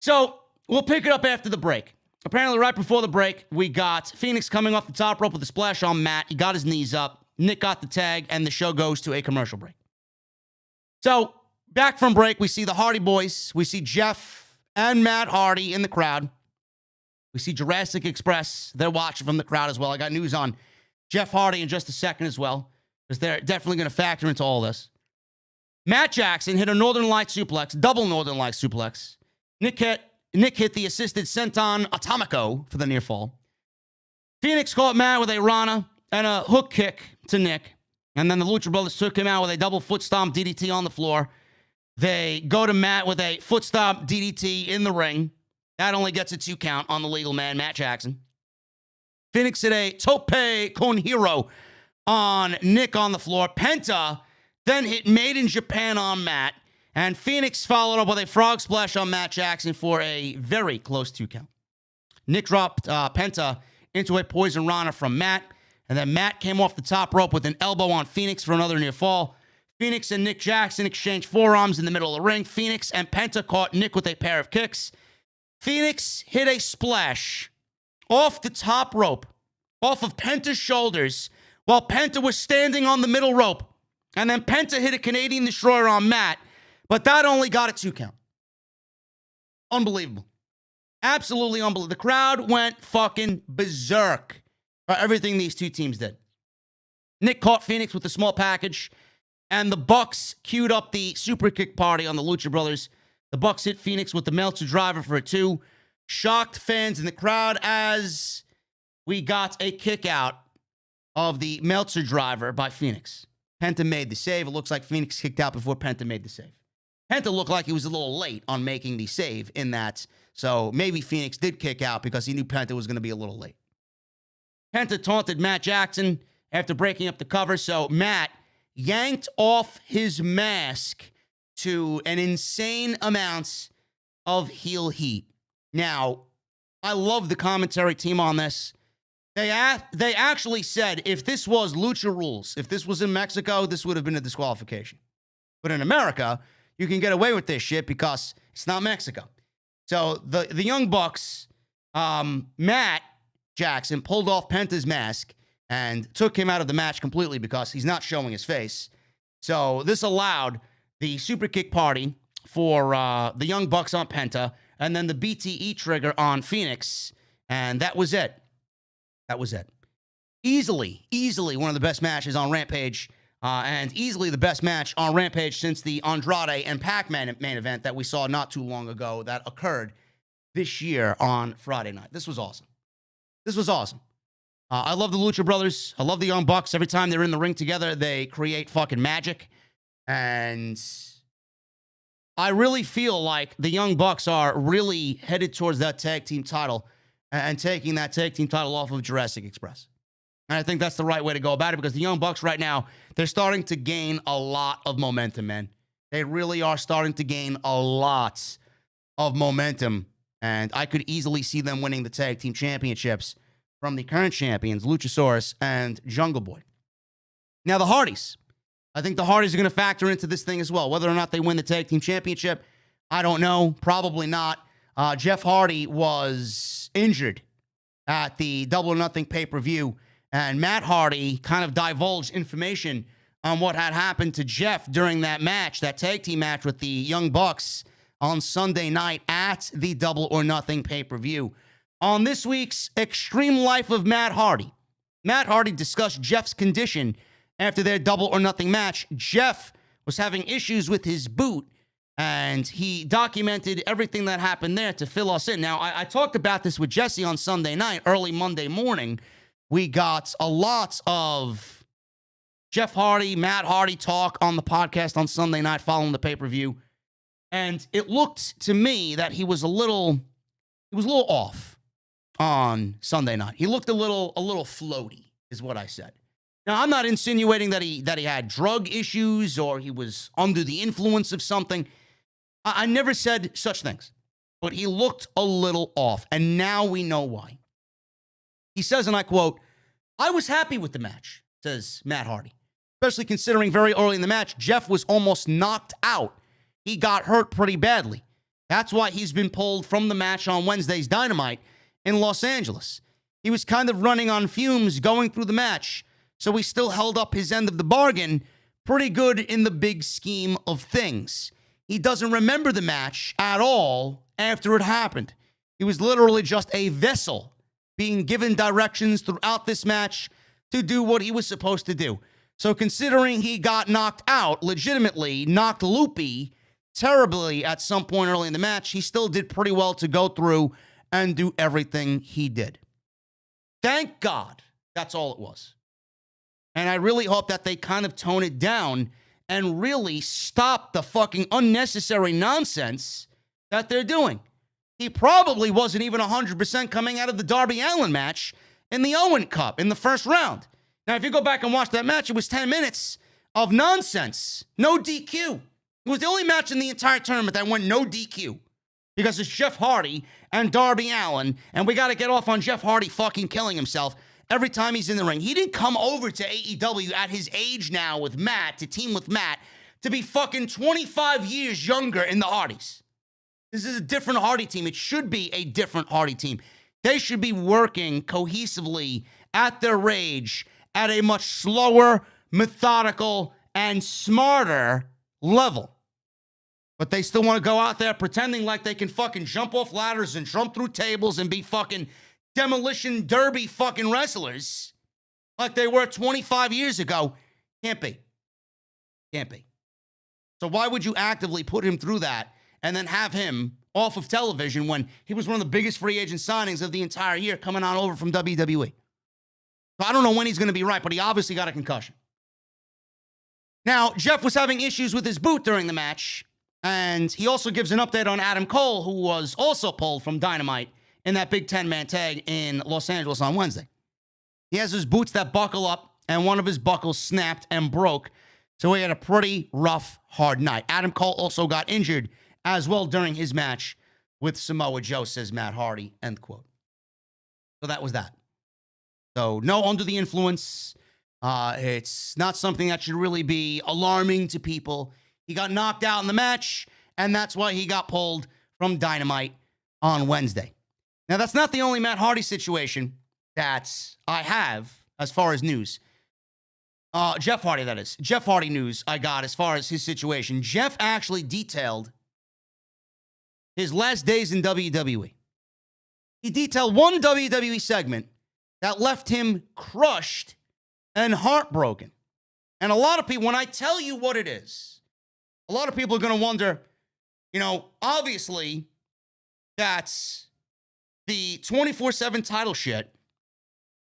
So we'll pick it up after the break. Apparently, right before the break, we got Phoenix coming off the top rope with a splash on Matt. He got his knees up. Nick got the tag, and the show goes to a commercial break. So, back from break, we see the Hardy Boys. We see Jeff and Matt Hardy in the crowd. We see Jurassic Express. They're watching from the crowd as well. I got news on Jeff Hardy in just a second as well, because they're definitely going to factor into all this. Matt Jackson hit a Northern Light suplex, double Northern Light suplex. Nick hit the assisted senton atomico for the near fall. Phoenix caught Matt with a Rana and a hook kick to Nick. And then the Lucha Brothers took him out with a double foot stomp DDT on the floor. They go to Matt with a foot stomp DDT in the ring. That only gets a 2 count on the legal man, Matt Jackson. Phoenix hit a tope con hero on Nick on the floor. Penta then hit Made in Japan on Matt. And Phoenix followed up with a frog splash on Matt Jackson for a very close 2 count. Nick dropped Penta into a poison Rana from Matt. And then Matt came off the top rope with an elbow on Phoenix for another near fall. Phoenix and Nick Jackson exchanged forearms in the middle of the ring. Phoenix and Penta caught Nick with a pair of kicks. Phoenix hit a splash off the top rope, off of Penta's shoulders, while Penta was standing on the middle rope. And then Penta hit a Canadian Destroyer on Matt, but that only got a 2 count. Unbelievable. Absolutely unbelievable. The crowd went fucking berserk. Everything these two teams did. Nick caught Phoenix with a small package, and the Bucks queued up the super kick party on the Lucha Brothers. The Bucks hit Phoenix with the Meltzer driver for a 2. Shocked fans in the crowd as we got a kick out of the Meltzer driver by Phoenix. Penta made the save. It looks like Phoenix kicked out before Penta made the save. Penta looked like he was a little late on making the save in that, so maybe Phoenix did kick out because he knew Penta was going to be a little late. Penta taunted Matt Jackson after breaking up the cover, so Matt yanked off his mask to an insane amount of heel heat. Now, I love the commentary team on this. They actually said if this was Lucha Rules, if this was in Mexico, this would have been a disqualification. But in America, you can get away with this shit because it's not Mexico. So the Young Bucks, Matt Jackson pulled off Penta's mask and took him out of the match completely because he's not showing his face. So this allowed the super kick party for the Young Bucks on Penta and then the BTE trigger on Phoenix. And that was it. That was it. Easily one of the best matches on Rampage and easily the best match on Rampage since the Andrade and Pac-Man main event that we saw not too long ago that occurred this year on Friday night. This was awesome. This was awesome. I love the Lucha Brothers. I love the Young Bucks. Every time they're in the ring together, they create fucking magic. And I really feel like the Young Bucks are really headed towards that tag team title and taking that tag team title off of Jurassic Express. And I think that's the right way to go about it because the Young Bucks right now, they're starting to gain a lot of momentum, man. They really are starting to gain a lot of momentum. And I could easily see them winning the tag team championships from the current champions, Luchasaurus and Jungle Boy. Now, the Hardys. I think the Hardys are going to factor into this thing as well. Whether or not they win the tag team championship, I don't know. Probably not. Jeff Hardy was injured at the Double or Nothing pay-per-view, and Matt Hardy kind of divulged information on what had happened to Jeff during that match, that tag team match with the Young Bucks on Sunday night at the Double or Nothing pay-per-view. On this week's Extreme Life of Matt Hardy, Matt Hardy discussed Jeff's condition after their Double or Nothing match. Jeff was having issues with his boot, and he documented everything that happened there to fill us in. Now, I talked about this with Jesse on Sunday night, early Monday morning. We got a lot of Jeff Hardy, Matt Hardy talk on the podcast on Sunday night following the pay-per-view. And it looked to me that he was a little off on Sunday night. He looked a little floaty, is what I said. Now, I'm not insinuating that he had drug issues or he was under the influence of something. I never said such things. But he looked a little off, and now we know why. He says, and I quote, "I was happy with the match," says Matt Hardy, especially considering very early in the match, Jeff was almost knocked out. He got hurt pretty badly. That's why he's been pulled from the match on Wednesday's Dynamite in Los Angeles. He was kind of running on fumes going through the match, so he still held up his end of the bargain pretty good in the big scheme of things. He doesn't remember the match at all after it happened. He was literally just a vessel being given directions throughout this match to do what he was supposed to do. So considering he got knocked out, legitimately knocked loopy terribly at some point early in the match, he still did pretty well to go through and do everything he did. Thank God that's all it was. And I really hope that they kind of tone it down and really stop the fucking unnecessary nonsense that they're doing. He probably wasn't even 100% coming out of the Darby Allin match in the Owen Cup in the first round. Now, if you go back and watch that match, it was 10 minutes of nonsense. No DQ. It was the only match in the entire tournament that went no DQ. Because it's Jeff Hardy and Darby Allin, and we got to get off on Jeff Hardy fucking killing himself every time he's in the ring. He didn't come over to AEW at his age now with Matt, to team with Matt, to be fucking 25 years younger in the Hardys. This is a different Hardy team. It should be a different Hardy team. They should be working cohesively at their age at a much slower, methodical, and smarter level. But they still want to go out there pretending like they can fucking jump off ladders and jump through tables and be fucking demolition derby fucking wrestlers like they were 25 years ago. Can't be. Can't be. So why would you actively put him through that and then have him off of television when he was one of the biggest free agent signings of the entire year coming on over from WWE? So I don't know when he's going to be right, but he obviously got a concussion. Now, Jeff was having issues with his boot during the match, and he also gives an update on Adam Cole, who was also pulled from Dynamite in that big 10-man tag in Los Angeles on Wednesday. He has his boots that buckle up, and one of his buckles snapped and broke, so he had a pretty rough, hard night. Adam Cole also got injured as well during his match with Samoa Joe, says Matt Hardy, end quote. So that was that. So no under the influence. It's not something that should really be alarming to people. He got knocked out in the match, and that's why he got pulled from Dynamite on Wednesday. Now, that's not the only Matt Hardy situation that I have as far as news. Jeff Hardy, that is. Jeff Hardy news I got as far as his situation. Jeff actually detailed his last days in WWE. He detailed one WWE segment that left him crushed and heartbroken. And a lot of people, when I tell you what it is, a lot of people are going to wonder, obviously, that's the 24/7 title shit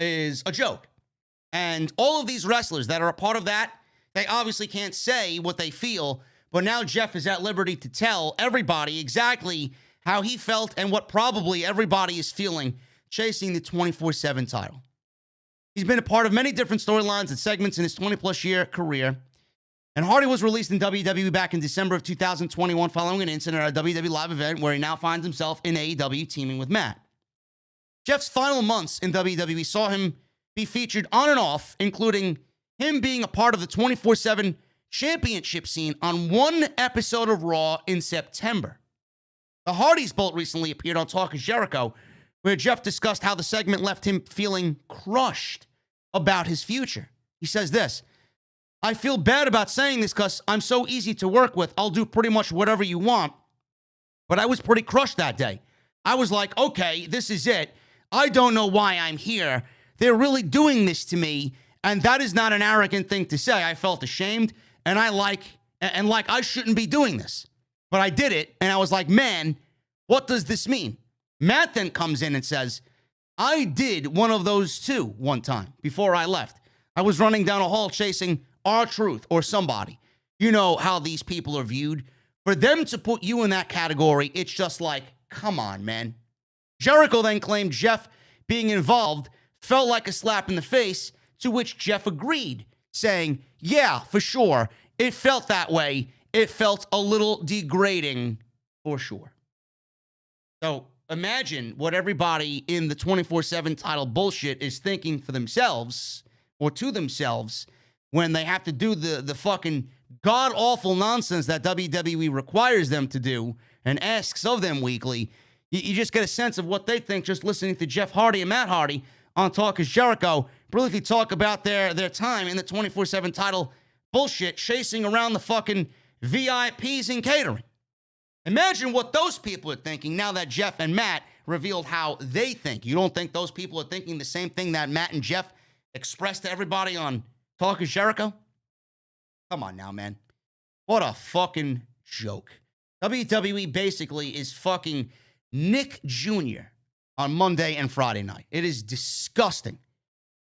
is a joke. And all of these wrestlers that are a part of that, they obviously can't say what they feel, but now Jeff is at liberty to tell everybody exactly how he felt and what probably everybody is feeling chasing the 24/7 title. He's been a part of many different storylines and segments in his 20-plus year career. And Hardy was released in WWE back in December of 2021 following an incident at a WWE live event where he now finds himself in AEW teaming with Matt. Jeff's final months in WWE saw him be featured on and off, including him being a part of the 24/7 championship scene on one episode of Raw in September. The Hardys both recently appeared on Talk of Jericho, where Jeff discussed how the segment left him feeling crushed about his future. He says this, "I feel bad about saying this because I'm so easy to work with. I'll do pretty much whatever you want. But I was pretty crushed that day. I was like, okay, this is it. I don't know why I'm here. They're really doing this to me. And that is not an arrogant thing to say. I felt ashamed and I shouldn't be doing this. But I did it. And I was like, man, what does this mean?" Matt then comes in and says, "I did one of those too one time before I left. I was running down a hall chasing R-Truth or somebody. You know how these people are viewed. For them to put you in that category, it's just like, come on, man. Jericho then claimed Jeff being involved felt like a slap in the face, to which Jeff agreed, saying, yeah, for sure, it felt that way. It felt a little degrading, for sure. So imagine what everybody in the 24/7 title bullshit is thinking for themselves or to themselves when they have to do the fucking god-awful nonsense that WWE requires them to do and asks of them weekly. You just get a sense of what they think just listening to Jeff Hardy and Matt Hardy on Talk is Jericho briefly talk about their time in the 24/7 title bullshit, chasing around the fucking VIPs and catering. Imagine what those people are thinking now that Jeff and Matt revealed how they think. You don't think those people are thinking the same thing that Matt and Jeff expressed to everybody on Talk is Jericho? Come on now, man. What a fucking joke. WWE basically is fucking Nick Jr. on Monday and Friday night. It is disgusting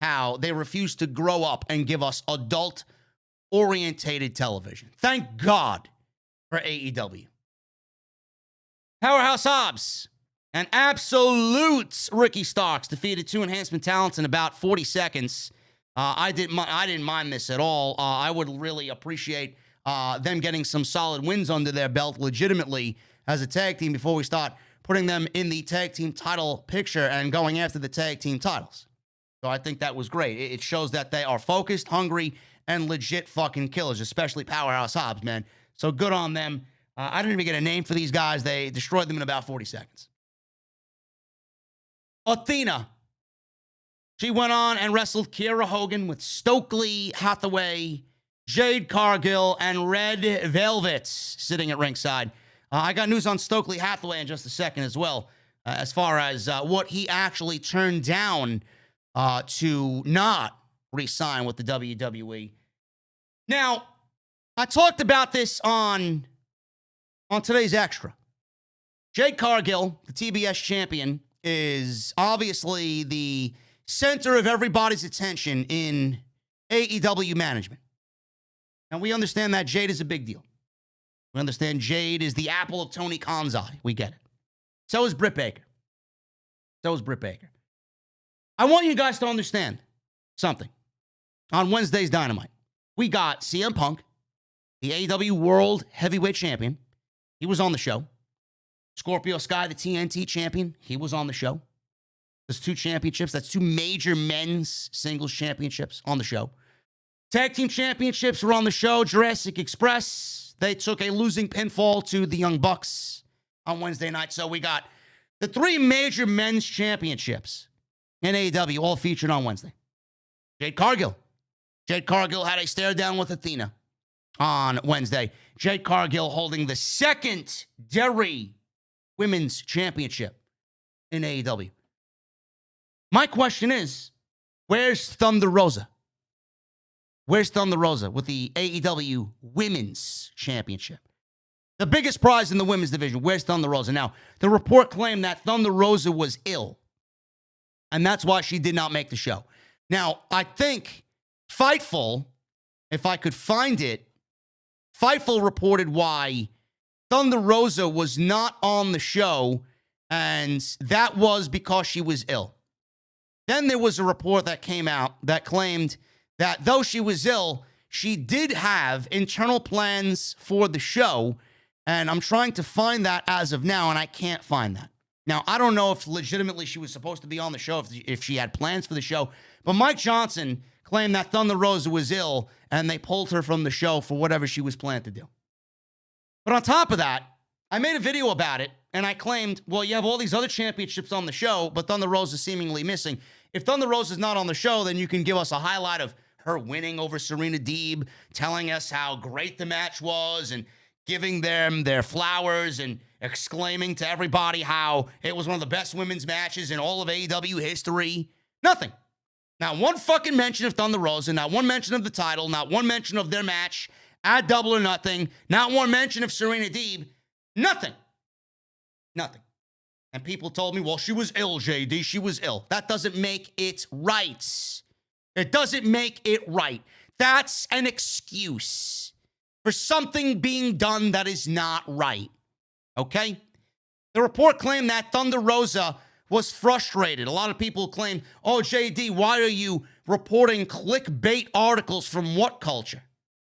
how they refuse to grow up and give us adult-orientated television. Thank God for AEW. Powerhouse Hobbs and absolute Ricky Starks defeated two enhancement talents in about 40 seconds. I didn't mind this at all. I would really appreciate them getting some solid wins under their belt legitimately as a tag team before we start putting them in the tag team title picture and going after the tag team titles. So I think that was great. It shows that they are focused, hungry, and legit fucking killers, especially Powerhouse Hobbs, man. So good on them. I didn't even get a name for these guys. They destroyed them in about 40 seconds. Athena. She went on and wrestled Kiera Hogan with Stokely Hathaway, Jade Cargill, and Red Velvet sitting at ringside. I got news on Stokely Hathaway in just a second as well, as far as what he actually turned down to not re-sign with the WWE. Now, I talked about this on today's Extra. Jade Cargill, the TBS champion, is obviously the center of everybody's attention in AEW management. And we understand that Jade is a big deal. We understand Jade is the apple of Tony Khan's eye. We get it. So is Britt Baker. I want you guys to understand something. On Wednesday's Dynamite, we got CM Punk, the AEW World Heavyweight Champion. He was on the show. Scorpio Sky, the TNT Champion. He was on the show. There's two championships. That's two major men's singles championships on the show. Tag team championships were on the show. Jurassic Express, they took a losing pinfall to the Young Bucks on Wednesday night. So we got the three major men's championships in AEW all featured on Wednesday. Jade Cargill had a stare down with Athena on Wednesday. Jade Cargill holding the secondary women's championship in AEW. My question is, where's Thunder Rosa? Where's Thunder Rosa with the AEW Women's Championship? The biggest prize in the women's division. Where's Thunder Rosa? Now, the report claimed that Thunder Rosa was ill, and that's why she did not make the show. Now, I think Fightful, if I could find it, Fightful reported why Thunder Rosa was not on the show, and that was because she was ill. Then there was a report that came out that claimed that though she was ill, she did have internal plans for the show, and I'm trying to find that as of now, and I can't find that. Now, I don't know if legitimately she was supposed to be on the show, if she had plans for the show, but Mike Johnson claimed that Thunder Rosa was ill, and they pulled her from the show for whatever she was planned to do. But on top of that, I made a video about it, and I claimed, well, you have all these other championships on the show, but Thunder Rosa is seemingly missing. If Thunder Rosa is not on the show, then you can give us a highlight of her winning over Serena Deeb, telling us how great the match was, and giving them their flowers, and exclaiming to everybody how it was one of the best women's matches in all of AEW history. Nothing. Not one fucking mention of Thunder Rosa, not one mention of the title, not one mention of their match at Double or Nothing, not one mention of Serena Deeb. Nothing. And people told me, well, she was ill, JD. She was ill. That doesn't make it right. It doesn't make it right. That's an excuse. for something being done that is not right. Okay? The report claimed that Thunder Rosa was frustrated. A lot of people claimed, oh, JD, why are you reporting clickbait articles from What Culture?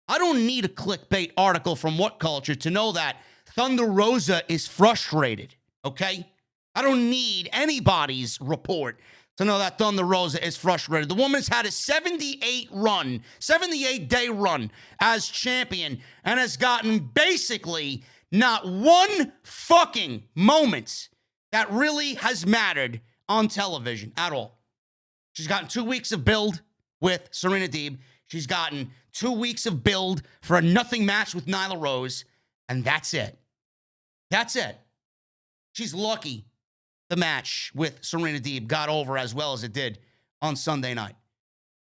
I don't need a clickbait article from What Culture to know that Thunder Rosa is frustrated, okay? I don't need anybody's report to know that Thunder Rosa is frustrated. The woman's had a 78-day run as champion and has gotten basically not one fucking moment that really has mattered on television at all. She's gotten 2 weeks of build with Serena Deeb. She's gotten 2 weeks of build for a nothing match with Nyla Rose, and that's it. That's it. She's lucky the match with Serena Deeb got over as well as it did on Sunday night.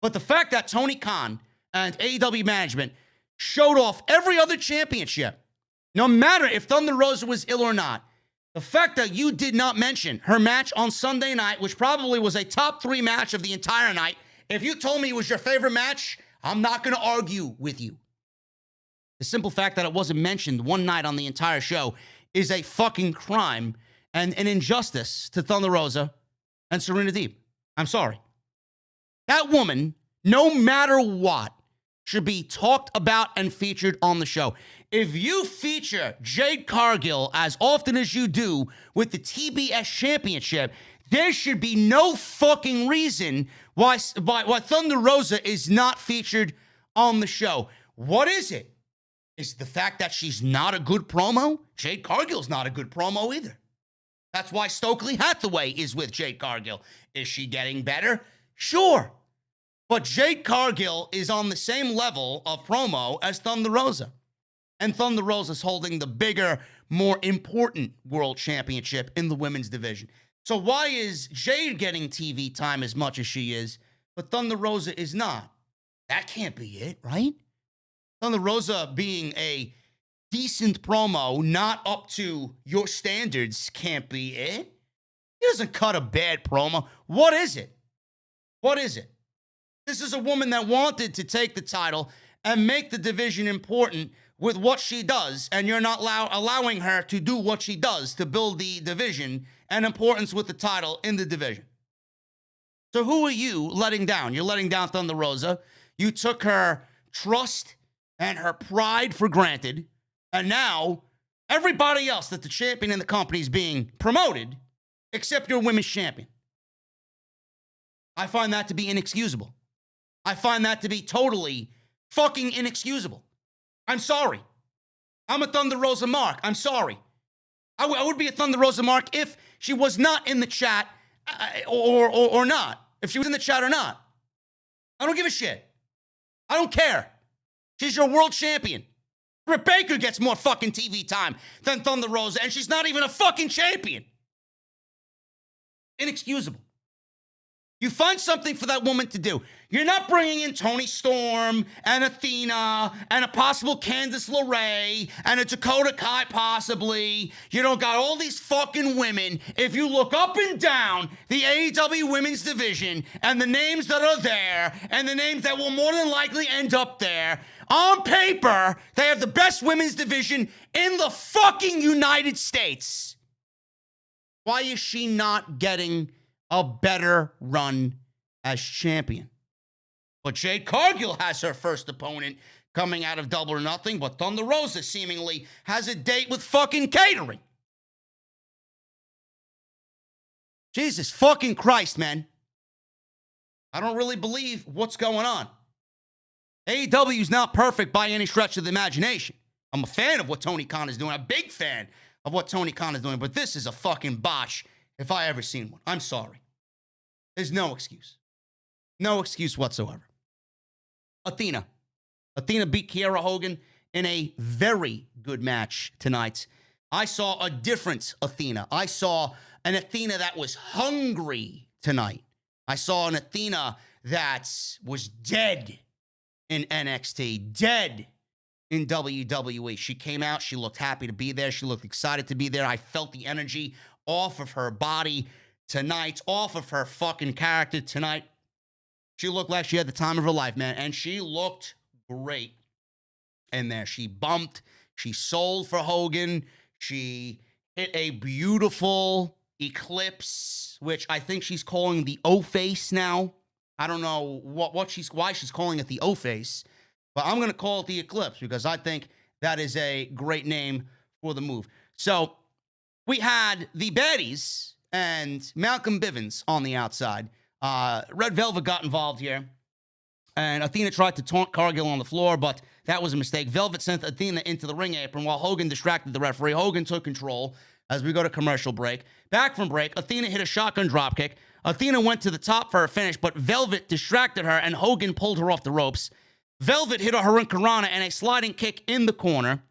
But the fact that Tony Khan and AEW management showed off every other championship, no matter if Thunder Rosa was ill or not, the fact that you did not mention her match on Sunday night, which probably was a top 3 match of the entire night, if you told me it was your favorite match, I'm not going to argue with you. The simple fact that it wasn't mentioned one night on the entire show is a fucking crime and an injustice to Thunder Rosa and Serena Deeb. I'm sorry. That woman, no matter what, should be talked about and featured on the show. If you feature Jade Cargill as often as you do with the TBS Championship, there should be no fucking reason why Thunder Rosa is not featured on the show. What is it? Is it the fact that she's not a good promo? Jade Cargill's not a good promo either. That's why Stokely Hathaway is with Jade Cargill. Is she getting better? Sure. But Jade Cargill is on the same level of promo as Thunder Rosa. And Thunder Rosa's holding the bigger, more important world championship in the women's division. So why is Jade getting TV time as much as she is, but Thunder Rosa is not? That can't be it, right? Thunder Rosa being a decent promo, not up to your standards, can't be it. He doesn't cut a bad promo. What is it? What is it? This is a woman that wanted to take the title and make the division important with what she does, and you're not allowing her to do what she does to build the division and importance with the title in the division. So who are you letting down? You're letting down Thunder Rosa. You took her trust and her pride for granted, and now everybody else that the champion in the company is being promoted, except your women's champion. I find that to be inexcusable. I find that to be totally fucking inexcusable. I'm sorry. I'm a Thunder Rosa mark. I'm sorry. I would be a Thunder Rosa mark if she was not in the chat or not. If she was in the chat or not. I don't give a shit. I don't care. She's your world champion. Britt Baker gets more fucking TV time than Thunder Rosa, and she's not even a fucking champion. Inexcusable. You find something for that woman to do. You're not bringing in Toni Storm and Athena and a possible Candice LeRae and a Dakota Kai possibly. You don't got all these fucking women. If you look up and down the AEW women's division and the names that are there and the names that will more than likely end up there, on paper, they have the best women's division in the fucking United States. Why is she not getting a better run as champion? But Jade Cargill has her first opponent coming out of Double or Nothing, but Thunder Rosa seemingly has a date with fucking catering. Jesus fucking Christ, man. I don't really believe what's going on. AEW is not perfect by any stretch of the imagination. I'm a fan of what Tony Khan is doing. I'm a big fan of what Tony Khan is doing, but this is a fucking botch if I ever seen one. I'm sorry. There's no excuse. No excuse whatsoever. Athena. Athena beat Kiera Hogan in a very good match tonight. I saw a different Athena. I saw an Athena that was hungry tonight. I saw an Athena that was dead in NXT, dead in WWE. She came out. She looked happy to be there. She looked excited to be there. I felt the energy off of her body tonight, off of her fucking character tonight. She looked like she had the time of her life, man, and she looked great. in there. She bumped. She sold for Hogan. She hit a beautiful eclipse, which I think she's calling the O-face now. I don't know why she's calling it the O-face, but I'm going to call it the eclipse because I think that is a great name for the move. So we had the baddies and Malcolm Bivens on the outside. Red Velvet got involved here, and Athena tried to taunt Cargill on the floor, but that was a mistake. Velvet sent Athena into the ring apron while Hogan distracted the referee. Hogan took control as we go to commercial break. Back from break, Athena hit a shotgun dropkick. Athena went to the top for her finish, but Velvet distracted her, and Hogan pulled her off the ropes. Velvet hit a Hurricanrana and a sliding kick in the corner,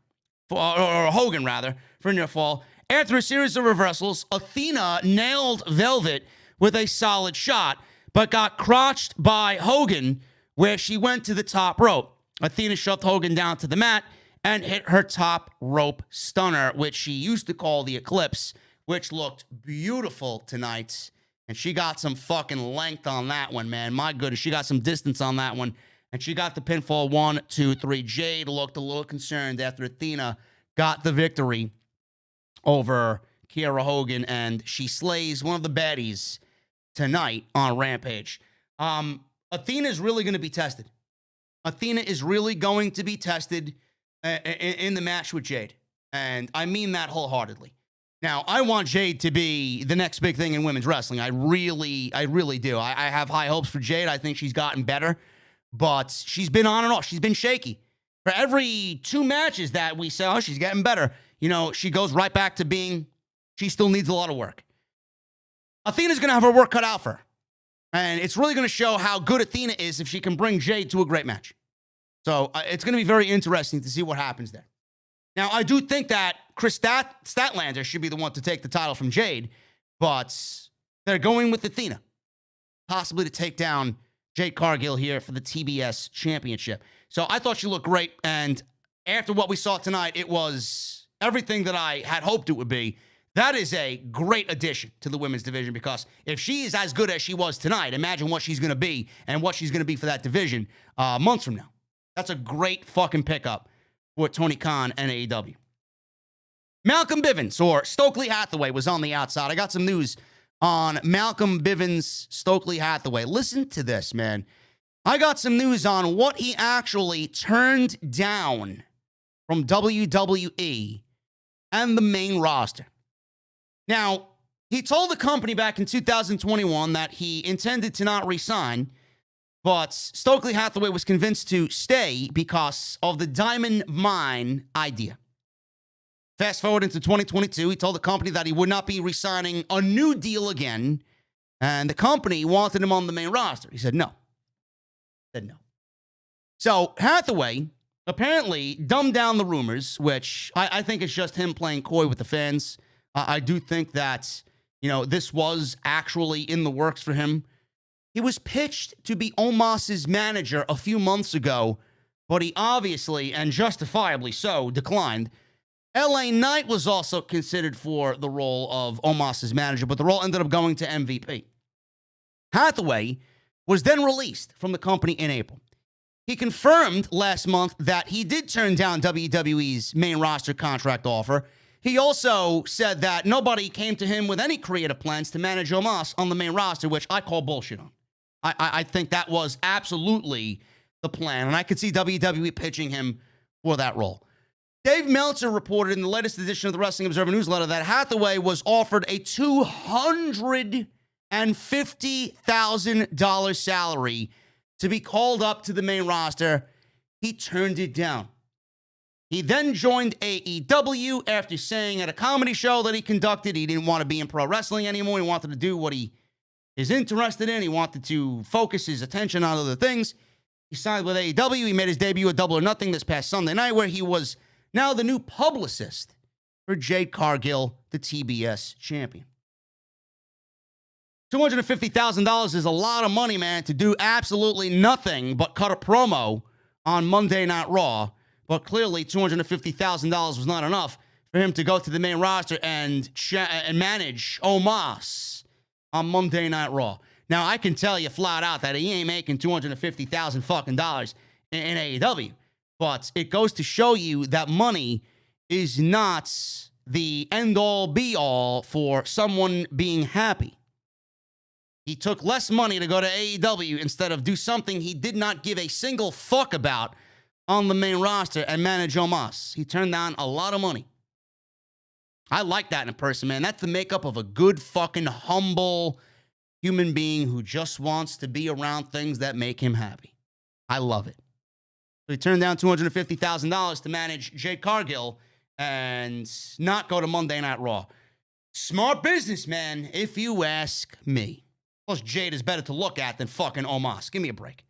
or Hogan, rather, for a near fall. After a series of reversals, Athena nailed Velvet with a solid shot, but got crotched by Hogan, where she went to the top rope. Athena shoved Hogan down to the mat and hit her top rope stunner, which she used to call the Eclipse, which looked beautiful tonight. And she got some fucking length on that one, man. My goodness, she got some distance on that one. And she got the pinfall 1, 2, 3. Jade looked a little concerned after Athena got the victory over Kiera Hogan, and she slays one of the baddies tonight on Rampage. Athena is really going to be tested. Athena is really going to be tested in the match with Jade. And I mean that wholeheartedly. Now, I want Jade to be the next big thing in women's wrestling. I really do. I have high hopes for Jade. I think she's gotten better, but she's been on and off. She's been shaky. For every 2 matches that we say, oh, she's getting better, you know, she goes right back to being, she still needs a lot of work. Athena's going to have her work cut out for her. And it's really going to show how good Athena is if she can bring Jade to a great match. So it's going to be very interesting to see what happens there. Now, I do think that Chris Statlander should be the one to take the title from Jade, but they're going with Athena, possibly to take down Jade Cargill here for the TBS Championship. So I thought she looked great, and after what we saw tonight, it was everything that I had hoped it would be. That is a great addition to the women's division, because if she is as good as she was tonight, imagine what she's going to be and what she's going to be for that division months from now. That's a great fucking pickup for Tony Khan and AEW. Malcolm Bivens, or Stokely Hathaway, was on the outside. I got some news on Malcolm Bivens, Stokely Hathaway. Listen to this, man. I got some news on what he actually turned down from WWE and the main roster. Now, he told the company back in 2021 that he intended to not resign, but Stokely Hathaway was convinced to stay because of the Diamond Mine idea. Fast forward into 2022, he told the company that he would not be re-signing a new deal again, and the company wanted him on the main roster. He said no. So Hathaway apparently dumbed down the rumors, which I think is just him playing coy with the fans. I do think that, you know, this was actually in the works for him. He was pitched to be Omos's manager a few months ago, but he obviously, and justifiably so, declined. LA Knight was also considered for the role of Omos's manager, but the role ended up going to MVP. Hathaway was then released from the company in April. He confirmed last month that he did turn down WWE's main roster contract offer. He also said that nobody came to him with any creative plans to manage Omos on the main roster, which I call bullshit on. I think that was absolutely the plan, and I could see WWE pitching him for that role. Dave Meltzer reported in the latest edition of the Wrestling Observer newsletter that Hathaway was offered a $250,000 salary to be called up to the main roster. He turned it down. He then joined AEW after saying at a comedy show that he conducted he didn't want to be in pro wrestling anymore. He wanted to do what he is interested in. He wanted to focus his attention on other things. He signed with AEW. He made his debut at Double or Nothing this past Sunday night, where he was now the new publicist for Jade Cargill, the TBS champion. $250,000 is a lot of money, man, to do absolutely nothing but cut a promo on Monday Night Raw. But clearly, $250,000 was not enough for him to go to the main roster and manage Omos on Monday Night Raw. Now, I can tell you flat out that he ain't making $250,000 fucking dollars in AEW. But it goes to show you that money is not the end-all, be-all for someone being happy. He took less money to go to AEW instead of do something he did not give a single fuck about on the main roster and manage Omos. He turned down a lot of money. I like that in a person, man. That's the makeup of a good fucking humble human being who just wants to be around things that make him happy. I love it. So he turned down $250,000 to manage Jade Cargill and not go to Monday Night Raw. Smart business, man, if you ask me. Plus, Jade is better to look at than fucking Omos. Give me a break.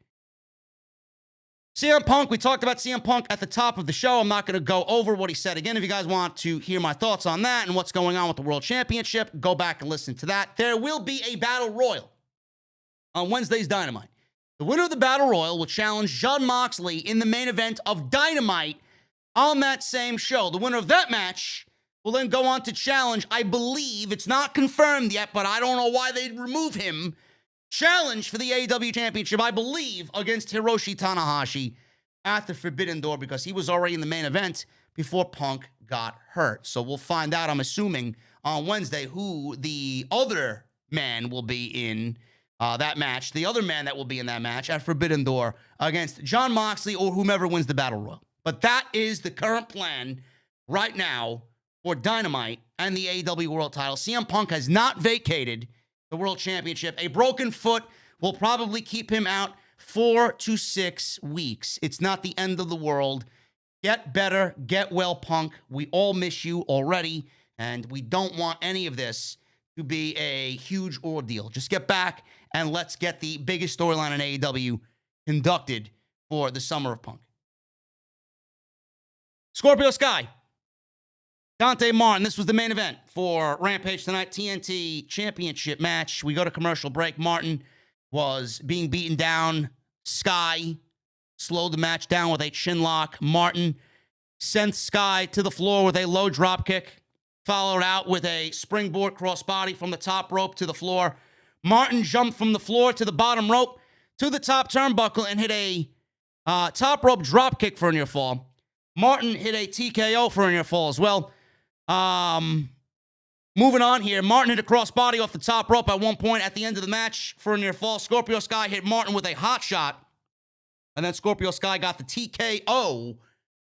CM Punk, we talked about CM Punk at the top of the show. I'm not going to go over what he said again. If you guys want to hear my thoughts on that and what's going on with the World Championship, go back and listen to that. There will be a Battle Royal on Wednesday's Dynamite. The winner of the Battle Royal will challenge Jon Moxley in the main event of Dynamite on that same show. The winner of that match will then go on to challenge, I believe, it's not confirmed yet, but I don't know why they'd remove him, challenge for the AEW Championship, I believe, against Hiroshi Tanahashi at the Forbidden Door because he was already in the main event before Punk got hurt. So we'll find out, I'm assuming, on Wednesday who the other man will be in that match, the other man that will be in that match at Forbidden Door against Jon Moxley or whomever wins the Battle Royal. But that is the current plan right now for Dynamite and the AEW World title. CM Punk has not vacated the World Championship. A broken foot will probably keep him out 4 to 6 weeks. It's not the end of the world. Get better, get well, Punk. We all miss you already, and we don't want any of this to be a huge ordeal. Just get back, and let's get the biggest storyline in AEW conducted for the Summer of Punk. Scorpio Sky, Dante Martin. This was the main event for Rampage tonight, TNT Championship match. We go to commercial break. Martin was being beaten down. Sky slowed the match down with a chin lock. Martin sent Sky to the floor with a low drop kick, followed out with a springboard crossbody from the top rope to the floor. Martin jumped from the floor to the bottom rope to the top turnbuckle and hit a top rope drop kick for a near fall. Martin hit a TKO for a near fall as well. Moving on here, Martin hit a crossbody off the top rope at one point at the end of the match for a near fall. Scorpio Sky hit Martin with a hot shot, and then Scorpio Sky got the TKO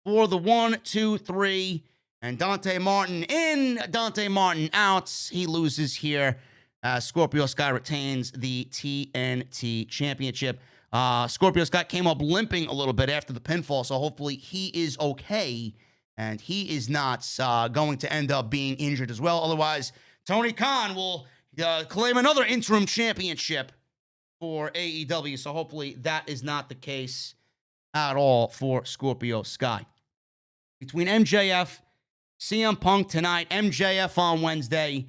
for the 1, 2, 3, and Dante Martin in, Dante Martin out. He loses here. Scorpio Sky retains the TNT Championship. Scorpio Sky came up limping a little bit after the pinfall, so hopefully he is okay. And he is not going to end up being injured as well. Otherwise, Tony Khan will claim another interim championship for AEW. So hopefully that is not the case at all for Scorpio Sky. Between MJF, CM Punk tonight, MJF on Wednesday,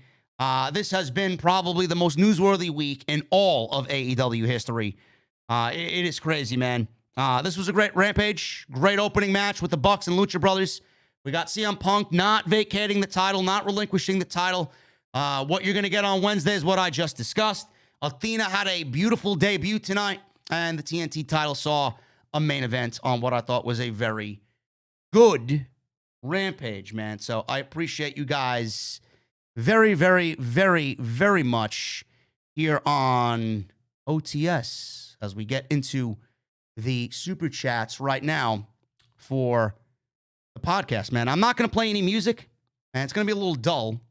this has been probably the most newsworthy week in all of AEW history. It is crazy, man. This was a great Rampage, great opening match with the Bucks and Lucha Brothers. We got CM Punk not vacating the title, not relinquishing the title. What you're going to get on Wednesday is what I just discussed. Athena had a beautiful debut tonight, and the TNT title saw a main event on what I thought was a very good Rampage, man. So I appreciate you guys very, very, very, very much here on OTS as we get into the super chats right now for the podcast, man. I'm not going to play any music, and it's going to be a little dull,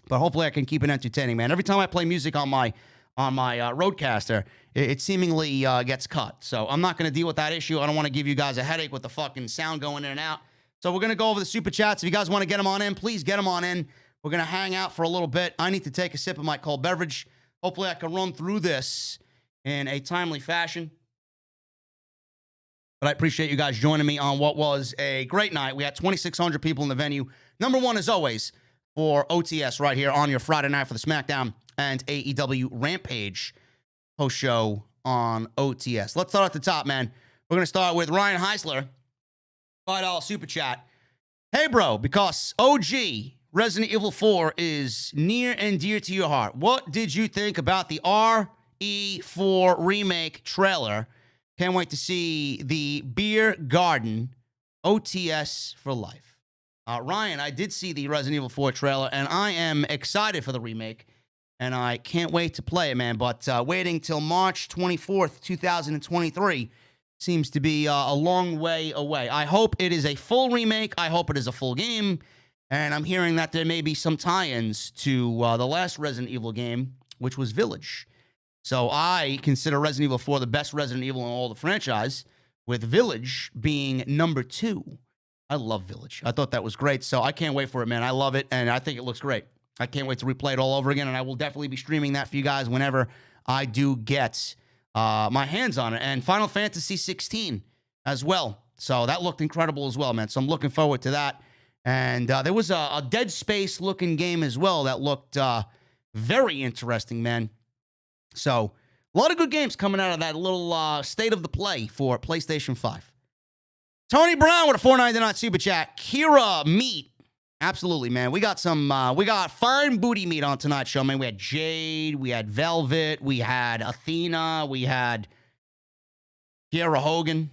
but hopefully I can keep it entertaining, man. Every time I play music on my Roadcaster, it seemingly gets cut. So I'm not going to deal with that issue. I don't want to give you guys a headache with the fucking sound going in and out. So we're going to go over the super chats. If you guys want to get them on in, please get them on in. We're going to hang out for a little bit. I need to take a sip of my cold beverage. Hopefully I can run through this in a timely fashion. But I appreciate you guys joining me on what was a great night. We had 2,600 people in the venue. Number one, as always, for OTS right here on your Friday night for the SmackDown and AEW Rampage post-show on OTS. Let's start at the top, man. We're going to start with Ryan Heisler, $5 super chat. Hey, bro, because OG Resident Evil 4 is near and dear to your heart, what did you think about the RE4 remake trailer? Can't wait to see the Beer Garden OTS for life. Ryan, I did see the Resident Evil 4 trailer, and I am excited for the remake, and I can't wait to play it, man. But waiting till March 24th, 2023 seems to be a long way away. I hope it is a full remake. I hope it is a full game. And I'm hearing that there may be some tie-ins to the last Resident Evil game, which was Village. So I consider Resident Evil 4 the best Resident Evil in all the franchise, with Village being number 2. I love Village. I thought that was great, so I can't wait for it, man. I love it, and I think it looks great. I can't wait to replay it all over again, and I will definitely be streaming that for you guys whenever I do get my hands on it. And Final Fantasy 16 as well. So that looked incredible as well, man. So I'm looking forward to that. And there was a Dead Space-looking game as well that looked very interesting, man. So a lot of good games coming out of that little state of the play for PlayStation 5. Tony Brown with a $4.99 super chat. Kiera meat. Absolutely, man. We got fine booty meat on tonight's show, man. We had Jade, we had Velvet, we had Athena, we had Kiera Hogan.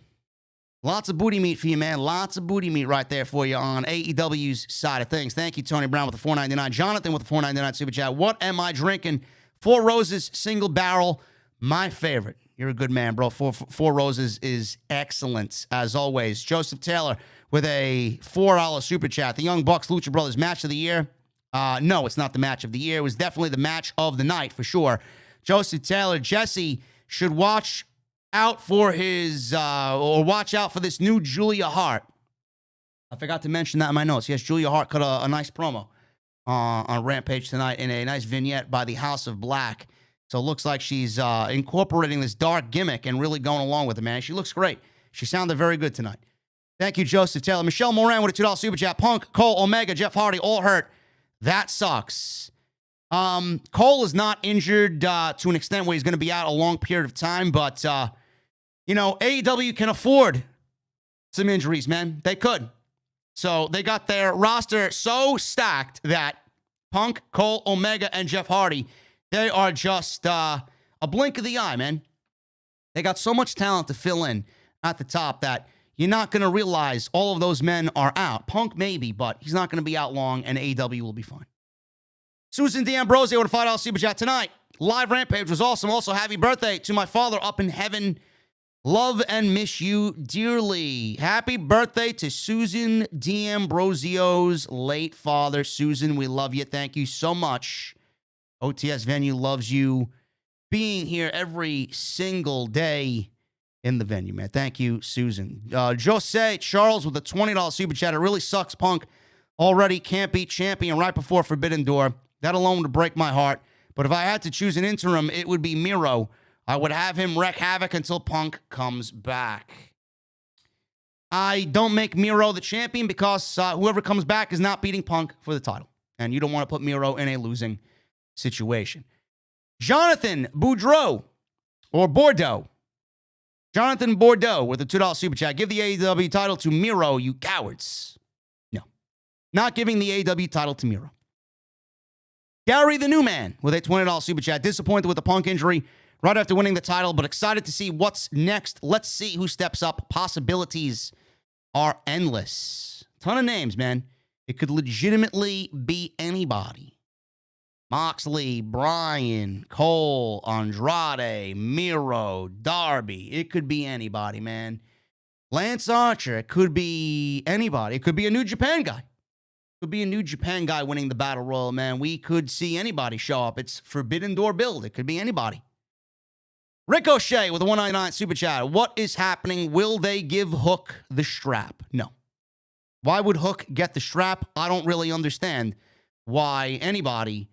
Lots of booty meat for you, man. Lots of booty meat right there for you on AEW's side of things. Thank you, Tony Brown, with the $4.99. Jonathan with the $4.99 super chat. What am I drinking? Four Roses single barrel. My favorite. You're a good man, bro. Four Roses is excellent, as always. Joseph Taylor with a $4 super chat. The Young Bucks Lucha Brothers match of the year. No, it's not the match of the year. It was definitely the match of the night, for sure. Joseph Taylor, Jesse should watch out for this new Julia Hart. I forgot to mention that in my notes. Yes, Julia Hart cut a nice promo on Rampage tonight in a nice vignette by the House of Black. So it looks like she's incorporating this dark gimmick and really going along with it, man. She looks great. She sounded very good tonight. Thank you, Joseph Taylor. Michelle Moran with a $2 super chat. Punk, Cole, Omega, Jeff Hardy, all hurt. That sucks. Cole is not injured to an extent where he's going to be out a long period of time, but, AEW can afford some injuries, man. They could. So they got their roster so stacked that Punk, Cole, Omega, and Jeff Hardy, they are just a blink of the eye, man. They got so much talent to fill in at the top that you're not going to realize all of those men are out. Punk maybe, but he's not going to be out long, and AEW will be fine. Susan D'Ambrosio with a $5 super chat tonight. Live Rampage was awesome. Also, happy birthday to my father up in heaven. Love and miss you dearly. Happy birthday to Susan D'Ambrosio's late father. Susan, we love you. Thank you so much. OTS Venue loves you being here every single day in the venue, man. Thank you, Susan. Jose Charles with a $20 super chat. It really sucks, Punk already can't beat champion right before Forbidden Door. That alone would break my heart. But if I had to choose an interim, it would be Miro. I would have him wreak havoc until Punk comes back. I don't make Miro the champion because whoever comes back is not beating Punk for the title. And you don't want to put Miro in a losing situation. Jonathan Boudreau, or Bordeaux. Jonathan Bordeaux with a $2 super chat. Give the AEW title to Miro, you cowards. No. Not giving the AEW title to Miro. Gary the New Man with a $20 super chat. Disappointed with the Punk injury right after winning the title, but excited to see what's next. Let's see who steps up. Possibilities are endless. Ton of names, man. It could legitimately be anybody. Moxley, Bryan, Cole, Andrade, Miro, Darby. It could be anybody, man. Lance Archer. It could be anybody. It could be a New Japan guy. It could be a New Japan guy winning the Battle Royal, man. We could see anybody show up. It's Forbidden Door build. It could be anybody. Ricochet with a $1.99 super chat. What is happening? Will they give Hook the strap? No. Why would Hook get the strap? I don't really understand why anybody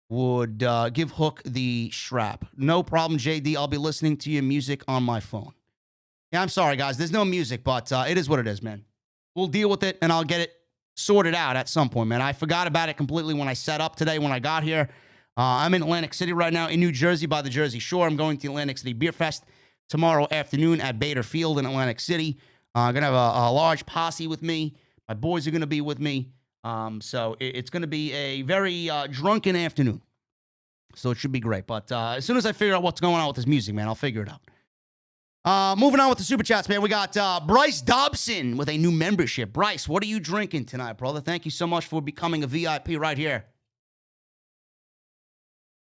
would give Hook the strap. No problem, JD. I'll be listening to your music on my phone. Yeah, I'm sorry, guys. There's no music, but it is what it is, man. We'll deal with it, and I'll get it sorted out at some point, man. I forgot about it completely when I set up today when I got here. I'm in Atlantic City right now in New Jersey by the Jersey Shore. I'm going to the Atlantic City Beer Fest tomorrow afternoon at Bader Field in Atlantic City. I'm going to have a large posse with me. My boys are going to be with me. So it's going to be a very drunken afternoon. So it should be great. But as soon as I figure out what's going on with this music, man, I'll figure it out. Moving on with the Super Chats, man. We got Bryce Dobson with a new membership. Bryce, what are you drinking tonight, brother? Thank you so much for becoming a VIP right here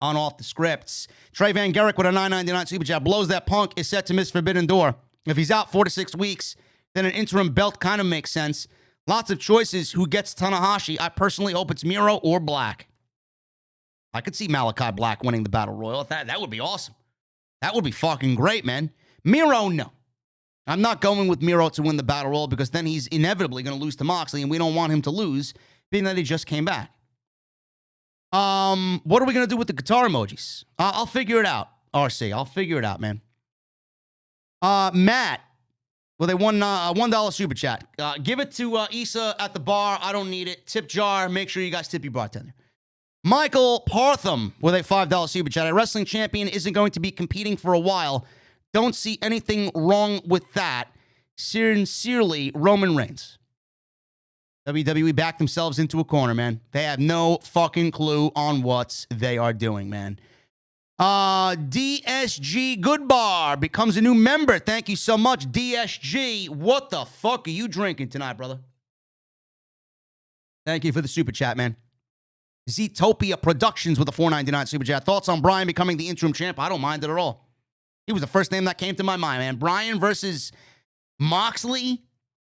on Off the Scripts. Trey Van Gerrick with a $9.99 Super Chat. Blows that Punk is set to miss Forbidden Door. If he's out 4 to 6 weeks, then an interim belt kind of makes sense. Lots of choices. Who gets Tanahashi? I personally hope it's Miro or Black. I could see Malachi Black winning the Battle Royal. That would be awesome. That would be fucking great, man. Miro, no. I'm not going with Miro to win the Battle Royal because then he's inevitably going to lose to Moxley, and we don't want him to lose, being that he just came back. What are we going to do with the guitar emojis? I'll figure it out, RC. I'll figure it out, man. Matt, with a $1 Super Chat. Give it to Issa at the bar. I don't need it. Tip jar. Make sure you guys tip your bartender. Michael Partham with a $5 Super Chat. A wrestling champion isn't going to be competing for a while. Don't see anything wrong with that. Sincerely, Roman Reigns. WWE backed themselves into a corner, man. They have no fucking clue on what they are doing, man. DSG Goodbar becomes a new member. Thank you so much, DSG. What the fuck are you drinking tonight, brother? Thank you for the Super Chat, man. Zetopia Productions with a $4.99 Super Chat. Thoughts on Bryan becoming the interim champ? I don't mind it at all. He was the first name that came to my mind, man. Bryan versus Moxley?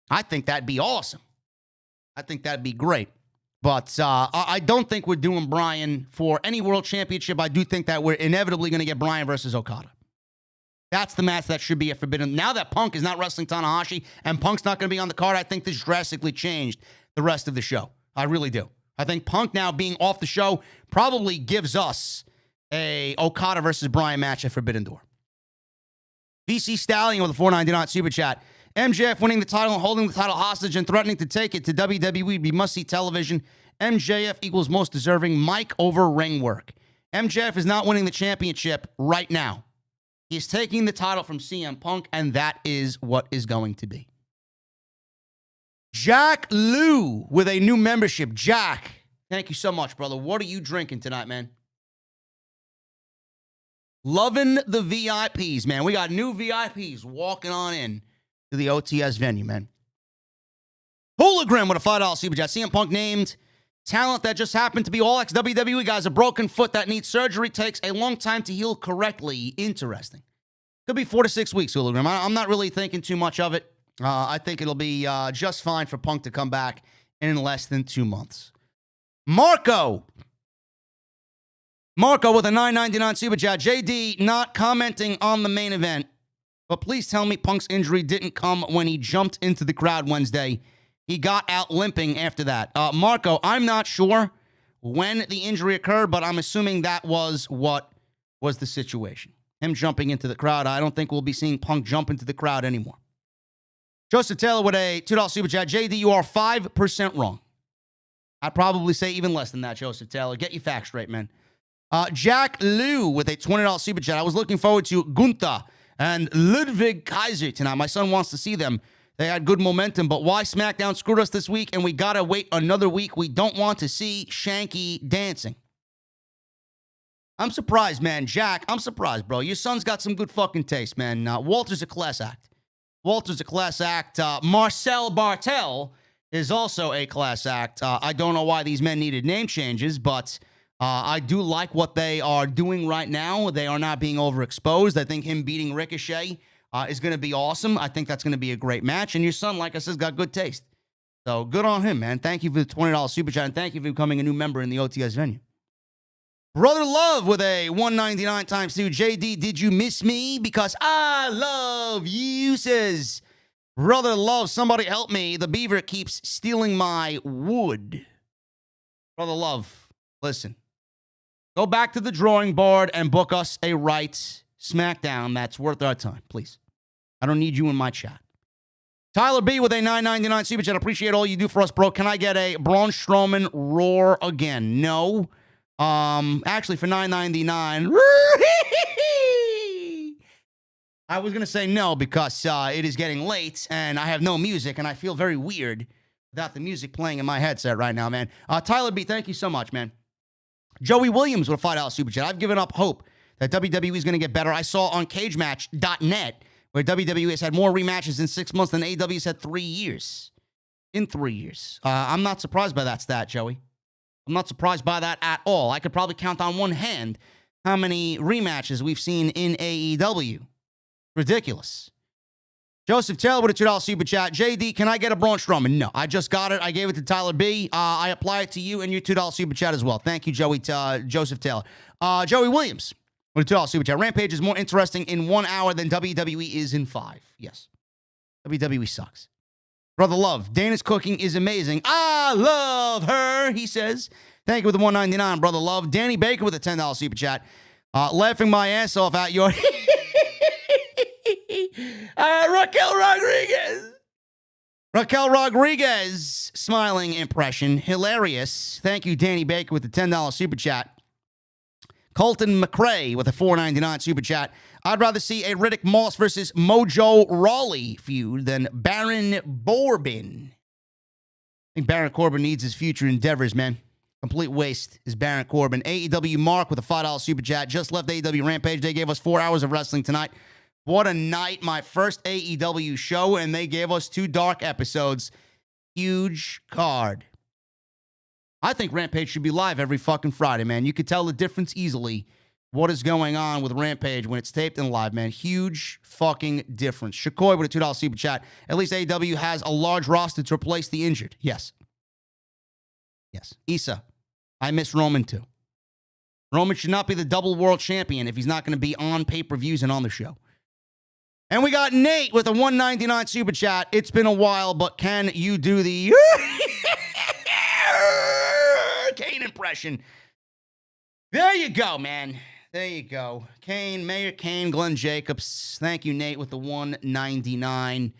I think that'd be awesome. I think that'd be great. But I don't think we're doing Bryan for any world championship. I do think that we're inevitably going to get Bryan versus Okada. That's the match that should be a Forbidden. Now that Punk is not wrestling Tanahashi and Punk's not going to be on the card, I think this drastically changed the rest of the show. I really do. I think Punk now being off the show probably gives us a Okada versus Bryan match at Forbidden Door. VC Stallion with a $4.99 Super Chat. MJF winning the title and holding the title hostage and threatening to take it to WWE be must-see television. MJF equals most deserving. Mic over ring work. MJF is not winning the championship right now. He's taking the title from CM Punk, and that is what is going to be. Jack Lou with a new membership. Jack, thank you so much, brother. What are you drinking tonight, man? Loving the VIPs, man. We got new VIPs walking on in to the OTS venue, man. Hologram with a $5 Super Chat. CM Punk named talent that just happened to be all ex-WWE guys. A broken foot that needs surgery takes a long time to heal correctly. Interesting. Could be 4 to 6 weeks, Hologram. I'm not really thinking too much of it. I think it'll be just fine for Punk to come back in less than 2 months. Marco with a $9.99 Super Chat. JD not commenting on the main event, but please tell me Punk's injury didn't come when he jumped into the crowd Wednesday. He got out limping after that. Marco, I'm not sure when the injury occurred, but I'm assuming that was what was the situation. Him jumping into the crowd. I don't think we'll be seeing Punk jump into the crowd anymore. Joseph Taylor with a $2 Super Chat. JD, you are 5% wrong. I'd probably say even less than that, Joseph Taylor. Get your facts straight, man. Jack Liu with a $20 Super Chat. I was looking forward to Gunther and Ludwig Kaiser tonight. My son wants to see them. They had good momentum, but why SmackDown screwed us this week and we got to wait another week? We don't want to see Shanky dancing. I'm surprised, man. Jack, I'm surprised, bro. Your son's got some good fucking taste, man. Walter's a class act. Marcel Bartel is also a class act. I don't know why these men needed name changes, but I do like what they are doing right now. They are not being overexposed. I think him beating Ricochet is going to be awesome. I think that's going to be a great match. And your son, like I said, has got good taste. So good on him, man. Thank you for the $20 Super Chat, and thank you for becoming a new member in the OTS venue. Brother Love with a $1.99 ×2. JD, did you miss me? Because I love you, says Brother Love. Somebody help me. The beaver keeps stealing my wood. Brother Love, listen. Go back to the drawing board and book us a right SmackDown that's worth our time, please. I don't need you in my chat. Tyler B with a $9.99 Super Chat. Appreciate all you do for us, bro. Can I get a Braun Strowman roar again? No. Actually, for $9.99, I was gonna say no because it is getting late and I have no music and I feel very weird without the music playing in my headset right now, man. Tyler B, thank you so much, man. Joey Williams with a $5 Super Chat. I've given up hope that WWE is going to get better. I saw on CageMatch.net where WWE has had more rematches in 6 months than AEW has had 3 years. In 3 years. I'm not surprised by that stat, Joey. I'm not surprised by that at all. I could probably count on one hand how many rematches we've seen in AEW. Ridiculous. Joseph Taylor with a $2 super chat. JD, can I get a Braun Strowman? No, I just got it. I gave it to Tyler B. I apply it to you and your $2 super chat as well. Thank you, Joseph Taylor. Joey Williams with a $2 super chat. Rampage is more interesting in 1 hour than WWE is in 5. Yes. WWE sucks. Brother Love, Dana's cooking is amazing. I love her, he says. Thank you with the $1.99, Brother Love. Danny Baker with a $10 super chat. Laughing my ass off at your... Raquel Rodriguez, smiling impression. Hilarious. Thank you, Danny Baker, with the $10 super chat. Colton McRae with a $4.99 super chat. I'd rather see a Riddick Moss versus Mojo Rawley feud than Baron Corbin. I think Baron Corbin needs his future endeavors, man. Complete waste is Baron Corbin. AEW Mark with a $5 super chat. Just left AEW Rampage. They gave us 4 hours of wrestling tonight. What a night. My first AEW show, and they gave us 2 dark episodes. Huge card. I think Rampage should be live every fucking Friday, man. You could tell the difference easily what is going on with Rampage when it's taped and live, man. Huge fucking difference. Shakoy with a $2 super chat. At least AEW has a large roster to replace the injured. Yes. Yes. Issa, I miss Roman too. Roman should not be the double world champion if he's not going to be on pay-per-views and on the show. And we got Nate with a $1.99 super chat. It's been a while, but can you do the Kane impression? There you go, man. There you go. Kane, Mayor Kane, Glenn Jacobs. Thank you, Nate, with the $1.99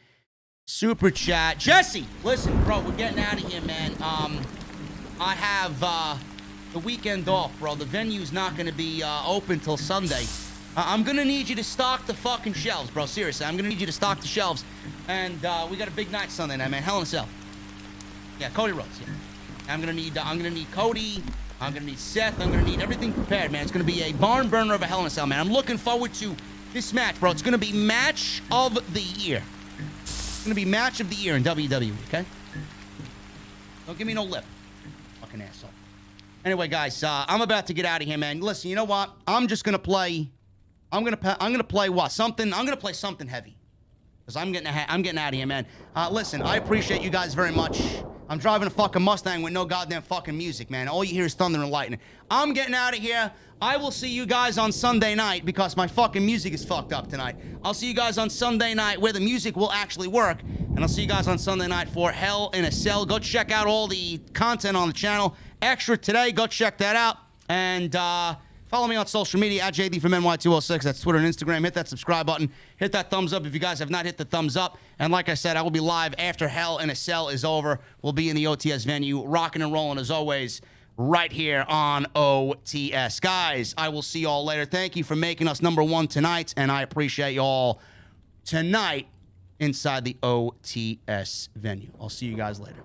super chat. Jesse, listen, bro, we're getting out of here, man. I have the weekend off, bro. The venue's not going to be open till Sunday. I'm going to need you to stock the fucking shelves, bro. Seriously, I'm going to need you to stock the shelves. And we got a big night Sunday night, man. Hell in a Cell. Yeah, Cody Rhodes, yeah. I'm going to need Cody. I'm going to need Seth. I'm going to need everything prepared, man. It's going to be a barn burner of a Hell in a Cell, man. I'm looking forward to this match, bro. It's going to be match of the year. It's going to be match of the year in WWE, okay? Don't give me no lip. Fucking asshole. Anyway, guys, I'm about to get out of here, man. Listen, you know what? I'm just going to play... I'm gonna play what? Something. I'm gonna play something heavy, because I'm getting out of here, man. Listen, I appreciate you guys very much. I'm driving a fucking Mustang with no goddamn fucking music, man. All you hear is thunder and lightning. I'm getting out of here. I will see you guys on Sunday night, because my fucking music is fucked up tonight. I'll see you guys on Sunday night where the music will actually work, and I'll see you guys on Sunday night for Hell in a Cell. Go check out all the content on the channel. Extra today. Go check that out, and follow me on social media at JDfromNY206. That's Twitter and Instagram. Hit that subscribe button. Hit that thumbs up if you guys have not hit the thumbs up. And like I said, I will be live after Hell in a Cell is over. We'll be in the OTS venue, rocking and rolling as always, right here on OTS. Guys, I will see y'all later. Thank you for making us #1 tonight, and I appreciate y'all tonight inside the OTS venue. I'll see you guys later.